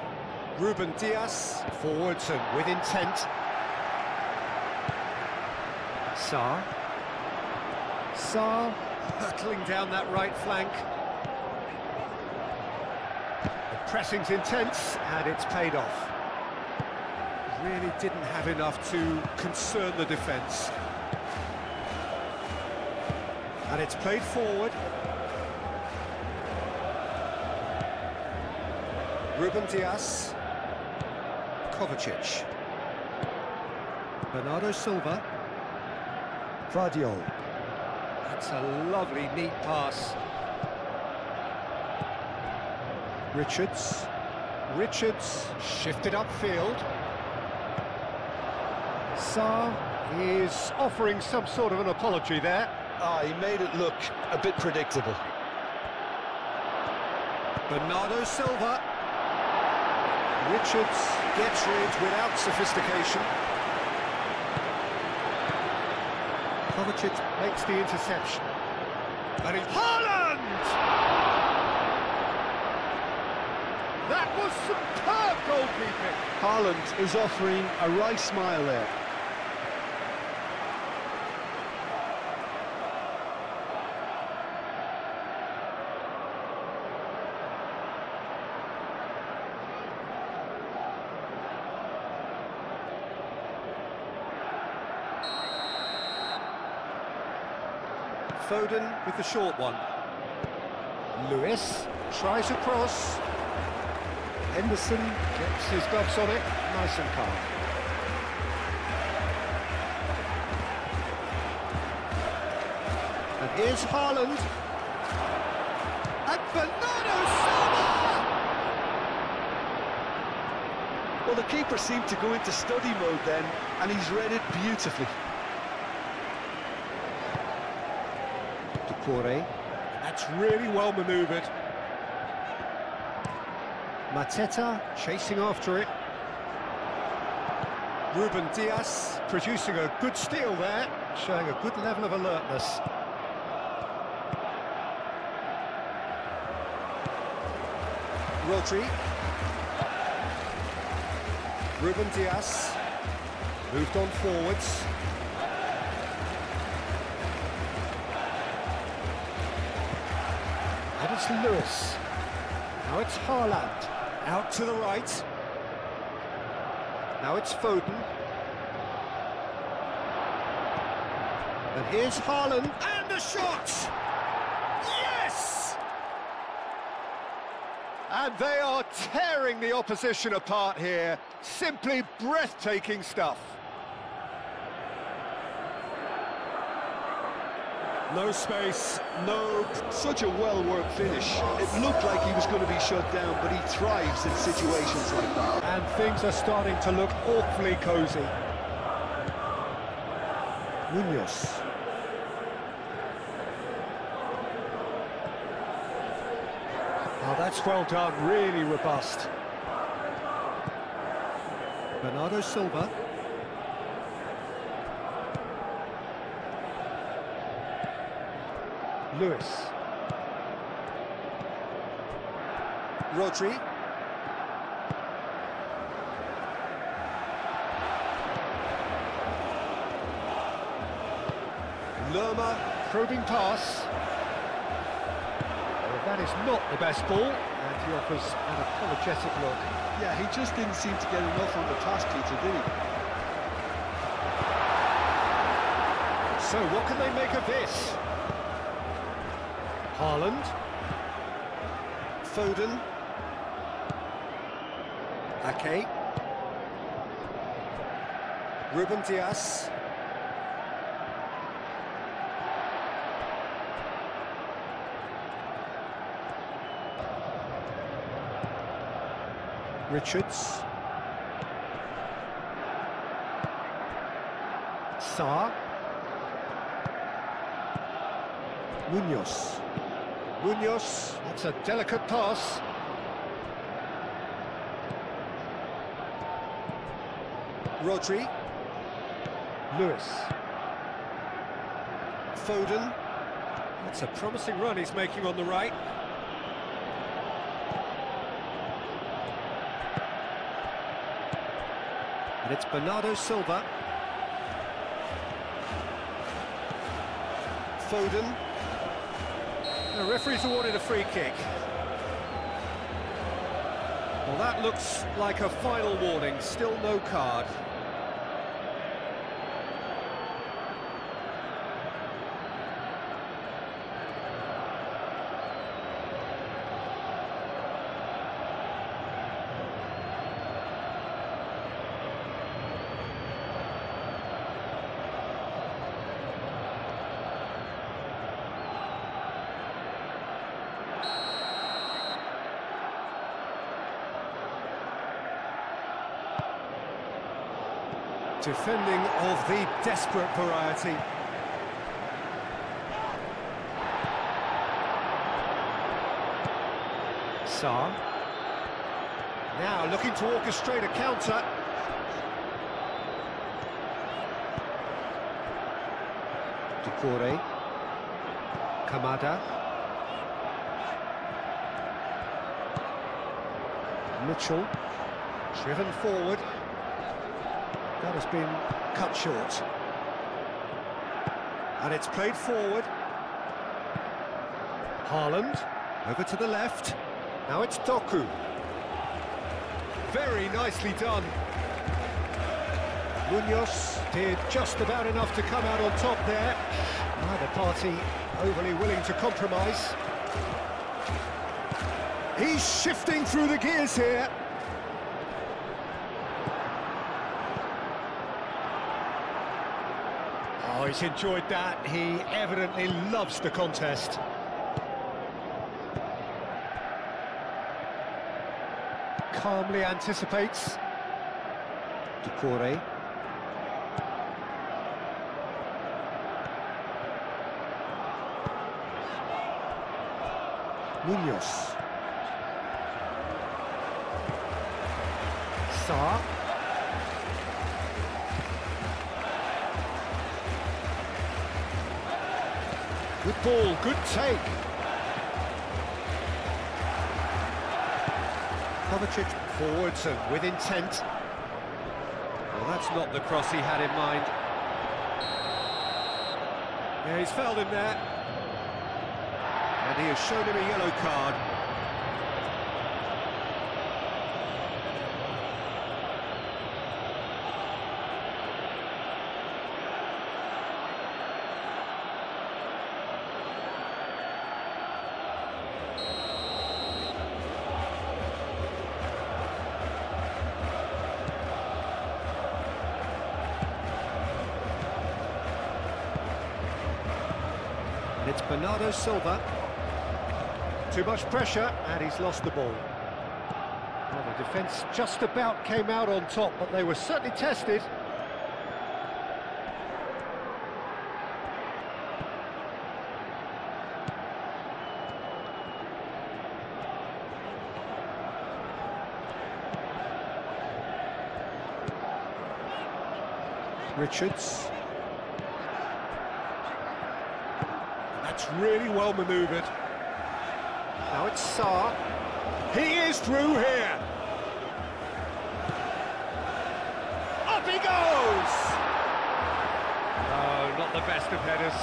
Ruben Dias, forwards and with intent. Sarr. Sarr, hurtling down that right flank. The pressing's intense, and it's paid off. Really didn't have enough to concern the defence. And it's played forward. Ruben Dias. Kovacic. Bernardo Silva. Vardiol. That's a lovely, neat pass. Richards. Richards shifted upfield. Sarr is offering some sort of an apology there. He made it look a bit predictable. Bernardo Silva. Richards gets rid without sophistication. Kovacic makes the interception. And it's Haaland! That was superb goalkeeping. Haaland is offering a wry smile there. Foden with the short one. Lewis tries a cross. Henderson gets his gloves on it, nice and calm. And here's Haaland. And Bernardo Silva! Well, the keeper seemed to go into study mode then, and he's read it beautifully. That's really well manoeuvred. Mateta chasing after it. Ruben Dias producing a good steal there, showing a good level of alertness. Rodri. Ruben Dias moved on forwards. And it's Lewis. Now it's Haaland. Out to the right. Now it's Foden. And here's Haaland. And the shot! Yes! And they are tearing the opposition apart here. Simply breathtaking stuff. No space, no... Such a well-worked finish. It looked like he was going to be shut down, but he thrives in situations like that. And things are starting to look awfully cosy. Munoz. Oh, that's well done, really robust. Bernardo Silva. Lewis. Rodri. Lerma, probing pass. Well, that is not the best ball, and he offers an apologetic look. Yeah, he just didn't seem to get enough on the pass, Peter, did he? So what can they make of this? Haaland. Foden. Ake. Ruben Dias. Richards. Sarr. Munoz. Munoz, that's a delicate pass. Rodri. Lewis. Foden. That's a promising run he's making on the right. And it's Bernardo Silva. Foden. The referee's awarded a free kick. Well, that looks like a final warning, still no card. Defending of the desperate variety. Sarr. Now looking to orchestrate a counter. Ducouré. Kamada. Mitchell. Driven forward. That has been cut short. And it's played forward. Haaland, over to the left. Now it's Doku. Very nicely done. Munoz did just about enough to come out on top there. Neither party overly willing to compromise. He's shifting through the gears here. Oh, he's enjoyed that. He evidently loves the contest. Calmly anticipates. Ducouré. Munoz. Sarr. Good ball, good take. Kovacic forwards and with intent. Well, that's not the cross he had in mind. Yeah, he's fouled him there. And he has shown him a yellow card. It's Bernardo Silva. Too much pressure, and he's lost the ball. Well, the defence just about came out on top, but they were certainly tested. Richards. That's really well manoeuvred. Now it's Sarr. He is through here. Up he goes! Oh, not the best of headers.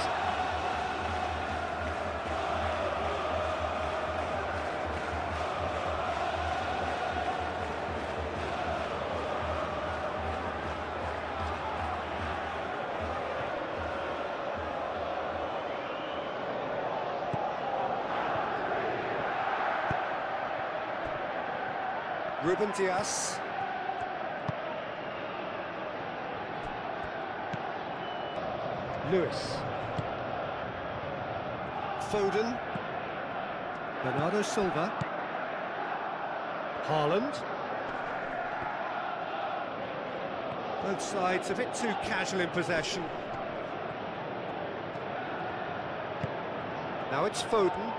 Ruben Dias. Lewis. Foden. Bernardo Silva. Haaland. Both sides a bit too casual in possession. Now it's Foden.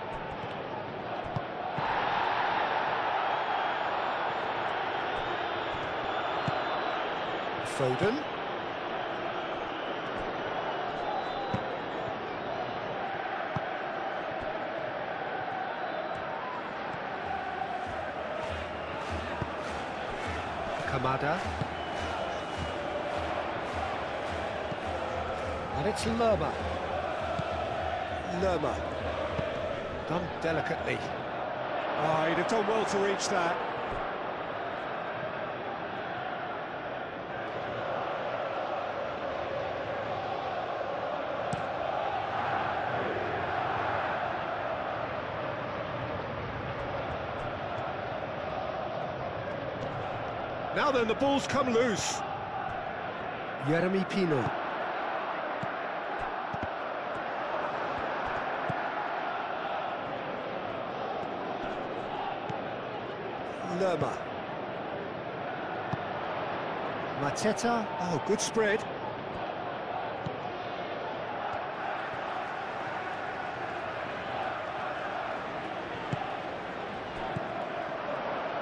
Foden. Kamada. And it's Lerma. Lerma. Done delicately. Oh, he'd have done well to reach that. Now then, the ball's come loose. Yeremy Pino. Lerma. Mateta. Oh, good spread.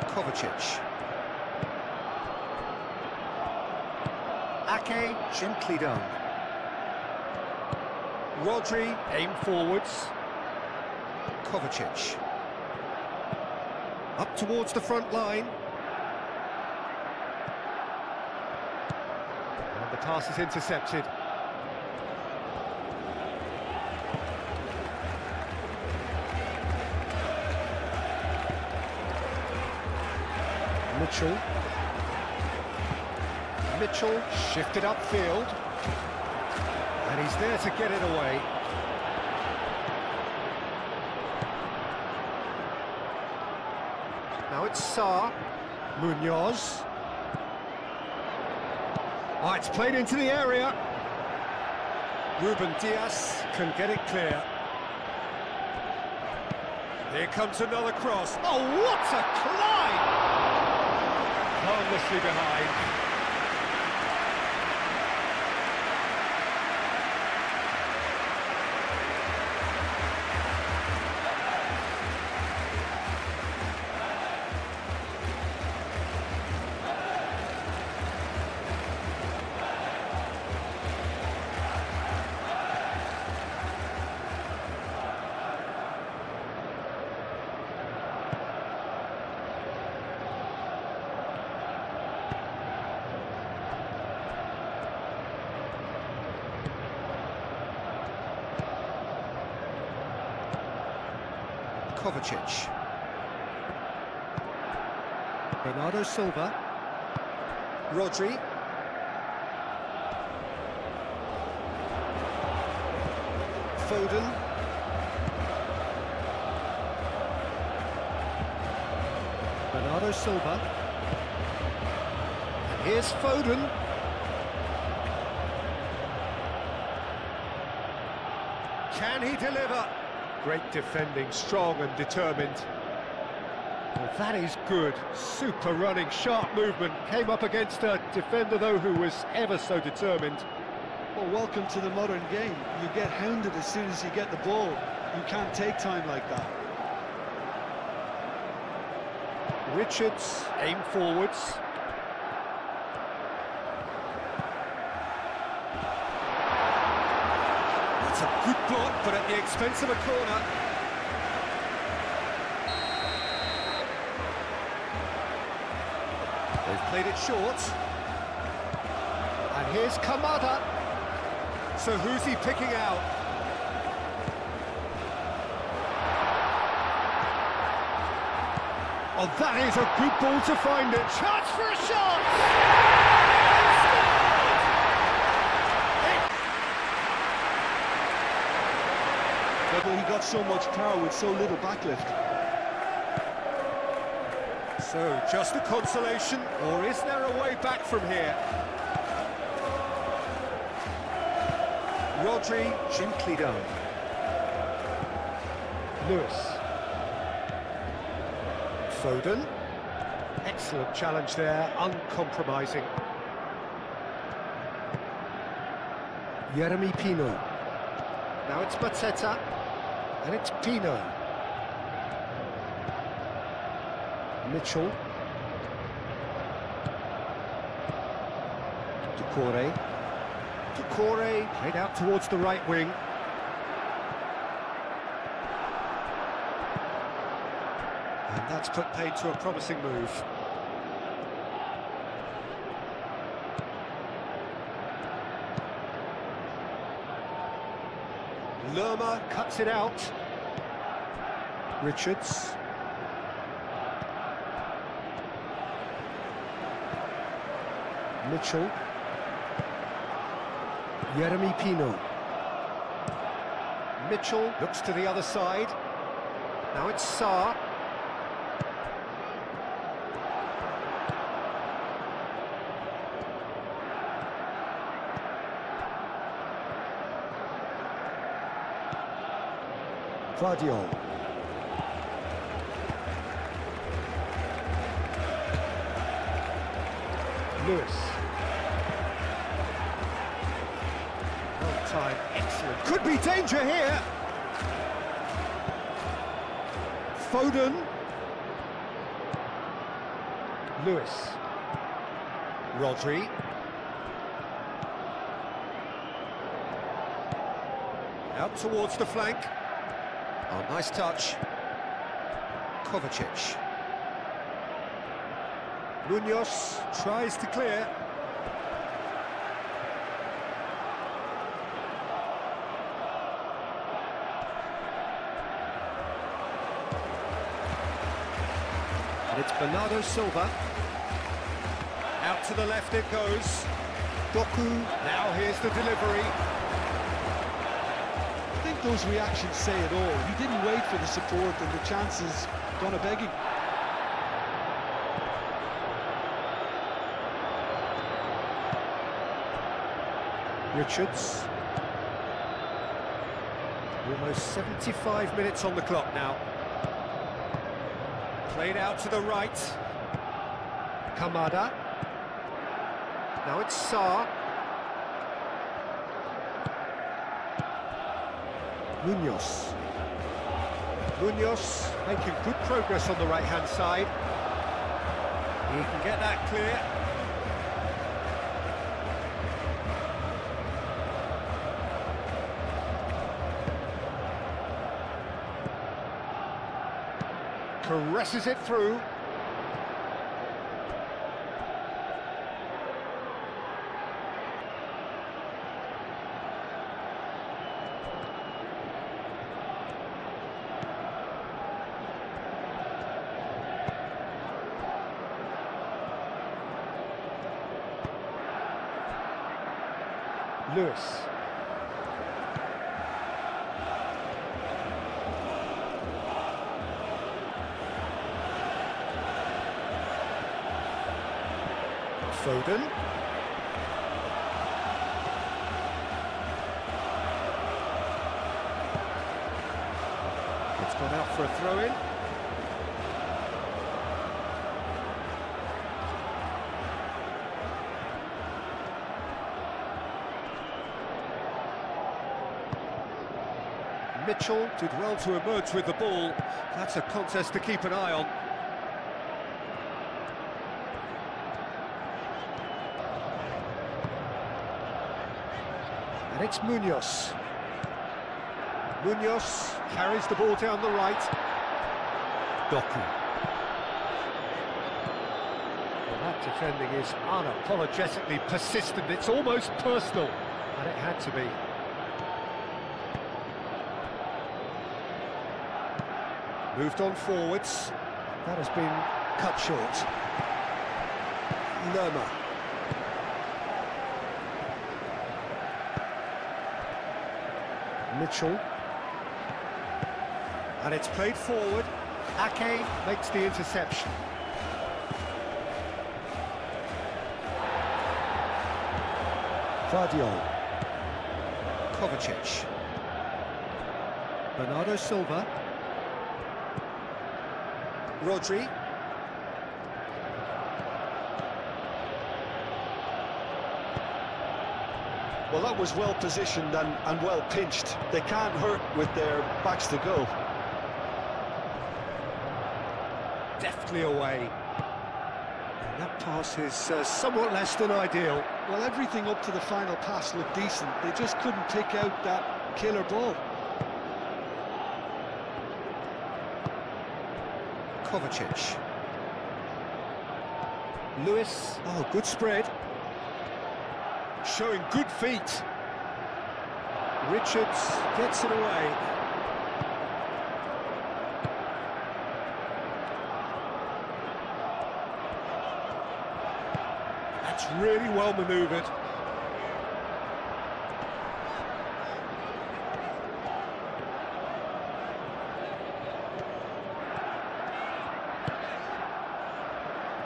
Kovacic. Ake, gently done. Rodri, aim forwards. Kovacic. Up towards the front line. And the pass is intercepted. Mitchell. Mitchell shifted upfield, and he's there to get it away. Now it's Sarr. Munoz. Oh, it's played into the area. Ruben Dias can get it clear. Here comes another cross. Oh, what a climb! Harmlessly behind. Kovacic. Bernardo Silva. Rodri. Foden. Bernardo Silva. And here's Foden. Can he deliver? Great defending, strong and determined. Well, that is good. Super running, sharp movement. Came up against a defender, though, who was ever so determined. Well, welcome to the modern game. You get hounded as soon as you get the ball. You can't take time like that. Richards, aim forwards. That's a good block, but at the expense of a corner. They've played it short. And here's Kamada. So who's he picking out? Oh, that is a good ball to find it. Chance for a shot! He got so much power with so little backlift. So, just a consolation, or is there a way back from here? Rodri, gently done. Lewis. Foden. Excellent challenge there, uncompromising. Jeremy Pino. Now it's Mateta, and it's Pino. Mitchell. Doucouré. Doucouré played out towards the right wing. And that's put paid to a promising move. Lerma cuts it out. Richards. Mitchell. Jeremy Pino. Mitchell looks to the other side. Now it's Sarr. Vardiol. Lewis. Well time, excellent. Could be danger here. Foden. Lewis. Rodri. Out towards the flank. Oh, nice touch. Kovacic. Munoz tries to clear. And it's Bernardo Silva. Out to the left it goes. Doku. Now here's the delivery. I think those reactions say it all. He didn't wait for the support, and the chances gone a begging. Richards. Almost 75 minutes on the clock now. Played out to the right. Kamada. Now it's Sarr. Munoz. Munoz making good progress on the right-hand side. He can get that clear. Caresses it through. Lewis. Foden. It's gone out for a throw-in. Mitchell did well to emerge with the ball. That's a contest to keep an eye on. And it's Munoz. Munoz carries the ball down the right. Doku. Well, that defending is unapologetically persistent. It's almost personal, and it had to be. Moved on forwards. That has been cut short. Lerma. Mitchell. And it's played forward. Ake makes the interception. Vardiol. Kovacic. Bernardo Silva. Rodri. Well, that was well positioned and well pinched. They can't hurt with their backs to goal. Deftly away. And that pass is somewhat less than ideal. Well, everything up to the final pass looked decent. They just couldn't pick out that killer ball. Kovacic. Lewis. Oh, good spread. Showing good feet. Richards gets it away. That's really well manoeuvred.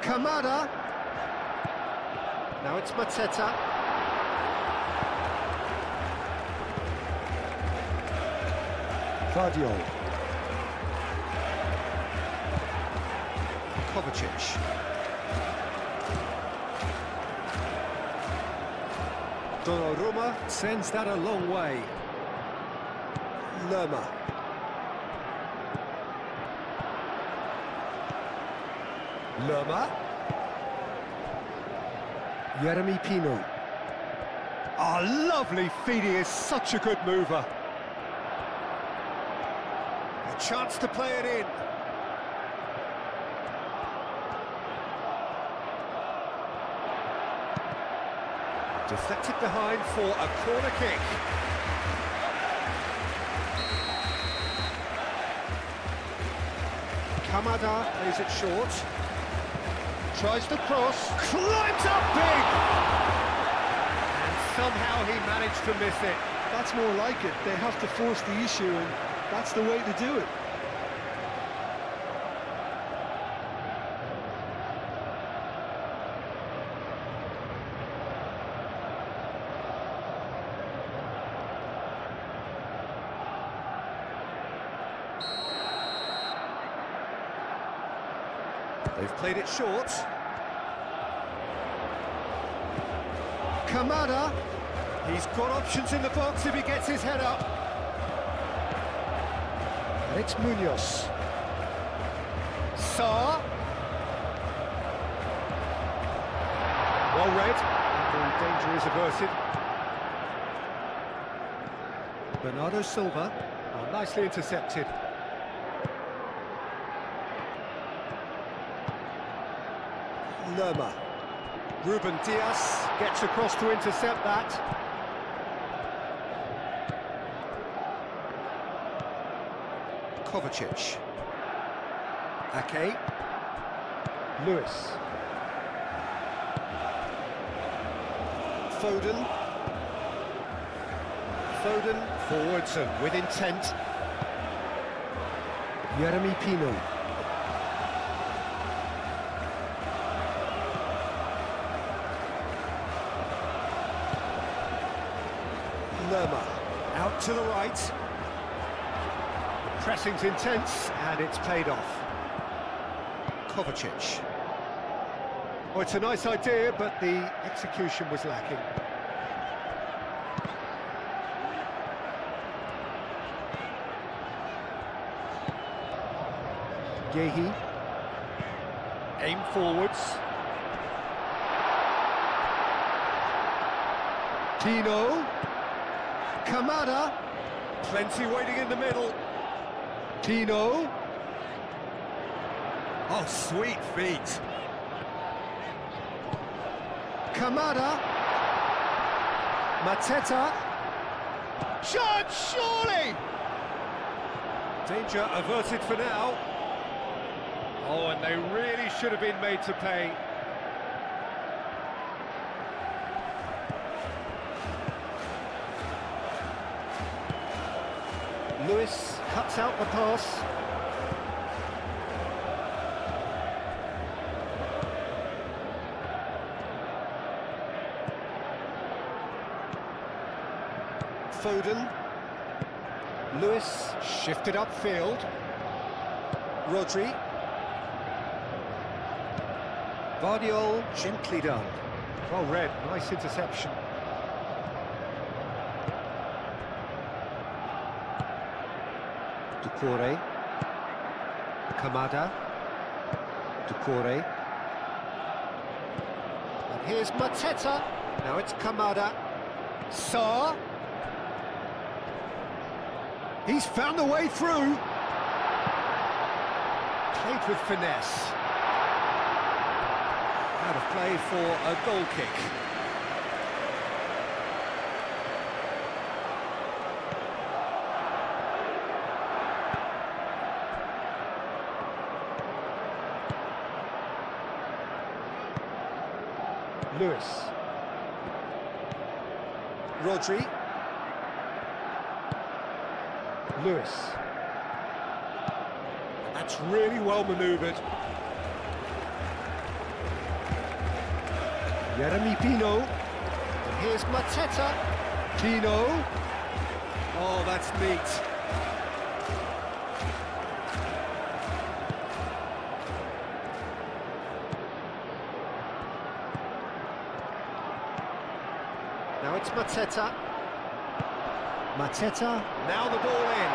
Kamada. Now it's Mateta. Vardiol. Kovacic. Donnarumma sends that a long way. Lerma. Lerma. Jeremy Pino. Oh, lovely feed, he is such a good mover. A chance to play it in. Deflected behind for a corner kick. Kamada plays it short. Tries to cross. Climbs up big! And somehow he managed to miss it. That's more like it. They have to force the issue, and that's the way to do it. They've played it short. Kamada. He's got options in the box if he gets his head up. And it's Munoz. Sarr. Well read. The danger is averted. Bernardo Silva. Oh, nicely intercepted. Lerma. Ruben Dias gets across to intercept that. Kovacic. Ake. Lewis. Foden. Foden forwards and with intent. Jeremy Pino. Lerma, out to the right. Pressing's intense, and it's paid off. Kovacic. Oh, it's a nice idea, but the execution was lacking. Yehi. Aim forwards. Pino. Kamada. Plenty waiting in the middle. Pino. Oh, sweet feet. Kamada. Mateta. Shot, surely! Danger averted for now. Oh, and they really should have been made to pay. Lewis cuts out the pass. Foden. Lewis shifted upfield. Rodri. Vardiol, gently done. Well read, nice interception. Ducouré. Kamada. Ducouré. And here's Mateta. Now it's Kamada. Sarr. He's found a way through. Played with finesse. Out of play for a goal kick. Lewis. Rodri. Lewis. That's really well manoeuvred. Jeremy Pino. And here's Mateta. Pino. Oh, that's neat. Now it's Mateta. Mateta. Now the ball in.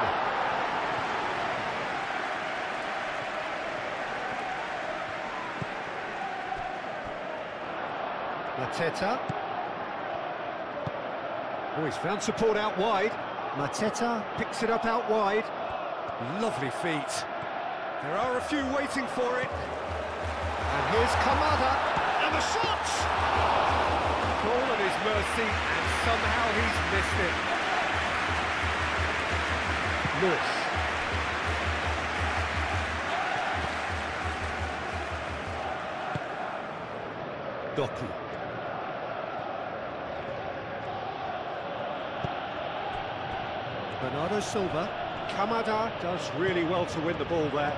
Mateta. Oh, he's found support out wide. Mateta picks it up out wide. Lovely feet. There are a few waiting for it. And here's Kamada. And the shot! Call at his mercy, and somehow he's missed it. Lewis. Doku. Bernardo Silva. Kamada does really well to win the ball there.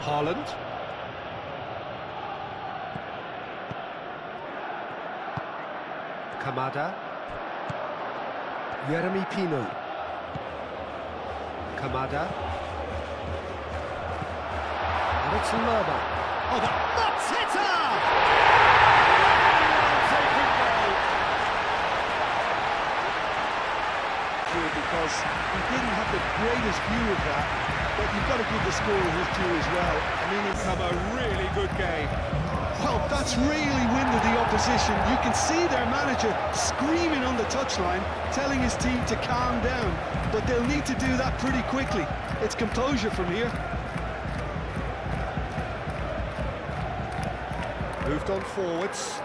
Haaland. Kamada. Jeremy Pino. Kamada. And it's Lerma. Oh, that's it! Because he didn't have the greatest view of that, but you've got to give the scorer his due as well. I mean, it's come a really good game. Well, that's really winded the opposition. You can see their manager screaming on the touchline, telling his team to calm down, but they'll need to do that pretty quickly. It's composure from here. Moved on forwards.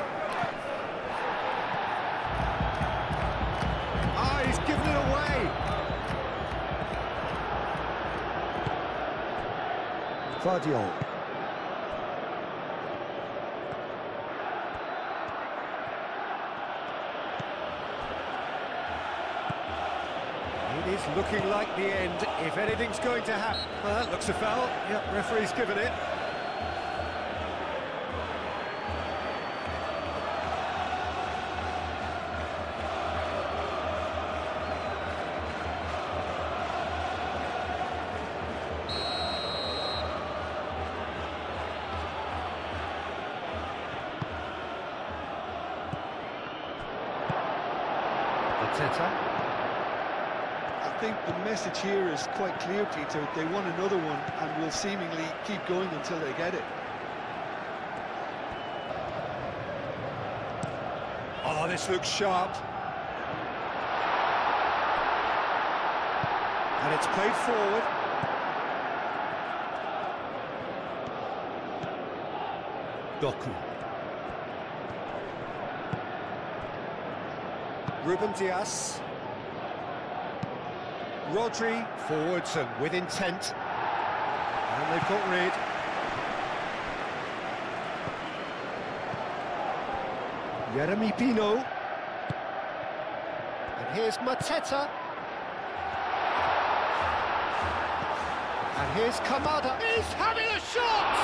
Ah, he's given it away. Vardiol. It is looking like the end, if anything's going to happen. Well, that looks a foul. Yep, referee's given it. I think the message here is quite clear, Peter. They want another one and will seemingly keep going until they get it. Oh, this looks sharp. And it's played forward. Doku. Ruben Dias. Rodri forwards and with intent. And they've got rid. Jeremy Pino. And here's Mateta. And here's Kamada. He's having a shot!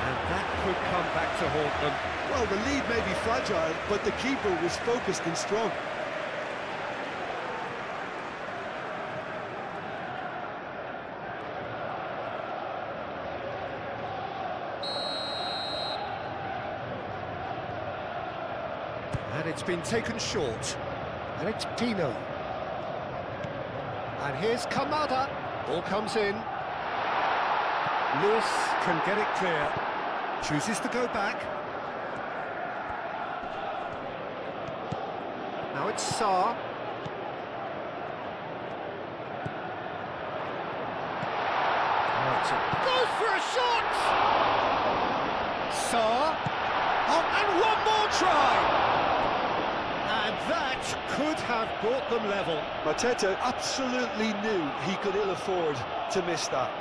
And that could come back to haunt them. Well, the lead may be fragile, but the keeper was focused and strong. And it's been taken short. And it's Pino. And here's Kamada. Ball comes in. Lewis can get it clear. Chooses to go back. Now it's Sarr. Goes for a shot! Sarr. Oh, and one more try! And that could have brought them level. Mateta absolutely knew he could ill afford to miss that.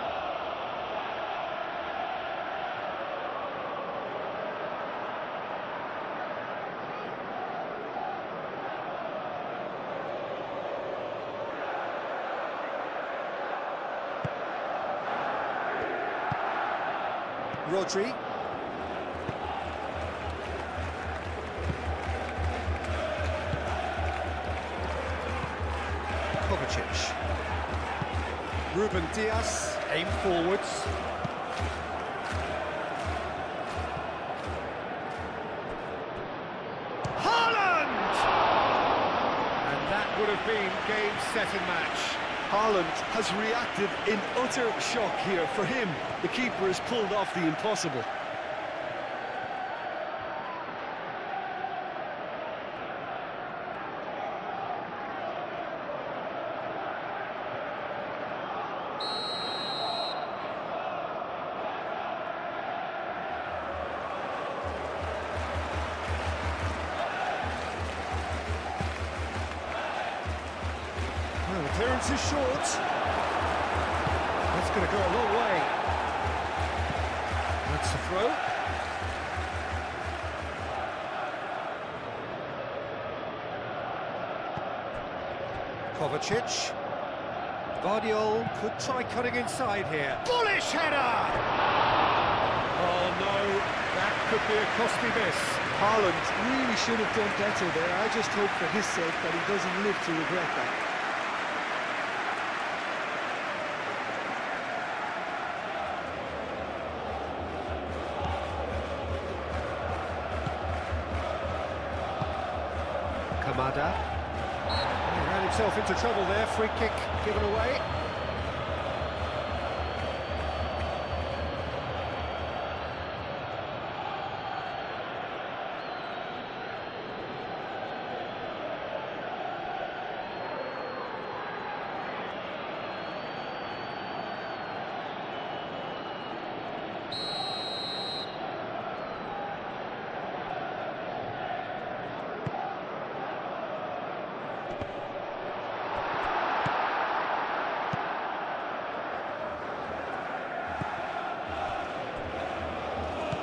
Rodri. Kovacic. Ruben Dias, aim forwards. Haaland! And that would have been game, set and match. Haaland has reacted in utter shock here. For him, the keeper has pulled off the impossible. Well, the clearance is short. That's going to go a long way. That's the throw. Kovacic. Guardiola could try cutting inside here. Bullish header! Oh no, that could be a costly miss. Haaland really should have done better there. I just hope for his sake that he doesn't live to regret that. Kamada. He ran himself into trouble there. Free kick given away.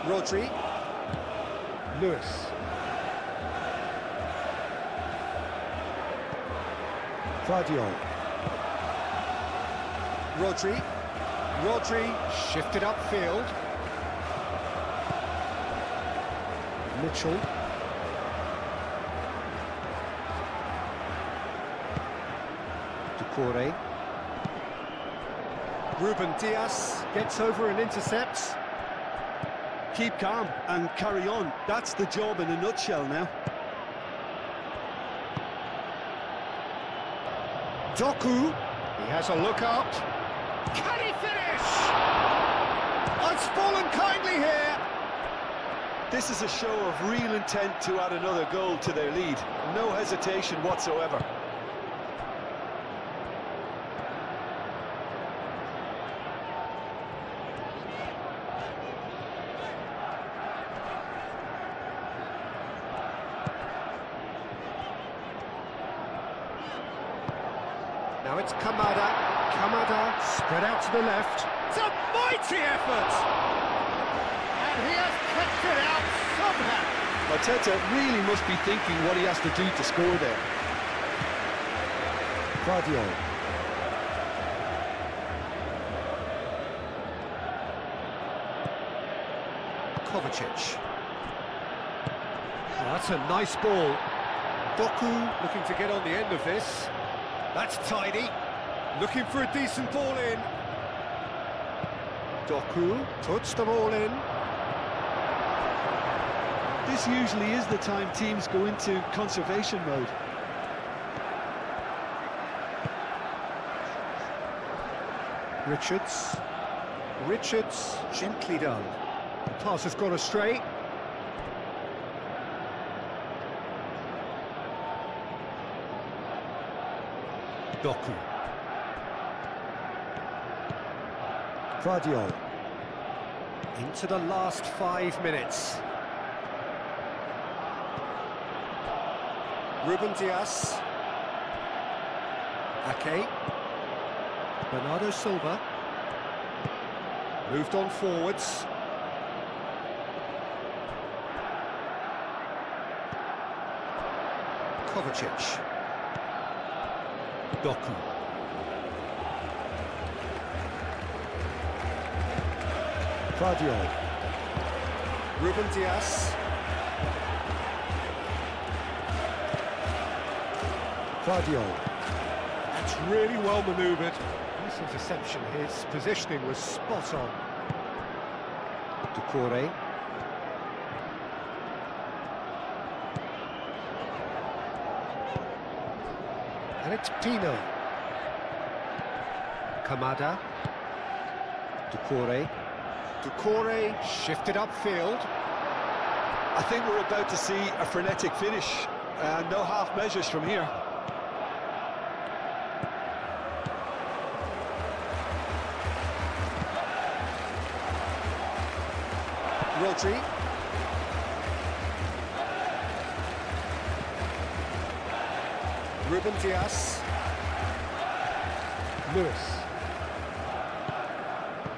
Rodri. Lewis. Guardiola. Rodri. Rodri shifted upfield. Mitchell. Decore. Ruben Dias gets over and intercepts. Keep calm and carry on. That's the job in a nutshell now. Doku. He has a look out. Can he finish? It's fallen kindly here. This is a show of real intent to add another goal to their lead. No hesitation whatsoever. Now it's Kamada. Kamada spread out to the left. It's a mighty effort! And he has kept it out somehow. Arteta really must be thinking what he has to do to score there. Guardiola. Kovacic. Oh, that's a nice ball. Doku looking to get on the end of this. That's tidy. Looking for a decent ball in. Doku puts the ball in. This usually is the time teams go into conservation mode. Richards, gently done. The pass has gone astray. Doku. Guardiola. Into the last 5 minutes. Ruben Dias. Ake. Bernardo Silva. Moved on forwards. Kovacic. Doku. Guardiola. Ruben Dias. Guardiola. That's really well manoeuvred. Nice interception. His positioning was spot on. Doucouré. And it's Pino. Kamada. Doucouré. Doucouré shifted upfield. I think we're about to see a frenetic finish. No half measures from here. Rodri. Ruben Dias. Lewis.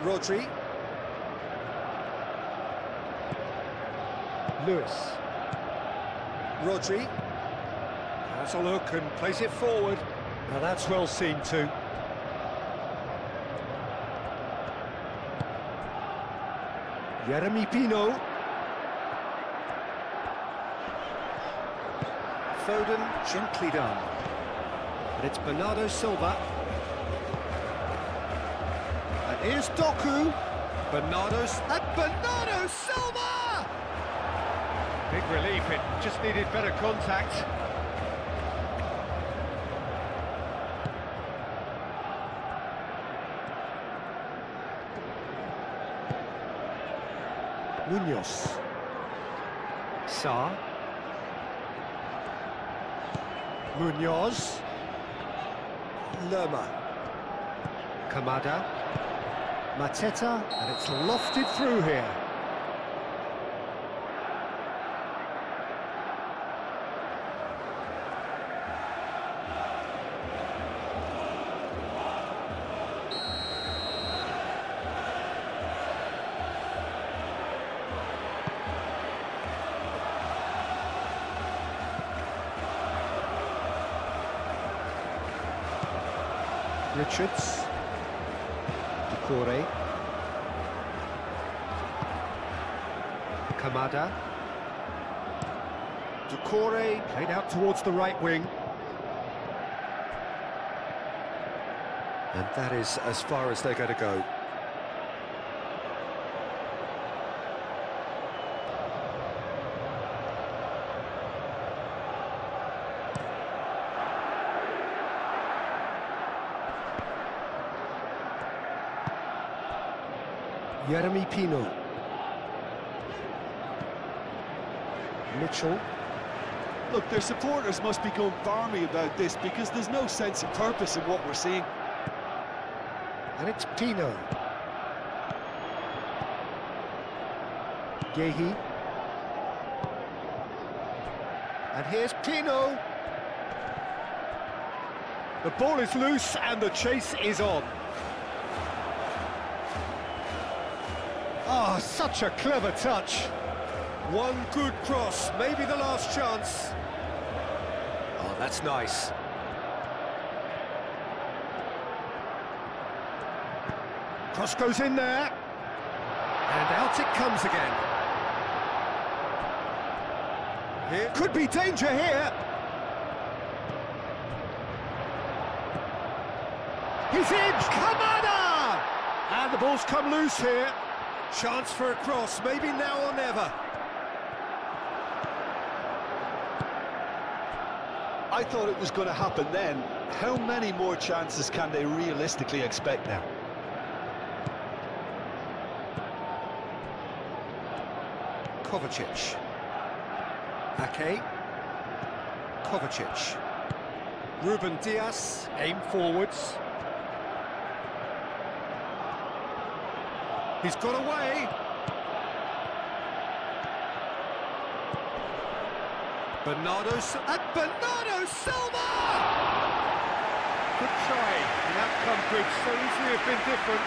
Rodri. Lewis. Rodri. Has a look and plays it forward. Now that's well seen too. Jeremy Pino. Foden, gently done. And it's Bernardo Silva. And here's Doku. Bernardo Silva! Big relief, it just needed better contact. Munoz. Sarr. Munoz. Lerma. Kamada. Mateta, and it's lofted through here. Richards. Doucouré. Kamada. Doucouré played out towards the right wing. And that is as far as they're going to go. Jeremy Pino. Mitchell. Look, their supporters must be going barmy about this because there's no sense of purpose in what we're seeing. And it's Pino. Gehi. And here's Pino. The ball is loose and the chase is on. Ah, such a clever touch. One good cross, maybe the last chance. Oh, that's nice. Cross goes in there. And out it comes again. Here could be danger here. He's in! Kamada! And the ball's come loose here. Chance for a cross, maybe now or never. I thought it was going to happen then. How many more chances can they realistically expect now? Kovacic. Ake. Kovacic. Ruben Dias, aim forwards. He's got away. Bernardo Silva! Good try. The outcome could so easily have been different.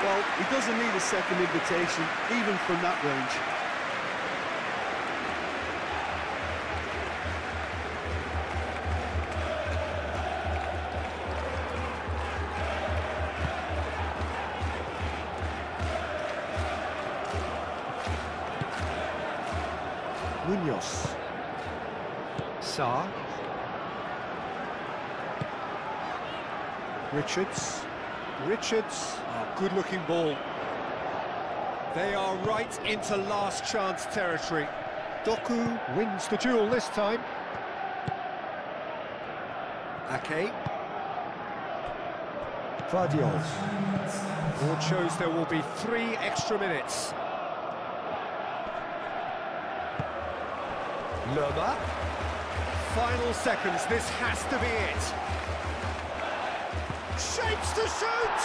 Well, he doesn't need a second invitation, even from that range. Munoz. Sarr. Richards. Oh, good-looking ball. They are right into last chance territory. Doku wins the duel this time. Ake. Vardiol. Board shows there will be 3 extra minutes. Lerma. Final seconds, this has to be it. Shapes to shoot!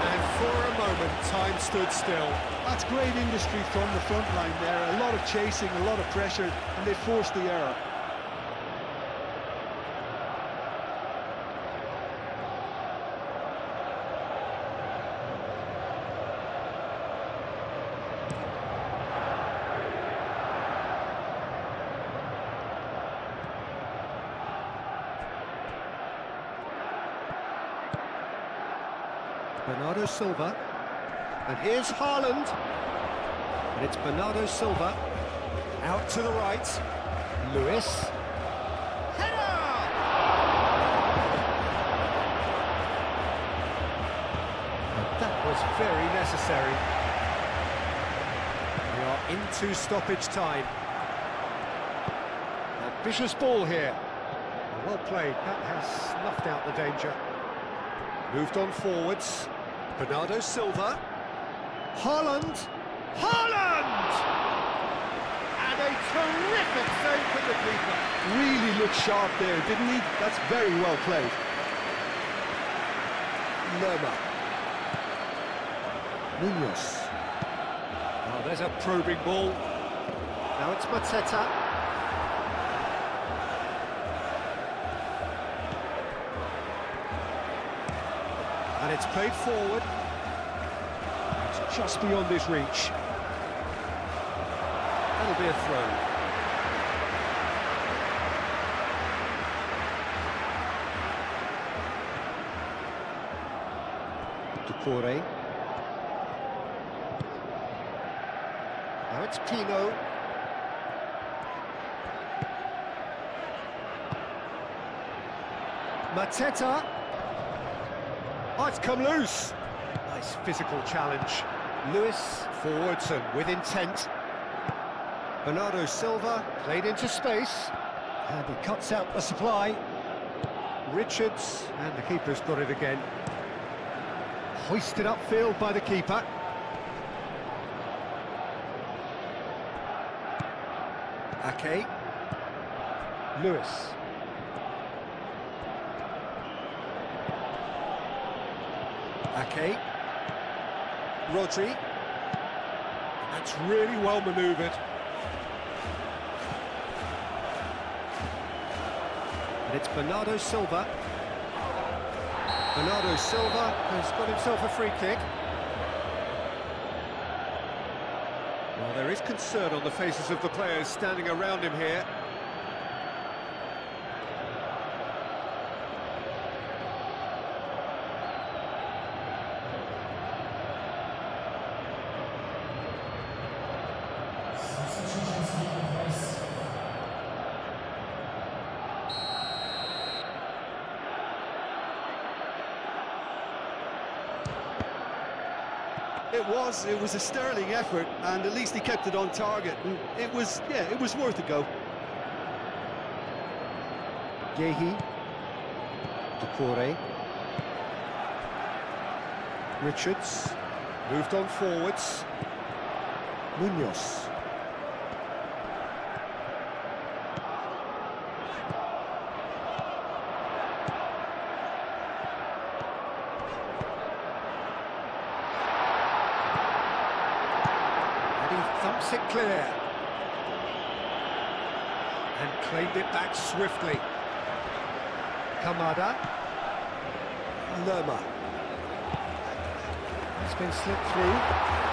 And for a moment, time stood still. That's great industry from the front line there. A lot of chasing, a lot of pressure, and they forced the error. Bernardo Silva, and here's Haaland, and it's Bernardo Silva, out to the right, Lewis, header! And that was very necessary. We are into stoppage time. Ambitious ball here. Well played, that has snuffed out the danger. Moved on forwards. Bernardo Silva. Haaland! And a terrific save from the keeper. Really looked sharp there, didn't he? That's very well played. Lerma. Munoz. Oh, there's a probing ball. Now it's Mateta. And it's played forward. It's just beyond his reach. That'll be a throw. Ducouré. Now it's Pino. Mateta. Oh, it's come loose. Nice physical challenge. Lewis forwards and with intent. Bernardo Silva played into space. And he cuts out the supply. Richards, and the keeper's got it again. Hoisted upfield by the keeper. Ake. Lewis. Ake. Rodri. That's really well manoeuvred. And it's Bernardo Silva. Bernardo Silva has got himself a free kick. Well, there is concern on the faces of the players standing around him here. It was a sterling effort, and at least he kept it on target. And it was worth a go. Gehi, Decore, Richards, moved on forwards, Munoz. Thumps it clear and claimed it back swiftly. Kamada, Lerma. It's been slipped through.